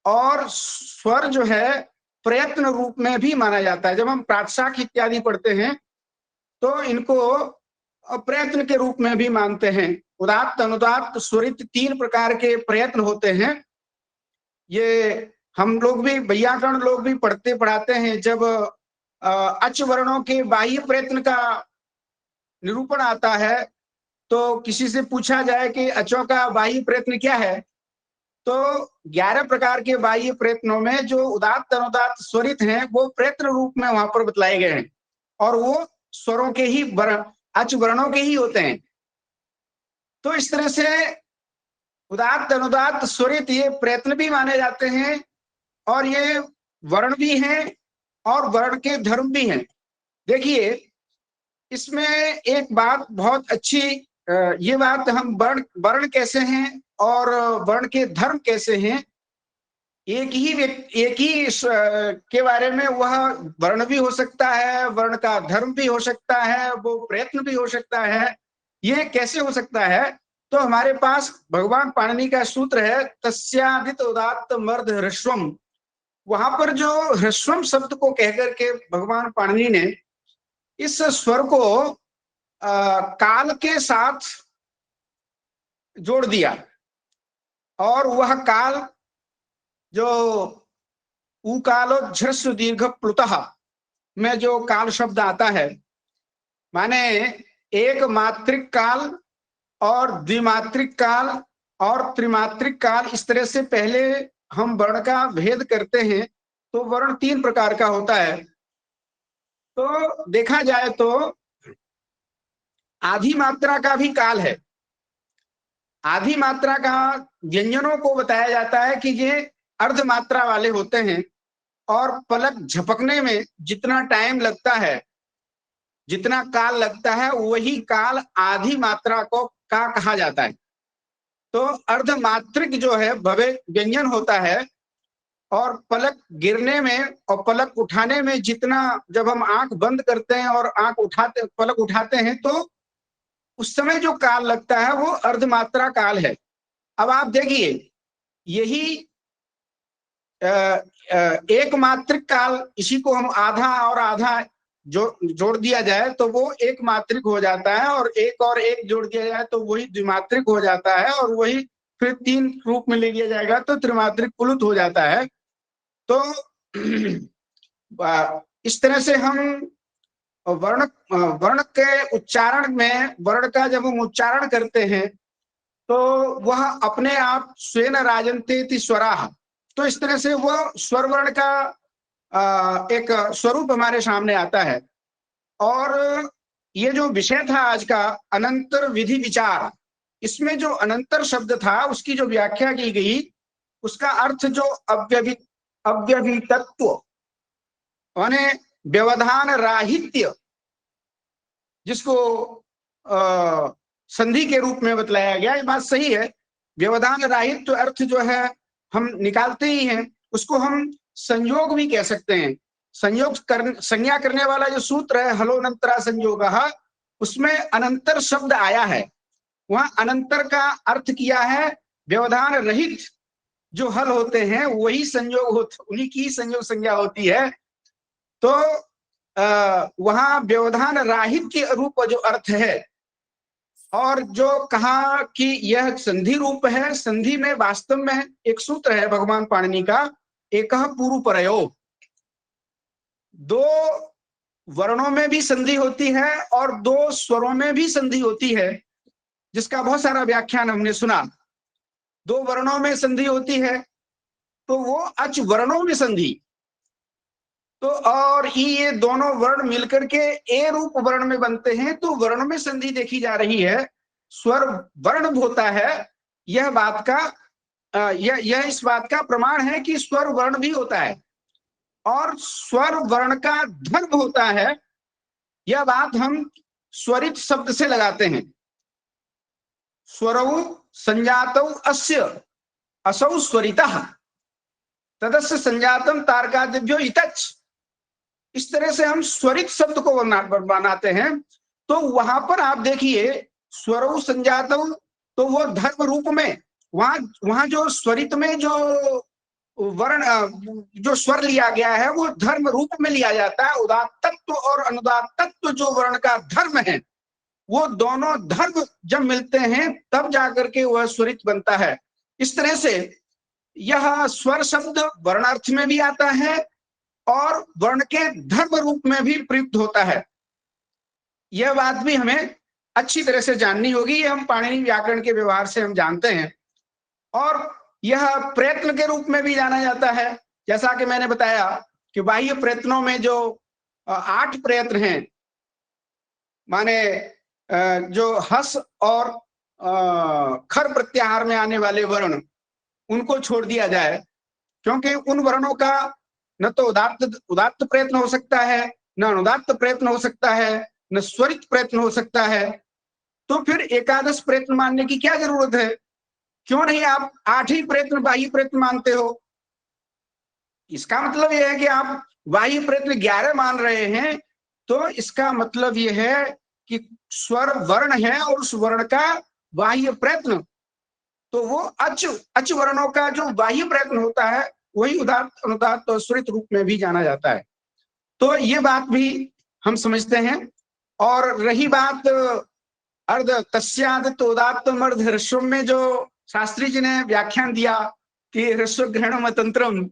और स्वर जो है प्रयत्न रूप में भी माना जाता है। जब हम प्रातिशाख इत्यादि पढ़ते हैं तो इनको प्रयत्न के रूप में भी मानते हैं। उदात्त, अनुदात्त, स्वरित 3 प्रकार के प्रयत्न होते हैं। ये हम लोग भी, वैयाकरण लोग भी पढ़ाते हैं। जब अच वर्णों के बाह्य प्रयत्न का निरूपण आता है, तो किसी से पूछा जाए कि अचों का बाह्य प्रयत्न क्या है, तो 11 प्रकार के बाह्य प्रयत्नों में जो उदात्त, अनुदात्त, स्वरित हैं, वो प्रयत्न रूप में वहां पर बतलाए गए हैं, और वो स्वरों के ही अच वर्णों के ही होते हैं। तो इस तरह से उदात्त, अनुदात्त, स्वरित ये प्रयत्न भी माने जाते हैं, और ये वर्ण भी हैं और वर्ण के धर्म भी हैं। देखिए, इसमें एक बात बहुत अच्छी, ये बात हम वर्ण कैसे हैं और वर्ण के धर्म कैसे हैं, एक ही के बारे में, वह वर्ण भी हो सकता है, वर्ण का धर्म भी हो सकता है, वो प्रयत्न भी हो सकता है। ये कैसे हो सकता है? तो हमारे पास भगवान पाणिनि का सूत्र है, तस्यादित उदात्त मर्द ह्रस्वम। वहां पर जो ह्रस्वम शब्द को कहकर के भगवान पाणिनि ने इस स्वर को काल के साथ जोड़ दिया, और वह काल जो उकालो झ्रस्व दीर्घ प्लुतः में जो काल शब्द आता है, माने एक मात्रिक काल और द्विमात्रिक काल और त्रिमात्रिक काल। इस तरह से पहले हम वर्ण का भेद करते हैं, तो वर्ण 3 प्रकार का होता है। तो देखा जाए तो आधी मात्रा का भी काल है। आधी मात्रा का व्यंजनों को बताया जाता है कि ये अर्ध मात्रा वाले होते हैं, और पलक झपकने में जितना टाइम लगता है, जितना काल लगता है, वही काल आधी मात्रा को का कहा जाता है। तो अर्धमात्रिक जो है भवे व्यंजन होता है, और पलक गिरने में और पलक उठाने में जितना, जब हम आंख बंद करते हैं और पलक उठाते हैं, तो उस समय जो काल लगता है वो अर्धमात्रा काल है। अब आप देखिए, यही एक मात्रिक काल, इसी को हम आधा और आधा जोड़ दिया जाए तो वो एक मात्रिक हो जाता है, और एक जोड़ दिया जाए तो वही द्विमात्रिक हो जाता है, और वही फिर 3 रूप में ले लिया जाएगा तो त्रिमात्रिक पुलुत हो जाता है। तो इस तरह से हम वर्ण के उच्चारण में, वर्ण का जब हम उच्चारण करते हैं तो वह अपने आप स्वेन राजन्ते स्वराः। तो इस तरह से वह स्वर वर्ण का एक स्वरूप हमारे सामने आता है। और ये जो विषय था आज का, अनंतर विधि विचार, इसमें जो अनंतर शब्द था उसकी जो व्याख्या की गई, उसका अर्थ जो अव्यभितत्व माने व्यवधान राहित्य, जिसको संधि के रूप में बतलाया गया, ये बात सही है। व्यवधान राहित्य अर्थ जो है हम निकालते ही हैं, उसको हम संयोग भी कह सकते हैं। संज्ञा करने वाला जो सूत्र है हलोनंतरा संयोगः, उसमें अनंतर शब्द आया है। वहां अनंतर का अर्थ किया है व्यवधान रहित जो हल होते हैं, वही संयोग होते, उन्हीं की संयोग संज्ञा होती है। तो वहां व्यवधान राहित के रूप जो अर्थ है, और जो कहा कि यह संधि रूप है, संधि में वास्तव में एक सूत्र है भगवान पाणिनि का, एकः पूर्वपरयो, दो वर्णों में भी संधि होती है और दो स्वरों में भी संधि होती है, जिसका बहुत सारा व्याख्यान हमने सुना। दो वर्णों में संधि होती है तो वो अच वर्णों में संधि, तो और ये दोनों वर्ण मिलकर के ए रूप वर्ण में बनते हैं, तो वर्ण में संधि देखी जा रही है, स्वर वर्ण होता है। यह बात का यह इस बात का प्रमाण है कि स्वर वर्ण भी होता है और स्वर वर्ण का धर्म होता है। यह बात हम स्वरित शब्द से लगाते हैं। स्वरौ संजातौ अस्य असौ स्वरितः तदस्य संजातम तारकादिभ्यो इतच। इस तरह से हम स्वरित शब्द को बनाते हैं। तो वहां पर आप देखिए स्वरौ संजातौ, तो वो धर्म रूप में, वहां जो स्वरित में जो वर्ण जो स्वर लिया गया है वो धर्म रूप में लिया जाता है। उदात्त तत्व और अनुदात्त तत्व जो वर्ण का धर्म है, वो दोनों धर्म जब मिलते हैं तब जाकर के वह स्वरित बनता है। इस तरह से यह स्वर शब्द वर्णार्थ में भी आता है और वर्ण के धर्म रूप में भी प्रयुक्त होता है। यह बात भी हमें अच्छी तरह से जाननी होगी। ये हम पाणिनि व्याकरण के व्यवहार से हम जानते हैं। और यह प्रयत्न के रूप में भी जाना जाता है। जैसा कि मैंने बताया कि बाह्य प्रयत्नों में जो 8 प्रयत्न हैं, माने जो हस और खर प्रत्याहार में आने वाले वर्ण, उनको छोड़ दिया जाए, क्योंकि उन वर्णों का न तो उदात्त प्रयत्न हो सकता है, न अनुदात्त प्रयत्न हो सकता है, न स्वरित प्रयत्न हो सकता है। तो फिर एकादश प्रयत्न मानने की क्या जरूरत है? क्यों नहीं आप 8 ही प्रयत्न बाह्य प्रयत्न मानते हो? इसका मतलब यह है कि आप बाह्य प्रयत्न 11 मान रहे हैं, तो इसका मतलब यह है कि स्वर वर्ण है और उस वर्ण का बाह्य प्रयत्न, तो वो अच वर्णों का जो बाह्य प्रयत्न होता है वही उदात्त अनुदात्त और स्वरित रूप में भी जाना जाता है। तो ये बात भी हम समझते हैं। और रही बात अर्ध तस्याद उदात्त अर्ध ह्रस्व में जो शास्त्री जी ने व्याख्यान दिया कि ह्रस्व ग्रहणम तंत्रम,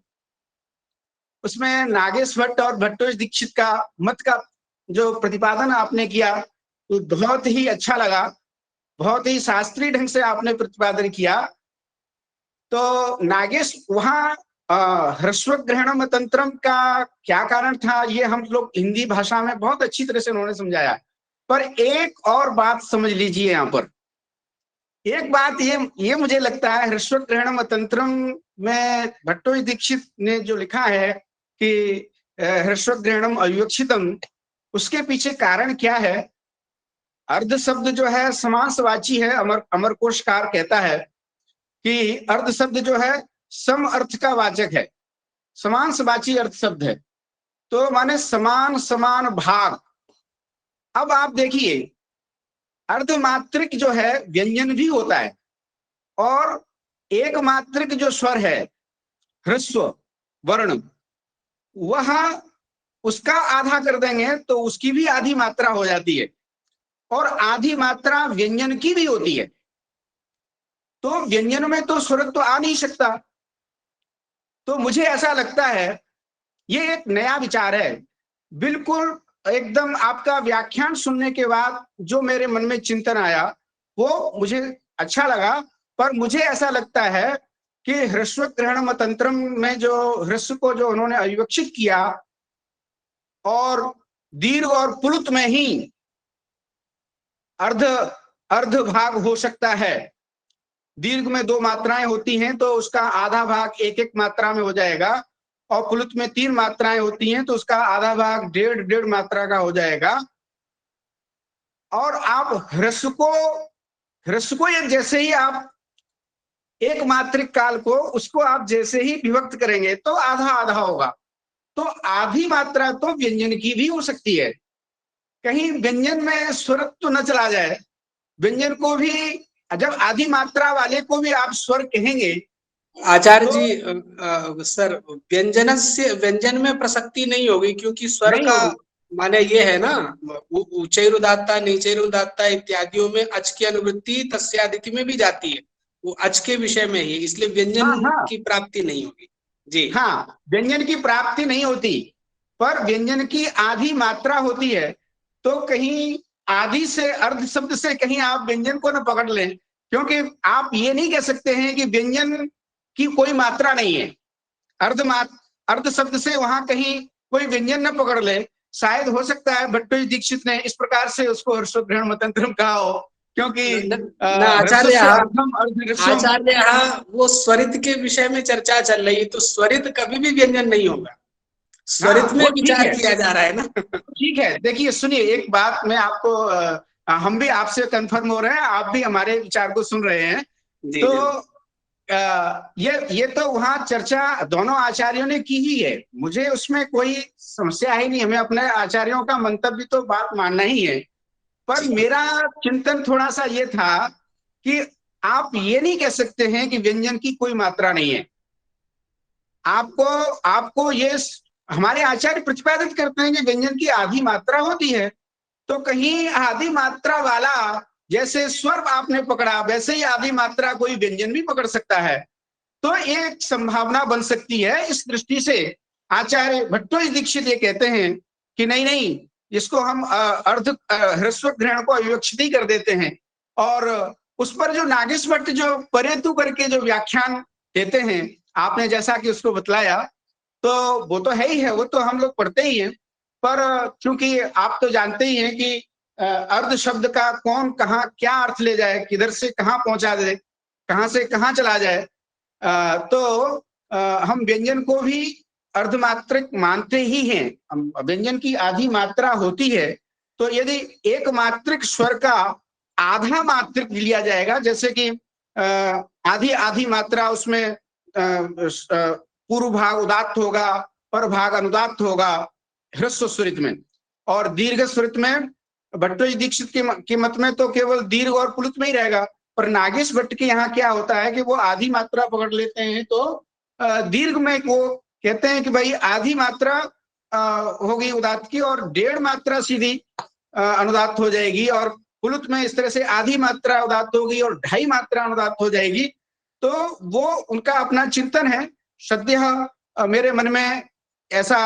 उसमें नागेश भट्ट और भट्टोजी दीक्षित का मत का जो प्रतिपादन आपने किया तो बहुत ही अच्छा लगा। बहुत ही शास्त्रीय ढंग से आपने प्रतिपादन किया। तो नागेश वहां ह्रस्व ग्रहणम तंत्रम का क्या कारण था, ये हम लोग हिंदी भाषा में बहुत अच्छी तरह से उन्होंने समझाया। पर एक और बात समझ लीजिए, यहाँ पर एक बात ये मुझे लगता है, ह्रस्व ग्रहणम तंत्रम में भट्टोजी दीक्षित ने जो लिखा है कि ह्रस्व ग्रहणम अविवक्षितम, उसके पीछे कारण क्या है? अर्ध शब्द जो है समासवाची है। अमरकोशकार कहता है कि अर्ध शब्द जो है सम अर्थ का वाचक है, समासवाची अर्थ शब्द है, तो माने समान समान भाग। अब आप देखिए अर्धमात्रिक जो है व्यंजन भी होता है और एक मात्रिक जो स्वर है ह्रस्व वर्ण, वह उसका आधा कर देंगे तो उसकी भी आधी मात्रा हो जाती है और आधी मात्रा व्यंजन की भी होती है। तो व्यंजन में तो स्वर तो आ नहीं सकता। तो मुझे ऐसा लगता है ये एक नया विचार है, बिल्कुल एकदम आपका व्याख्यान सुनने के बाद जो मेरे मन में चिंतन आया वो मुझे अच्छा लगा। पर मुझे ऐसा लगता है कि ह्रस्व ग्रहण तंत्र में जो ह्रस्व को जो उन्होंने अविवक्षित किया और दीर्घ और पुलुत में ही अर्ध भाग हो सकता है। दीर्घ में 2 मात्राएं होती हैं तो उसका आधा भाग एक मात्रा में हो जाएगा और पुलुत में 3 मात्राएं होती हैं तो उसका आधा भाग डेढ़ मात्रा का हो जाएगा। और आप ह्रस्व को जैसे ही आप एक मात्रिक काल को उसको आप जैसे ही विभक्त करेंगे तो आधा आधा होगा। तो आधी मात्रा तो व्यंजन की भी हो सकती है, कहीं व्यंजन में स्वर तो न चला जाए। व्यंजन को भी जब आधी मात्रा वाले को भी आप स्वर कहेंगे। आचार्य जी सर व्यंजन में प्रसक्ति नहीं होगी क्योंकि स्वर का माने ये है ना, ऊंचैरुदात्ता नीचैरुदात्ता इत्यादियों में अच की अनुवृत्ति तस्यादिति में भी जाती है, वो अच के विषय में ही, इसलिए व्यंजन हाँ हाँ की प्राप्ति नहीं होगी जी। हाँ, व्यंजन की प्राप्ति नहीं होती, पर व्यंजन की आधी मात्रा होती है। तो कहीं आधी से अर्ध शब्द से कहीं आप व्यंजन को न पकड़ लें, क्योंकि आप ये नहीं कह सकते हैं कि व्यंजन की कोई मात्रा नहीं है। अर्ध शब्द से वहां कहीं कोई व्यंजन न पकड़ ले। शायद हो सकता है भट्टोजी दीक्षित ने इस प्रकार से उसको हर्षोग्रहण मतंत्रम कहा हो, क्योंकि न आचार्य, अर्थम अर्धरस्वम। आचार्य वो स्वरित के विषय में चर्चा चल रही है, तो स्वरित कभी भी व्यंजन नहीं होगा, स्वरित में वो ठीक विचार है, किया जा रहा है ना। ठीक है। देखिए सुनिए, एक बात मैं आपको हम भी आपसे कंफर्म हो रहे हैं, आप भी हमारे विचार को सुन रहे हैं। जी, तो जी। ये तो वहां चर्चा दोनों आचार्यों ने की ही है, मुझे उसमें कोई समस्या ही नहीं। हमें अपने आचार्यों का मंतव्य तो बात मानना ही है। पर मेरा चिंतन थोड़ा सा ये था कि आप ये नहीं कह सकते हैं कि व्यंजन की कोई मात्रा नहीं है। आपको ये हमारे आचार्य प्रतिपादित करते हैं कि व्यंजन की आधी मात्रा होती है। तो कहीं आधी मात्रा वाला जैसे स्वर आपने पकड़ा, वैसे ही आधी मात्रा कोई व्यंजन भी पकड़ सकता है। तो एक संभावना बन सकती है। इस दृष्टि से आचार्य भट्टोजी दीक्षित ये कहते हैं कि नहीं नहीं, इसको हम अर्ध ह्रस्व ग्रहण को अविवक्षित ही कर देते हैं। और उस पर जो नागेश भट्ट जो परेतु करके जो व्याख्यान देते हैं, आपने जैसा कि उसको बतलाया, तो वो तो है ही है, वो तो हम लोग पढ़ते ही हैं। पर क्योंकि आप तो जानते ही हैं कि अर्ध शब्द का कौन कहाँ क्या अर्थ ले जाए, किधर से कहाँ पहुंचा दे, कहाँ से कहाँ चला जाए, तो हम व्यंजन को भी अर्धमात्रिक मानते ही हैं। व्यंजन की आधी मात्रा होती है। तो यदि एक मात्रिक स्वर का आधा मात्रिक लिया जाएगा, जैसे कि आधी आधी मात्रा, उसमें पूर्व भाग उदात्त होगा, पर भाग अनुदात्त होगा ह्रस्व स्वरित में, और दीर्घ स्वरित में भट्टोजी दीक्षित के मत में तो केवल दीर्घ और पुलुत में ही रहेगा। पर नागेश भट्ट के यहाँ क्या होता है कि वो आधी मात्रा पकड़ लेते हैं। तो दीर्घ में वो कहते हैं कि भाई आधी मात्रा होगी उदात्त की, और 1.5 मात्रा सीधी अनुदात्त हो जाएगी, और पुलुत में इस तरह से आधी मात्रा उदात्त होगी और 2.5 मात्रा अनुदात्त हो जाएगी। तो वो उनका अपना चिंतन है। सद्य मेरे मन में ऐसा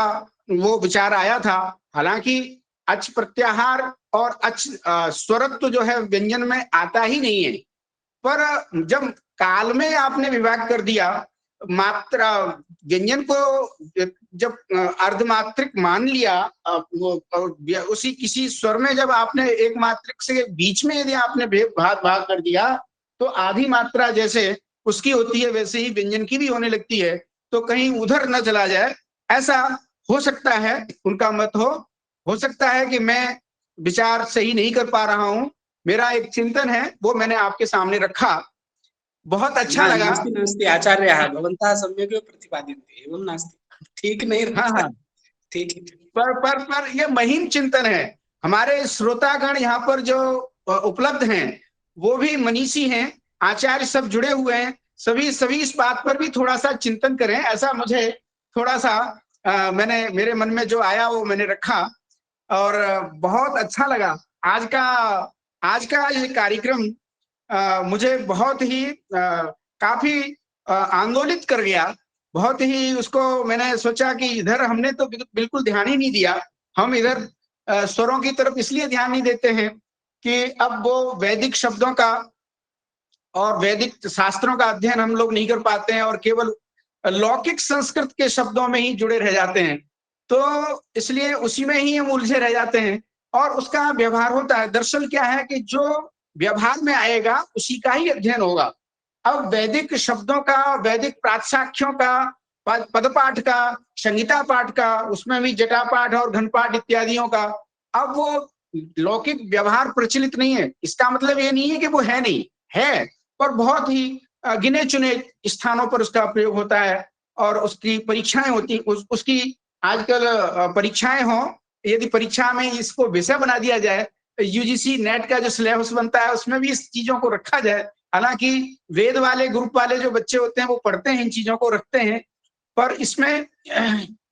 वो विचार आया था। हालांकि अच प्रत्याहार और अच स्वरत्व जो है व्यंजन में आता ही नहीं है। पर जब काल में आपने विभाग कर दिया, मात्रा व्यंजन को जब अर्धमात्रिक मान लिया, उसी किसी स्वर में जब आपने एक मात्रिक से बीच में यदि आपने भाग कर दिया, तो आधी मात्रा जैसे उसकी होती है वैसे ही व्यंजन की भी होने लगती है। तो कहीं उधर न चला जाए, ऐसा हो सकता है उनका मत हो सकता है कि मैं विचार सही नहीं कर पा रहा हूं। मेरा एक चिंतन है, वो मैंने आपके सामने रखा। बहुत अच्छा लगा। नास्ति आचार्य भवन्तः सम्यक् प्रतिपादयन्ति एवं नास्ति, ठीक नहीं रहता। हाँ, ठीक है। पर ये महीन चिंतन है। हमारे श्रोतागण यहाँ पर जो उपलब्ध हैं वो भी मनीषी हैं, आचार्य सब जुड़े हुए हैं। सभी इस बात पर भी थोड़ा सा चिंतन करें, ऐसा मुझे थोड़ा सा मैंने मेरे मन में जो आया वो मैंने रखा, और बहुत अच्छा लगा। आज का ये कार्यक्रम मुझे बहुत ही काफी आंदोलित कर गया। बहुत ही उसको मैंने सोचा कि इधर हमने तो बिल्कुल ध्यान ही नहीं दिया। हम इधर स्वरों की तरफ इसलिए ध्यान नहीं देते हैं कि अब वो वैदिक शब्दों का और वैदिक शास्त्रों का अध्ययन हम लोग नहीं कर पाते हैं, और केवल लौकिक संस्कृत के शब्दों में ही जुड़े रह जाते हैं। तो इसलिए उसी में ही हम उलझे रह जाते हैं, और उसका व्यवहार होता है। दरअसल क्या है कि जो व्यवहार में आएगा उसी का ही अध्ययन होगा। अब वैदिक शब्दों का, वैदिक प्राचाख्यों का, पदपाठ का, संहिता पाठ का, उसमें भी जटापाठ और घनपाठ इत्यादियों का, अब वो लौकिक व्यवहार प्रचलित नहीं है। इसका मतलब ये नहीं है कि वो है नहीं है, पर बहुत ही गिने चुने स्थानों पर उसका प्रयोग होता है, और उसकी परीक्षाएं होती, उसकी आजकल परीक्षाएं हों, यदि परीक्षा में इसको विषय बना दिया जाए, यूजीसी नेट का जो सिलेबस बनता है उसमें भी इस चीजों को रखा जाए। हालांकि वेद वाले ग्रुप वाले जो बच्चे होते हैं वो पढ़ते हैं, इन चीजों को रखते हैं, पर इसमें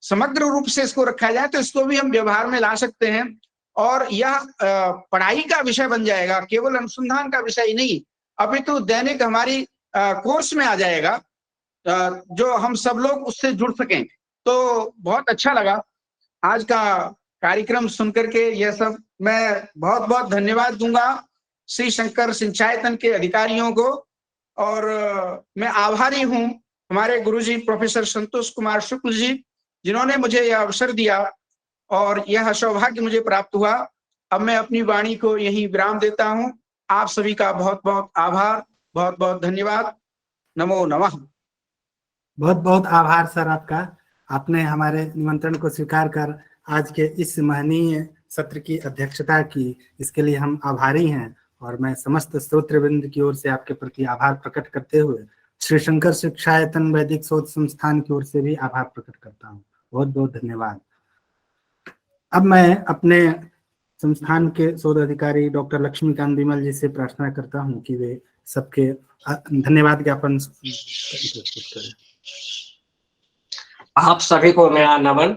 समग्र रूप से इसको रखा जाए तो इसको भी हम व्यवहार में ला सकते हैं और यह पढ़ाई का विषय बन जाएगा, केवल अनुसंधान का विषय नहीं, अभी तो दैनिक हमारी कोर्स में आ जाएगा, जो हम सब लोग उससे जुड़ सकें। तो बहुत अच्छा लगा आज का कार्यक्रम सुनकर के। यह सब मैं बहुत बहुत धन्यवाद दूंगा श्री शंकर सिंचायतन के अधिकारियों को, और मैं आभारी हूं हमारे गुरुजी प्रोफेसर संतोष कुमार शुक्ल जी, जिन्होंने मुझे यह अवसर दिया और यह सौभाग्य मुझे प्राप्त हुआ। अब मैं अपनी वाणी को यहीं विराम देता हूं। आप सभी का बहुत बहुत आभार, बहुत बहुत धन्यवाद। नमो नमः। बहुत बहुत आभार सर आपका, आपने हमारे निमंत्रण को स्वीकार कर आज के इस महनीय सत्र की अध्यक्षता की, इसके लिए हम आभारी हैं। और मैं समस्त श्रोतृवृंद की ओर से आपके प्रति आभार प्रकट करते हुए श्री शंकर शिक्षायतन वैदिक शोध संस्थान की ओर से भी आभार प्रकट करता हूँ। बहुत बहुत धन्यवाद। अब मैं अपने संस्थान के शोध अधिकारी डॉक्टर लक्ष्मीकांत विमल जी से प्रार्थना करता हूँ कि वे सबके धन्यवाद ज्ञापन प्रस्तुत करें। आप सभी को मेरा नमन।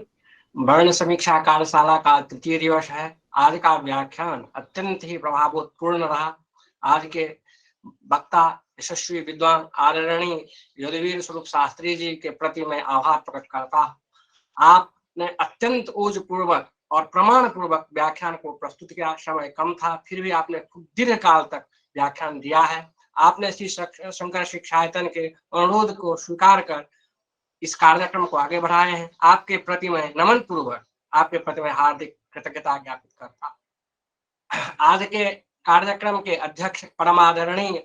वर्ण समीक्षा कार्यशाला का तृतीय दिवस है। आज का व्याख्यान अत्यंत ही प्रभावपूर्ण रहा। आज के वक्ता यशस्वी विद्वान आदरणीय योधवीर स्वरूप शास्त्री जी के प्रति मैं आभार प्रकट करता हूँ। आपने अत्यंत ओज पूर्वक और प्रमाण पूर्वक व्याख्यान को प्रस्तुत किया। समय कम था, फिर भी आपने खूब दीर्घ काल तक व्याख्यान दिया है। आपने श्री शंकर शिक्षायतन के अनुरोध को स्वीकार कर इस कार्यक्रम को आगे बढ़ाए हैं। आपके प्रति मैं नमन पूर्वक आपके प्रति मैं हार्दिक कृतज्ञता ज्ञापित करता। आज के कार्यक्रम के अध्यक्ष परम आदरणीय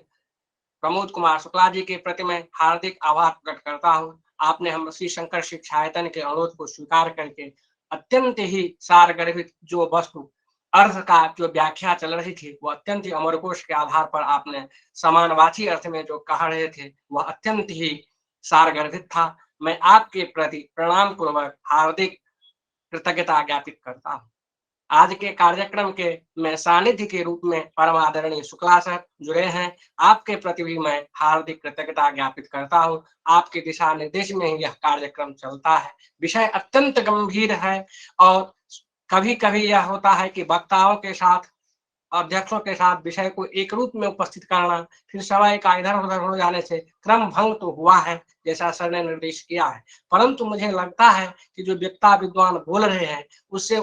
प्रमोद कुमार शुक्ला जी के प्रति मैं हार्दिक आभार प्रकट करता हूँ। आपने हम श्री शंकर शिक्षायतन के अनुरोध को स्वीकार करके अत्यंत ही सारगर्भित जो वस्तु अर्थ का जो व्याख्या चल रही थी, वो अत्यंत ही अमरकोश के आधार पर आपने समानवाची अर्थ में जो कह रहे थे वह अत्यंत ही सारगर्भित था। मैं आपके प्रति प्रणाम पूर्वक हार्दिक कृतज्ञता ज्ञापित करता हूँ। आज के कार्यक्रम के मैं सानिध्य के रूप में परम आदरणीय शुक्ला सर जुड़े हैं। आपके प्रति भी मैं हार्दिक कृतज्ञता ज्ञापित करता हूँ। आपके दिशा निर्देश में ही यह कार्यक्रम चलता है। विषय अत्यंत गंभीर है और कभी कभी यह होता है कि वक्ताओं के साथ, अध्यक्षों के साथ विषय को एक रूप में उपस्थित करना, फिर समय का इधर उधर हो जाने से क्रम भंग तो हुआ है जैसा सर ने निर्देश किया है, परंतु मुझे लगता है कि जो वक्ता विद्वान बोल रहे हैं उससे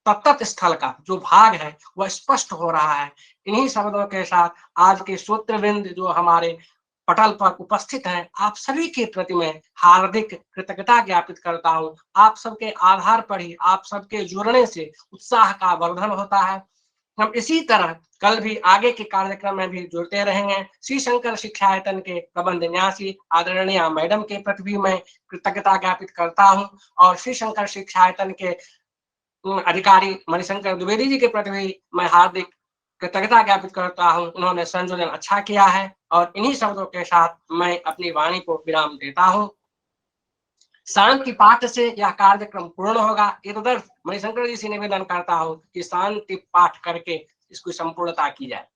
तत्त स्थल का जो भाग है वह स्पष्ट हो रहा है। इन्हीं शब्दों के साथ आज के श्रोतृवृंद जो हमारे पटल पर उपस्थित हैं, आप सभी के प्रति मैं हार्दिक कृतज्ञता ज्ञापित करता हूँ। आप सबके आधार पर ही, आप सबके जुड़ने से उत्साह का वर्धन होता है। हम इसी तरह कल भी आगे के कार्यक्रम में भी जुड़ते रहेंगे। श्री शंकर शिक्षायतन के प्रबंध न्यासी आदरणीय मैडम के प्रति भी मैं कृतज्ञता ज्ञापित करता हूँ और श्री शंकर शिक्षायतन के अधिकारी मणिशंकर द्विवेदी जी के प्रति भी मैं हार्दिक कृतज्ञता ज्ञापित करता हूँ। उन्होंने संयोजन अच्छा किया है और इन्हीं शब्दों के साथ मैं अपनी वाणी को विराम देता हूँ। शांति पाठ से यह कार्यक्रम पूर्ण होगा। इधर मणिशंकर जी से निवेदन करता हूँ कि शांति पाठ करके इसकी संपूर्णता की जाए।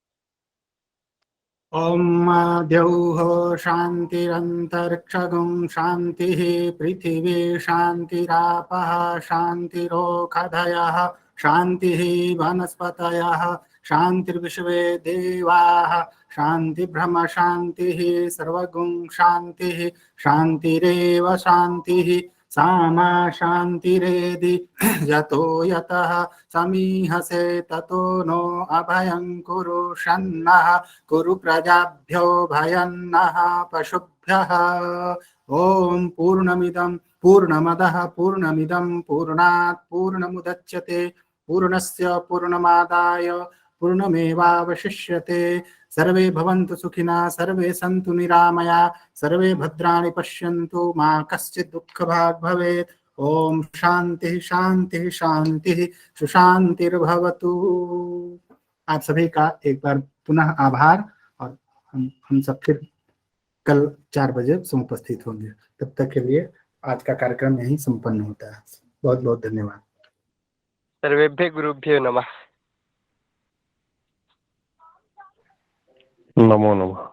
ओम द्यौः शान्तिरन्तरिक्षगुं शान्तिः पृथिवी शान्तिरापः शान्तिरोषधयः शान्तिः वनस्पतयः शान्तिर्विश्वे देवाः शान्तिब्रह्म शान्तिः सर्वगुं शान्तिः शान्तिरेव शान्तिः सामा शान्तिरेधि यतो यतः समीहसे ततो नो अभयं कुरु शन्नः कुरु प्रजाभ्यो भयन्नः पशुभ्यः। ओम पूर्णमिदं पूर्णमदः पूर्णमिदं पूर्णात् पूर्णमुदच्यते पूर्णस्य पूर्णमादाय पूर्णमेवावशिष्यते। सर्वे भवन्तु सुखिनः, सर्वे सन्तु निरामया, सर्वे भद्राणि पश्यन्तु, मा कश्चित् दुःखभाग् भवेत्। ओम शांति शांति शांति सुशांतिर्भवतु। आप सभी का एक बार पुनः आभार और हम सब फिर कल 4 बजे समुपस्थित होंगे। तब तक के लिए आज का कार्यक्रम यहीं संपन्न होता है। बहुत बहुत धन्यवाद। सर्वेभ्य गुरुभ्यो नमः। नमो नमः।